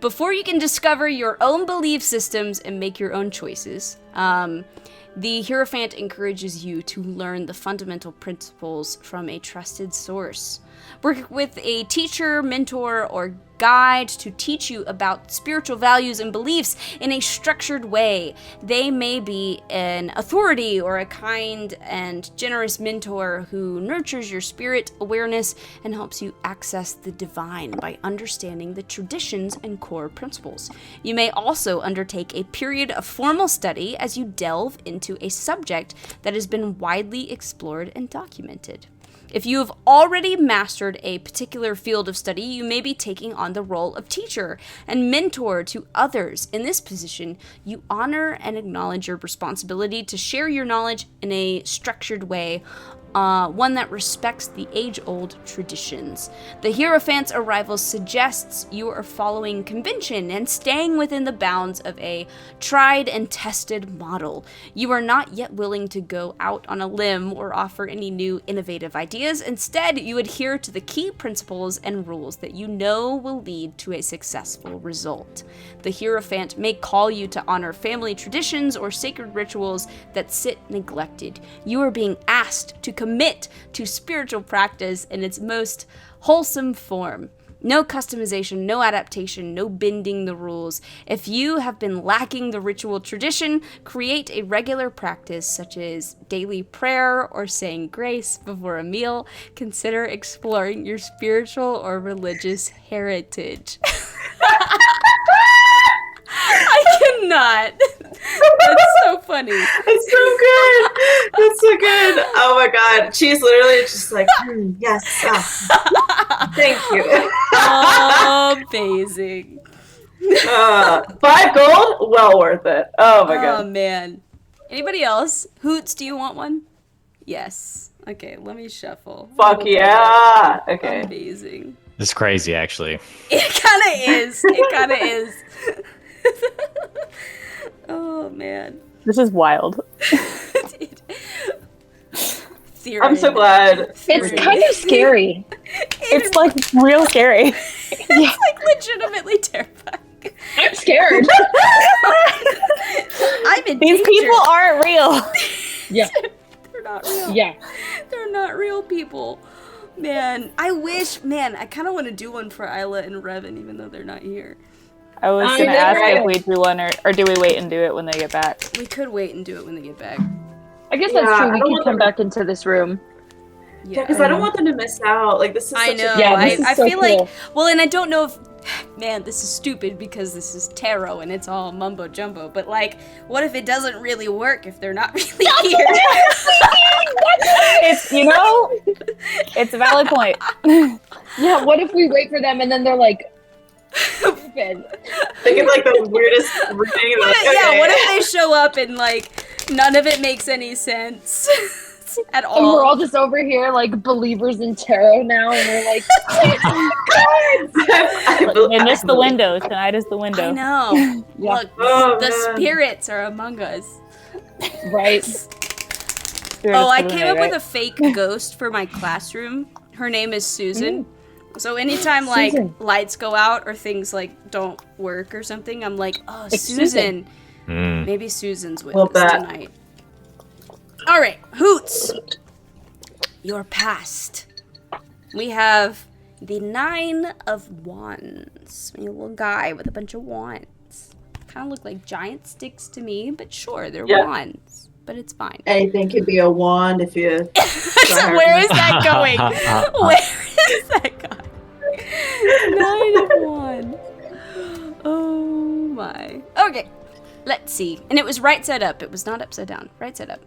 Speaker 1: Before you can discover your own belief systems and make your own choices, the Hierophant encourages you to learn the fundamental principles from a trusted source. Work with a teacher, mentor, or guide to teach you about spiritual values and beliefs in a structured way. They may be an authority or a kind and generous mentor who nurtures your spirit awareness and helps you access the divine by understanding the traditions and core principles. You may also undertake a period of formal study as you delve into a subject that has been widely explored and documented. If you have already mastered a particular field of study, you may be taking on the role of teacher and mentor to others. In this position, you honor and acknowledge your responsibility to share your knowledge in a structured way, one that respects the age-old traditions. The Hierophant's arrival suggests you are following convention and staying within the bounds of a tried and tested model. You are not yet willing to go out on a limb or offer any new innovative ideas. Instead, you adhere to the key principles and rules that you know will lead to a successful result. The Hierophant may call you to honor family traditions or sacred rituals that sit neglected. You are being asked to commit to spiritual practice in its most wholesome form. No customization, no adaptation, no bending the rules. If you have been lacking the ritual tradition, create a regular practice such as daily prayer or saying grace before a meal. Consider exploring your spiritual or religious heritage. I cannot. That's so funny.
Speaker 3: It's so good. It's so good. Oh my god. She's literally just like, yes. Thank you.
Speaker 1: Amazing.
Speaker 3: 5 gold? Well worth it. Oh my god.
Speaker 1: Oh man. Anybody else? Hoots, do you want one? Yes. Okay, let me shuffle.
Speaker 3: Fuck yeah. Okay.
Speaker 1: Amazing.
Speaker 6: It's crazy, actually.
Speaker 1: It kind of is. It kind of is. Oh man.
Speaker 4: This is wild.
Speaker 1: Theory.
Speaker 3: I'm so glad.
Speaker 2: It's kind of scary.
Speaker 4: It's like real scary.
Speaker 1: It's like legitimately terrifying.
Speaker 2: I'm scared.
Speaker 1: I'm in
Speaker 4: These
Speaker 1: danger.
Speaker 4: people aren't real.
Speaker 2: Yeah.
Speaker 1: They're not real.
Speaker 2: Yeah.
Speaker 1: They're not real people. Man, I kind of want to do one for Isla and Revan, even though they're not here.
Speaker 4: I was
Speaker 2: I
Speaker 4: gonna
Speaker 2: know,
Speaker 4: ask
Speaker 2: right?
Speaker 4: if we do one or do we wait and do it when they get back?
Speaker 1: We could wait and do it when they get back.
Speaker 2: I guess that's
Speaker 3: Yeah,
Speaker 2: true.
Speaker 3: I
Speaker 2: We
Speaker 3: don't
Speaker 2: can
Speaker 3: want
Speaker 2: come
Speaker 3: them-
Speaker 2: back into this room.
Speaker 3: Yeah, because I don't want them to miss out. Like, this is
Speaker 1: I
Speaker 3: such
Speaker 1: know.
Speaker 3: a...
Speaker 2: Yeah, this is
Speaker 1: I
Speaker 2: so
Speaker 1: feel
Speaker 2: cool.
Speaker 1: like, well, and I don't know if, man, this is stupid because this is tarot and it's all mumbo jumbo. But like, what if it doesn't really work if they're not really here?
Speaker 4: It's it's a valid point.
Speaker 2: Yeah, what if we wait for them and then they're like, Stupid.
Speaker 3: Think of like the weirdest reading. Like,
Speaker 1: Yeah, what if they show up and like none of it makes any sense at
Speaker 2: And we're all
Speaker 1: all?
Speaker 2: just over here like believers in tarot now, and we're like,
Speaker 4: They missed the window. Tonight is the window.
Speaker 1: I know.
Speaker 2: Yeah.
Speaker 1: Look,
Speaker 3: Oh,
Speaker 1: the
Speaker 3: man.
Speaker 1: spirits are among us.
Speaker 2: right?
Speaker 4: Spirit
Speaker 1: Oh,
Speaker 4: is
Speaker 1: I
Speaker 4: the
Speaker 1: came
Speaker 4: window,
Speaker 1: up
Speaker 4: right?
Speaker 1: with a fake ghost for my classroom. Her name is Susan. So anytime
Speaker 2: Susan.
Speaker 1: like lights go out or things like don't work or something, I'm like, oh,
Speaker 2: It's
Speaker 1: Susan.
Speaker 6: Mm.
Speaker 1: Maybe Susan's with
Speaker 3: Well,
Speaker 1: us
Speaker 3: that-
Speaker 1: tonight. All right, Hoots. You're past. We have the 9 of Wands. A little guy with a bunch of wands. Kind of look like giant sticks to me, but sure, they're
Speaker 3: Yeah.
Speaker 1: wands. But it's fine.
Speaker 3: Anything could be a wand if you.
Speaker 1: Where is that going? Where is that going? 9 of Wands. Oh my. Okay, let's see. And it was right side up. It was not upside down. Right side up.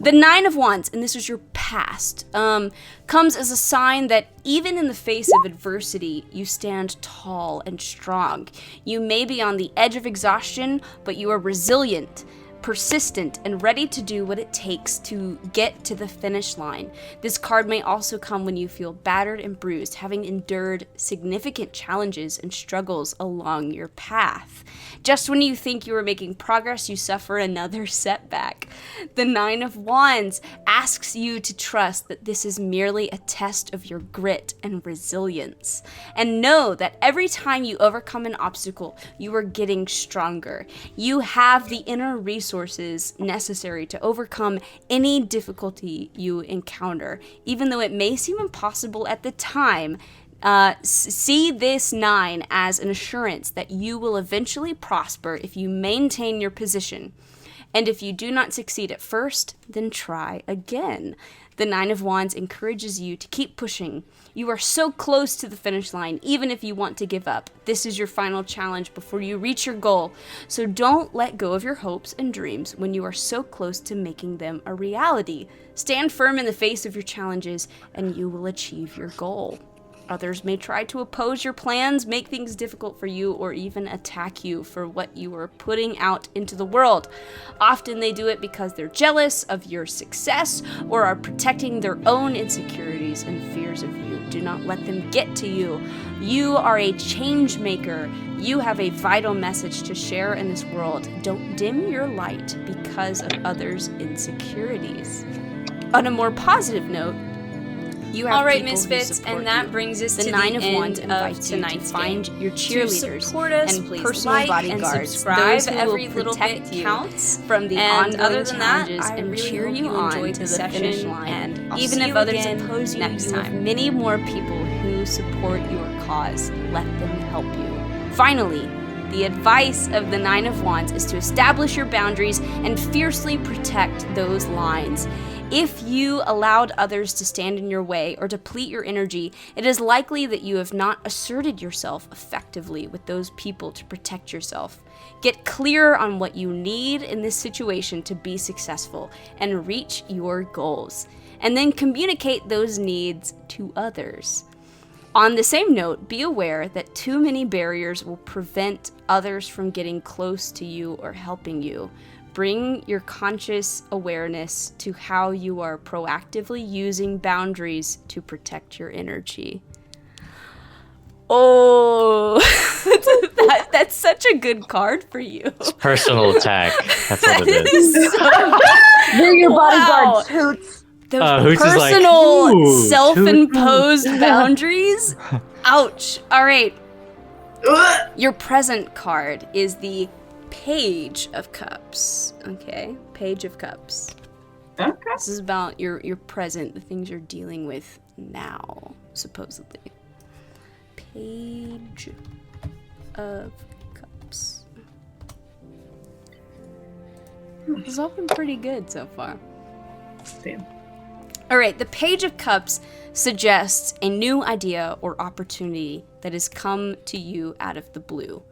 Speaker 1: The 9 of Wands, and this is your past, comes as a sign that even in the face of adversity, you stand tall and strong. You may be on the edge of exhaustion, but you are resilient, persistent, and ready to do what it takes to get to the finish line. This card may also come when you feel battered and bruised, having endured significant challenges and struggles along your path. Just when you think you are making progress, you suffer another setback. The 9 of Wands asks you to trust that this is merely a test of your grit and resilience. And know that every time you overcome an obstacle, you are getting stronger. You have the inner resources necessary to overcome any difficulty you encounter. Even though it may seem impossible at the time, see this 9 as an assurance that you will eventually prosper if you maintain your position. And if you do not succeed at first, then try again. The 9 of Wands encourages you to keep pushing. You are so close to the finish line, even if you want to give up. This is your final challenge before you reach your goal. So don't let go of your hopes and dreams when you are so close to making them a reality. Stand firm in the face of your challenges, and you will achieve your goal. Others may try to oppose your plans, make things difficult for you, or even attack you for what you are putting out into the world. Often they do it because they're jealous of your success or are protecting their own insecurities and fears of you. Do not let them get to you. You are a change maker. You have a vital message to share in this world. Don't dim your light because of others' insecurities. On a more positive note, you have
Speaker 7: All right,
Speaker 1: people who
Speaker 7: Misfits,
Speaker 1: support
Speaker 7: and that
Speaker 1: you.
Speaker 7: brings us
Speaker 1: The
Speaker 7: to
Speaker 1: 9
Speaker 7: the
Speaker 1: of
Speaker 7: end
Speaker 1: Wands
Speaker 7: of
Speaker 1: invites you to
Speaker 7: tonight's
Speaker 1: find
Speaker 7: game.
Speaker 1: your
Speaker 7: To
Speaker 1: cheerleaders
Speaker 7: support us,
Speaker 1: and please
Speaker 7: personal
Speaker 1: like
Speaker 7: bodyguards,
Speaker 1: and subscribe,
Speaker 7: those who
Speaker 1: and
Speaker 7: will
Speaker 1: little
Speaker 7: protect
Speaker 1: bit
Speaker 7: you.
Speaker 1: counts from the
Speaker 7: And
Speaker 1: ongoing
Speaker 7: other than that,
Speaker 1: challenges
Speaker 7: I
Speaker 1: and
Speaker 7: really
Speaker 1: cheer
Speaker 7: hope
Speaker 1: you
Speaker 7: you
Speaker 1: on
Speaker 7: enjoyed
Speaker 1: to
Speaker 7: the
Speaker 1: the finish
Speaker 7: session,
Speaker 1: line.
Speaker 7: and I'll
Speaker 1: Even
Speaker 7: see
Speaker 1: if
Speaker 7: you
Speaker 1: others
Speaker 7: again
Speaker 1: oppose you,
Speaker 7: next
Speaker 1: you have
Speaker 7: time.
Speaker 1: many more people who support your cause. Let them help you. Finally, the advice of the 9 of Wands is to establish your boundaries and fiercely protect those lines. If you allowed others to stand in your way or deplete your energy, it is likely that you have not asserted yourself effectively with those people to protect yourself. Get clear on what you need in this situation to be successful and reach your goals, and then communicate those needs to others. On the same note, be aware that too many barriers will prevent others from getting close to you or helping you. Bring your conscious awareness to how you are proactively using boundaries to protect your energy. Oh, that's such a good card for you.
Speaker 6: It's personal attack. That's what it is.
Speaker 2: We're your
Speaker 1: Wow.
Speaker 2: bodyguards, Hoots.
Speaker 1: Those
Speaker 6: Hoots is like,
Speaker 1: personal,
Speaker 6: "Ooh,
Speaker 1: self-imposed boundaries. Ouch. All right.
Speaker 3: Ugh.
Speaker 1: Your present card is the Page of Cups. Okay, Page of Cups.
Speaker 3: Okay.
Speaker 1: This is about your present, the things you're dealing with now, supposedly. Page of Cups. This has all been pretty good so far.
Speaker 3: Damn.
Speaker 1: All right, the Page of Cups suggests a new idea or opportunity that has come to you out of the blue.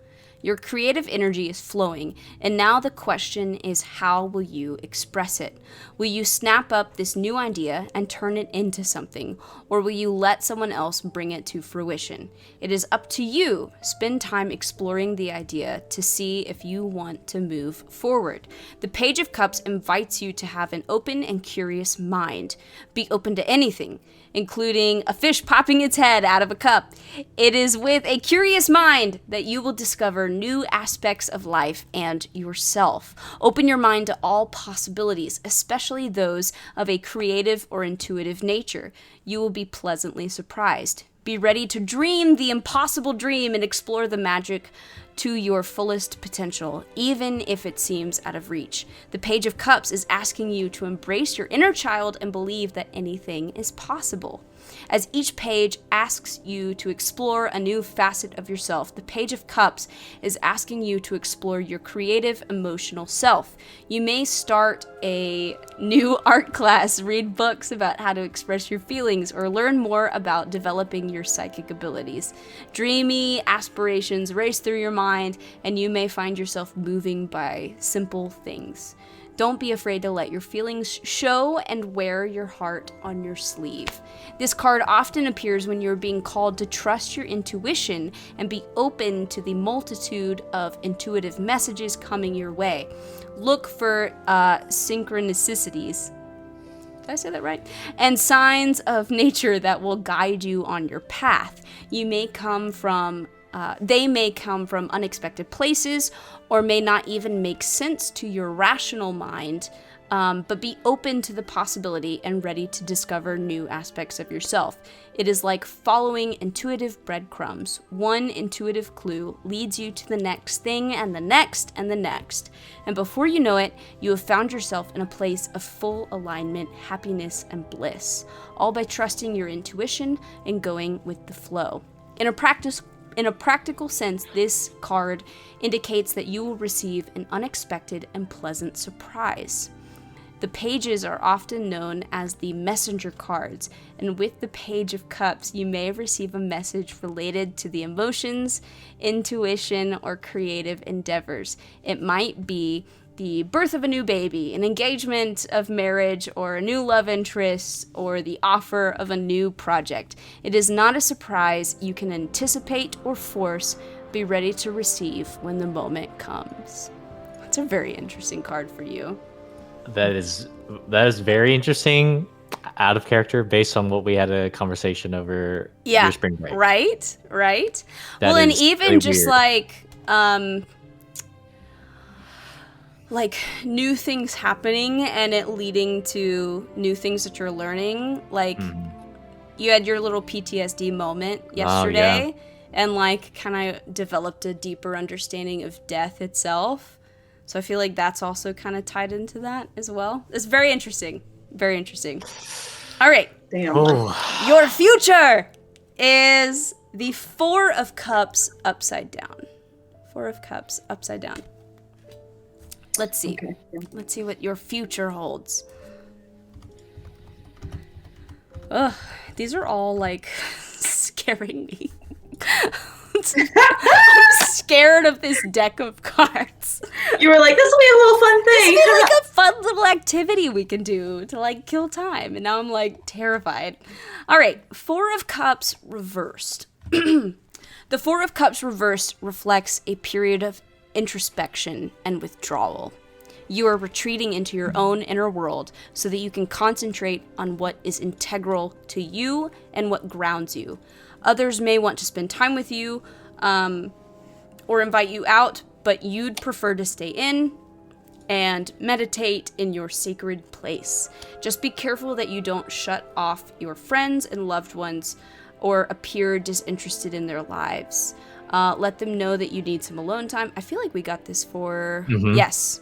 Speaker 1: Your creative energy is flowing, and now the question is, how will you express it? Will you snap up this new idea and turn it into something, or will you let someone else bring it to fruition? It is up to you. Spend time exploring the idea to see if you want to move forward. The Page of Cups invites you to have an open and curious mind. Be open to anything, including a fish popping its head out of a cup. It is with a curious mind that you will discover new aspects of life and yourself. Open your mind to all possibilities, especially those of a creative or intuitive nature. You will be pleasantly surprised. Be ready to dream the impossible dream and explore the magic to your fullest potential, even if it seems out of reach. The Page of Cups is asking you to embrace your inner child and believe that anything is possible. As each page asks you to explore a new facet of yourself, the Page of Cups is asking you to explore your creative, emotional self. You may start a new art class, read books about how to express your feelings, or learn more about developing your psychic abilities. Dreamy aspirations race through your mind, and you may find yourself moving by simple things. Don't be afraid to let your feelings show and wear your heart on your sleeve. This card often appears when you're being called to trust your intuition and be open to the multitude of intuitive messages coming your way. Look for synchronicities. Did I say that right? And signs of nature that will guide you on your path. They may come from unexpected places or may not even make sense to your rational mind, but be open to the possibility and ready to discover new aspects of yourself. It is like following intuitive breadcrumbs. One intuitive clue leads you to the next thing and the next and the next. And before you know it, you have found yourself in a place of full alignment, happiness, and bliss, all by trusting your intuition and going with the flow. In a practical sense, this card indicates that you will receive an unexpected and pleasant surprise. The pages are often known as the messenger cards, and with the Page of Cups, you may receive a message related to the emotions, intuition, or creative endeavors. It might be the birth of a new baby, an engagement of marriage, or a new love interest, or the offer of a new project. It is not a surprise you can anticipate or force. Be ready to receive when the moment comes. That's a very interesting card for you.
Speaker 6: That is very interesting, out of character, based on what we had a conversation over your spring break.
Speaker 1: Right.
Speaker 6: That
Speaker 1: well, and
Speaker 6: is
Speaker 1: even
Speaker 6: really
Speaker 1: just
Speaker 6: weird.
Speaker 1: like new things happening and it leading to new things that you're learning. Like you had your little PTSD moment yesterday and like kind of developed a deeper understanding of death itself. So I feel like that's also kind of tied into that as well. It's very interesting. Very interesting. All right.
Speaker 3: Damn.
Speaker 6: Oh.
Speaker 1: Your future is the Four of Cups upside down. Four of Cups upside down. Let's see.
Speaker 2: Okay.
Speaker 1: Let's see what your future holds. Ugh, these are all like scaring me. I'm scared of this deck of cards.
Speaker 3: You were like, this will be a little fun thing.
Speaker 1: This will be like a fun little activity we can do to like kill time. And now I'm like terrified. All right, Four of Cups reversed. The Four of Cups reversed reflects a period of introspection and withdrawal. You are retreating into your own inner world so that you can concentrate on what is integral to you and what grounds you. Others may want to spend time with you or invite you out, but you'd prefer to stay in and meditate in your sacred place. Just be careful that you don't shut off your friends and loved ones or appear disinterested in their lives. Let them know that you need some alone time. I feel like we got this for... Yes.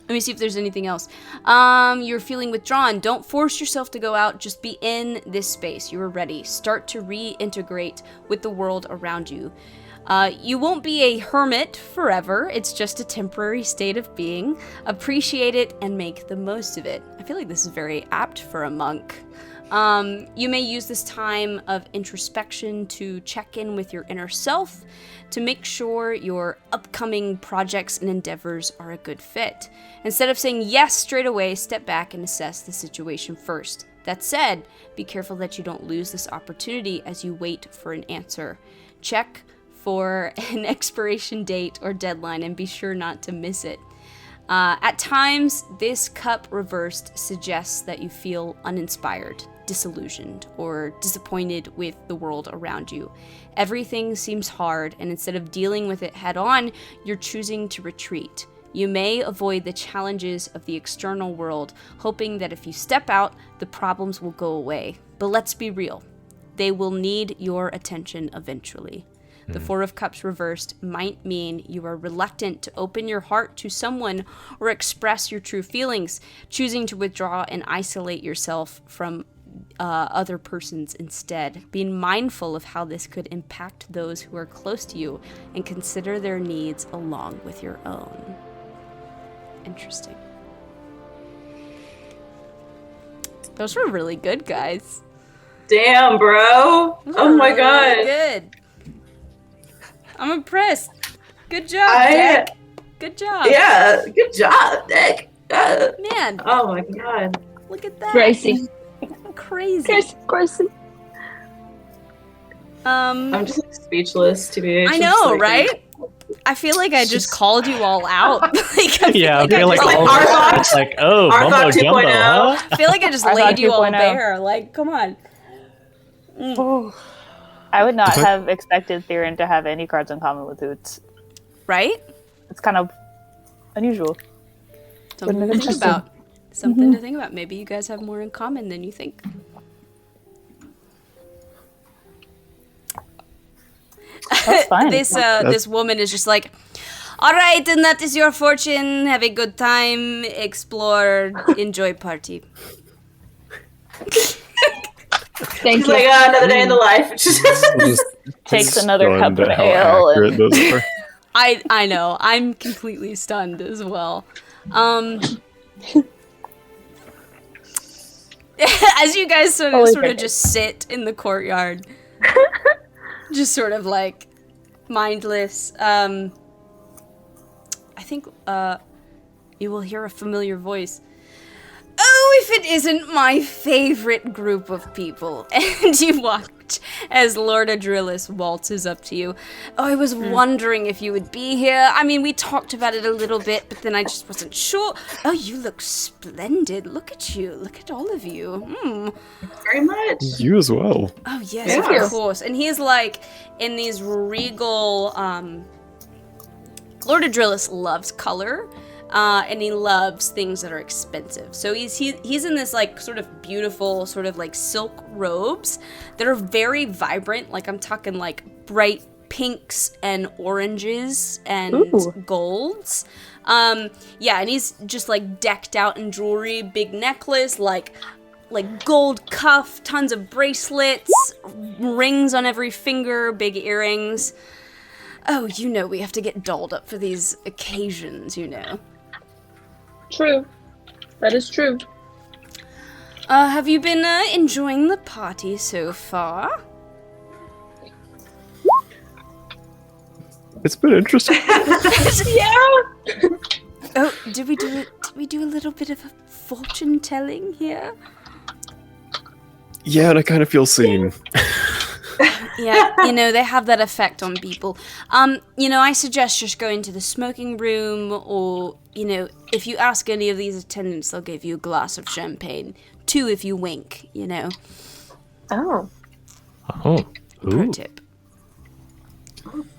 Speaker 1: Let me see if there's anything else. You're feeling withdrawn. Don't force yourself to go out. Just be in this space. You are ready. Start to reintegrate with the world around you. You won't be a hermit forever. It's just a temporary state of being. Appreciate it and make the most of it. I feel like this is very apt for a monk. You may use this time of introspection to check in with your inner self to make sure your upcoming projects and endeavors are a good fit. Instead of saying yes straight away, step back and assess the situation first. That said, be careful that you don't lose this opportunity as you wait for an answer. Check for an expiration date or deadline and be sure not to miss it. At times, this cup reversed suggests that you feel uninspired, disillusioned, or disappointed with the world around you. Everything seems hard, and instead of dealing with it head on, you're choosing to retreat. You may avoid the challenges of the external world, hoping that if you step out, the problems will go away. But let's be real. They will need your attention eventually. The Four of Cups reversed might mean you are reluctant to open your heart to someone or express your true feelings, choosing to withdraw and isolate yourself from other persons instead. Being mindful of how this could impact those who are close to you and consider their needs along with your own. Interesting. Those were really good, guys.
Speaker 3: Damn, bro. Oh my god.
Speaker 1: Really good. I'm impressed. Good job, Dick. Good job.
Speaker 3: Yeah, good job, Nick.
Speaker 1: Man,
Speaker 3: Oh my god.
Speaker 1: look at that.
Speaker 2: Gracie.
Speaker 1: Crazy.
Speaker 2: Gracie.
Speaker 3: I'm just like, speechless, to be
Speaker 1: I know, right? I feel like I just called you all out.
Speaker 6: Yeah, I feel like
Speaker 3: just-
Speaker 6: all
Speaker 3: Like
Speaker 6: of
Speaker 3: Arbok-
Speaker 6: it's like, oh,
Speaker 3: Arbok
Speaker 6: mumbo jumbo,
Speaker 3: 2.0.
Speaker 6: huh?
Speaker 1: I feel like I just
Speaker 4: I
Speaker 1: laid
Speaker 4: thought
Speaker 1: you all
Speaker 4: 2.0.
Speaker 1: bare. Like, come on.
Speaker 4: I would not have expected Theron to have any cards in common with Hoots.
Speaker 1: Right?
Speaker 4: It's kind of unusual.
Speaker 1: Something to think
Speaker 2: Interesting.
Speaker 1: about. Something to think about. Maybe you guys have more in common than you think.
Speaker 4: That's fine.
Speaker 1: This woman is just like, all right, and that is your fortune. Have a good time. Explore. Enjoy party.
Speaker 2: Thank
Speaker 3: He's
Speaker 2: you.
Speaker 3: like, another day in the life.
Speaker 4: Takes another
Speaker 5: Stunned
Speaker 4: cup of
Speaker 5: at how
Speaker 4: ale and-
Speaker 5: accurate those are.
Speaker 1: I know. I'm completely stunned as well. As you guys sort
Speaker 2: Holy
Speaker 1: of
Speaker 2: cricket.
Speaker 1: just sit in the courtyard, just sort of like mindless. I think you will hear a familiar voice. Oh, if it isn't my favorite group of people. And you watch as Lord Adrillis waltzes up to you. Oh, I was wondering if you would be here. I mean, we talked about it a little bit, but then I just wasn't sure. Oh, you look splendid. Look at you. Look at all of you.
Speaker 3: Very much.
Speaker 5: You as well.
Speaker 1: Oh, yes,
Speaker 3: Yeah.
Speaker 1: of course. And he's like in these regal. Lord Adrillis loves color. And he loves things that are expensive. So he's in this like sort of beautiful sort of like silk robes that are very vibrant. Like I'm talking like bright pinks and oranges and
Speaker 4: Ooh.
Speaker 1: golds. Yeah, and he's just like decked out in jewelry, big necklace, like gold cuff, tons of bracelets, rings on every finger, big earrings. Oh, you know we have to get dolled up for these occasions, you know.
Speaker 2: True. That is true.
Speaker 1: Have you been enjoying the party so far?
Speaker 5: It's been interesting.
Speaker 1: Oh, did we do a little bit of a fortune telling here?
Speaker 5: Yeah, and I kind of feel seen.
Speaker 1: Yeah, you know, they have that effect on people. You know, I suggest just going to the smoking room, or, you know, if you ask any of these attendants, they'll give you a glass of champagne. 2 if you wink, you know.
Speaker 2: Oh.
Speaker 6: Oh,
Speaker 1: Pro
Speaker 6: ooh.
Speaker 1: tip.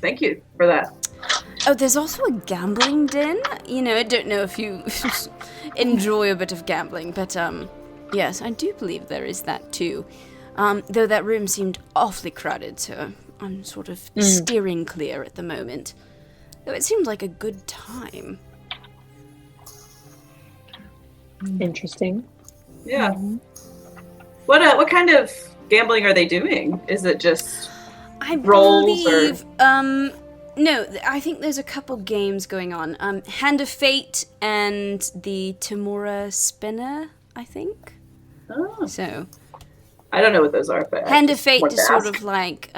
Speaker 3: Thank you for that.
Speaker 1: Oh, there's also a gambling den. You know, I don't know if you enjoy a bit of gambling, but, yes, I do believe there is that too. Though that room seemed awfully crowded, so I'm sort of steering clear at the moment. Though it seemed like a good time.
Speaker 2: Interesting.
Speaker 3: Yeah. What kind of gambling are they doing? Is it just
Speaker 1: I
Speaker 3: rolls
Speaker 1: believe, no, I think there's a couple games going on. Hand of Fate and the Tamura Spinner, I think.
Speaker 3: oh,
Speaker 1: So,
Speaker 3: I don't know what those are, but
Speaker 1: Hand
Speaker 3: I
Speaker 1: of
Speaker 3: just
Speaker 1: Fate
Speaker 3: wanted
Speaker 1: is
Speaker 3: to
Speaker 1: sort
Speaker 3: ask.
Speaker 1: of like,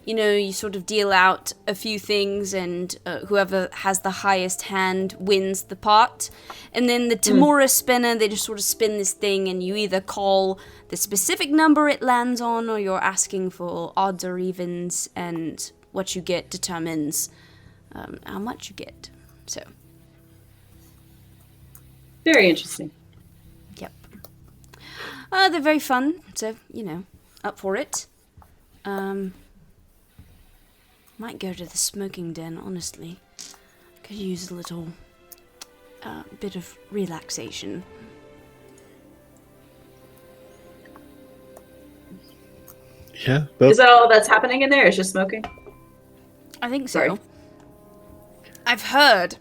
Speaker 1: you know, you sort of deal out a few things, and whoever has the highest hand wins the pot. And then the Tamura spinner, they just sort of spin this thing, and you either call the specific number it lands on, or you're asking for odds or evens, and what you get determines how much you get. So,
Speaker 3: Very interesting.
Speaker 1: yep. They're very fun, so, you know, up for it. Might go to the smoking den, honestly. Could use a little bit of relaxation.
Speaker 5: Yeah,
Speaker 3: Is that all that's happening in there? Is just smoking?
Speaker 1: I think so.
Speaker 3: Sorry.
Speaker 1: I've heard,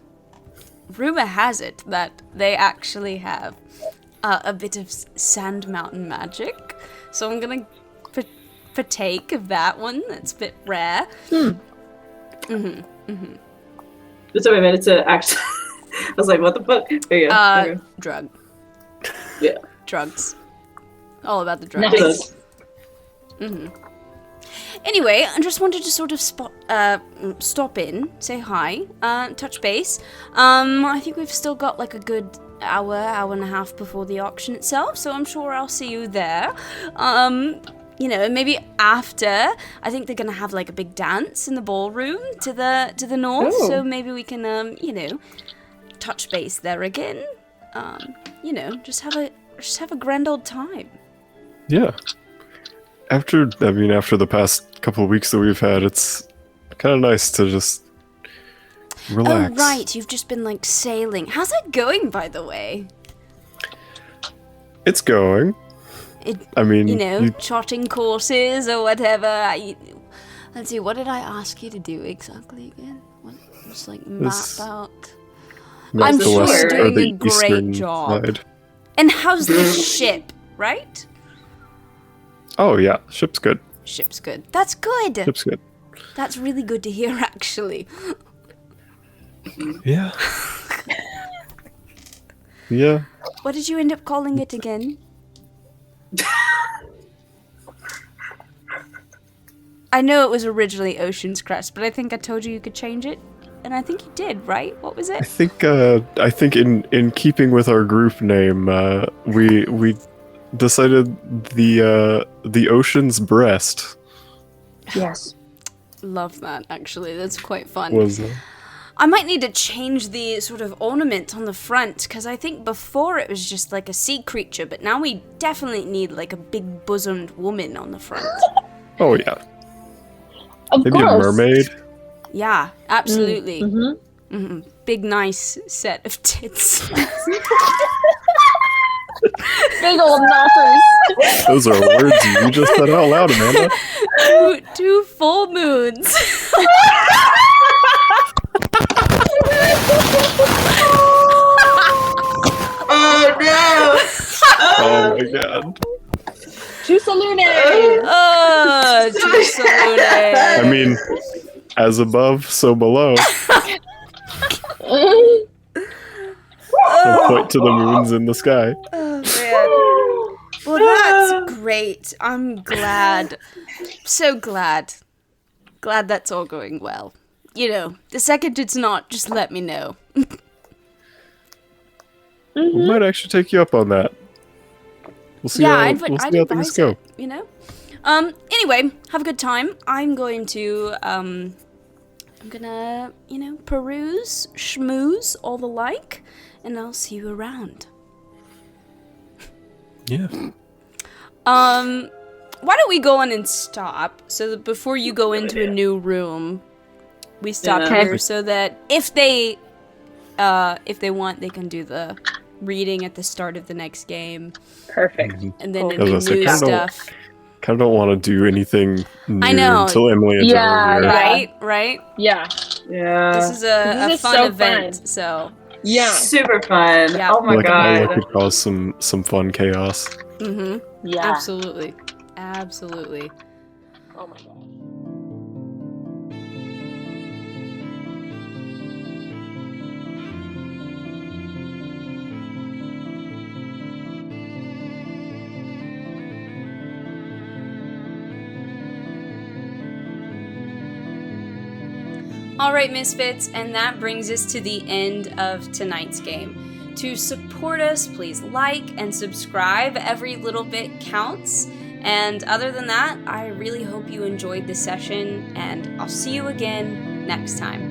Speaker 1: rumor has it, that they actually have a bit of sand mountain magic. So I'm gonna partake of that one. That's a bit rare.
Speaker 3: It's a minute to actually. I was like, what the fuck? There you go. Okay.
Speaker 1: Drug.
Speaker 3: Yeah.
Speaker 1: Drugs. All about the drugs.
Speaker 2: Nice.
Speaker 1: Anyway, I just wanted to sort of stop in, say hi, touch base. I think we've still got like a good hour and a half before the auction itself, so I'm sure I'll see you there. You know, maybe after, I think they're gonna have like a big dance in the ballroom to the north,
Speaker 2: Ooh.
Speaker 1: so maybe we can, you know, touch base there again. You know, just have a grand old time.
Speaker 5: Yeah. After the past couple of weeks that we've had, it's kind of nice to just relax.
Speaker 1: Oh, right, you've just been like sailing. How's that going, by the way?
Speaker 5: It's going. I mean,
Speaker 1: You know, charting courses or whatever. Let's see, what did I ask you to do exactly again? Just like map
Speaker 5: It's-
Speaker 1: out.
Speaker 5: map
Speaker 1: I'm
Speaker 5: the
Speaker 1: sure
Speaker 5: west-
Speaker 1: you're
Speaker 5: or
Speaker 1: doing
Speaker 5: the
Speaker 1: a great
Speaker 5: eastern
Speaker 1: job.
Speaker 5: side.
Speaker 1: And how's the ship, right?
Speaker 5: Oh yeah, ship's good.
Speaker 1: Ship's good. That's good.
Speaker 5: Ship's good.
Speaker 1: That's really good to hear, actually.
Speaker 5: Yeah. Yeah.
Speaker 1: What did you end up calling it again? I know it was originally Ocean's Crest, but I think I told you could change it, and I think you did, right? What was
Speaker 5: I
Speaker 1: it?
Speaker 5: think in keeping with our group name, we decided the ocean's breast
Speaker 2: Yes.
Speaker 1: Love that, actually. That's quite fun.
Speaker 5: was
Speaker 1: I might need to change the sort of ornament on the front, because I think before it was just like a sea creature, but now we definitely need like a big bosomed woman on the front.
Speaker 5: oh yeah,
Speaker 2: Of
Speaker 5: maybe
Speaker 2: course.
Speaker 5: a mermaid.
Speaker 1: Yeah, absolutely.
Speaker 2: Mm-hmm.
Speaker 1: Big, nice set of tits.
Speaker 2: Big old knockers.
Speaker 5: Those are words you just said out loud, Amanda.
Speaker 1: two full moons.
Speaker 3: Oh no!
Speaker 5: Oh my god.
Speaker 2: Chusalune.
Speaker 1: Oh,
Speaker 5: I mean, as above, so below. And point to the moons in the sky.
Speaker 1: Oh, man. Well, that's great. I'm glad. So glad. Glad that's all going well. You know, the second it's not, just let me know.
Speaker 5: We might actually take you up on that. We'll see how,
Speaker 1: I'd
Speaker 5: we'll see how things
Speaker 1: advise
Speaker 5: go.
Speaker 1: it, you know? Anyway, have a good time. I'm going to, I'm gonna, you know, peruse, schmooze, all the like, and I'll see you around.
Speaker 5: Yeah.
Speaker 1: Why don't we go on and stop, so that before you go into a new room, we stop
Speaker 3: Yeah.
Speaker 1: here, so that if they want, they can do the reading at the start of the next game,
Speaker 2: Perfect.
Speaker 1: and then
Speaker 2: Cool.
Speaker 1: any
Speaker 5: I was gonna
Speaker 1: new
Speaker 5: say,
Speaker 1: stuff.
Speaker 5: Kind of don't want to do anything new
Speaker 1: I know.
Speaker 5: until Emily and
Speaker 2: Yeah,
Speaker 5: Joe are here.
Speaker 1: Right, right.
Speaker 2: Yeah.
Speaker 3: Yeah.
Speaker 1: This is a
Speaker 2: This is
Speaker 1: fun
Speaker 2: so
Speaker 1: event,
Speaker 2: fun.
Speaker 1: so
Speaker 2: Yeah.
Speaker 3: Super fun.
Speaker 1: Yeah.
Speaker 3: Oh my
Speaker 5: Like, I
Speaker 3: god.
Speaker 5: could cause some fun chaos.
Speaker 2: Yeah.
Speaker 1: absolutely.
Speaker 2: Oh my god.
Speaker 1: All right, Misfits, and that brings us to the end of tonight's game. To support us, please like and subscribe. Every little bit counts. And other than that, I really hope you enjoyed the session, and I'll see you again next time.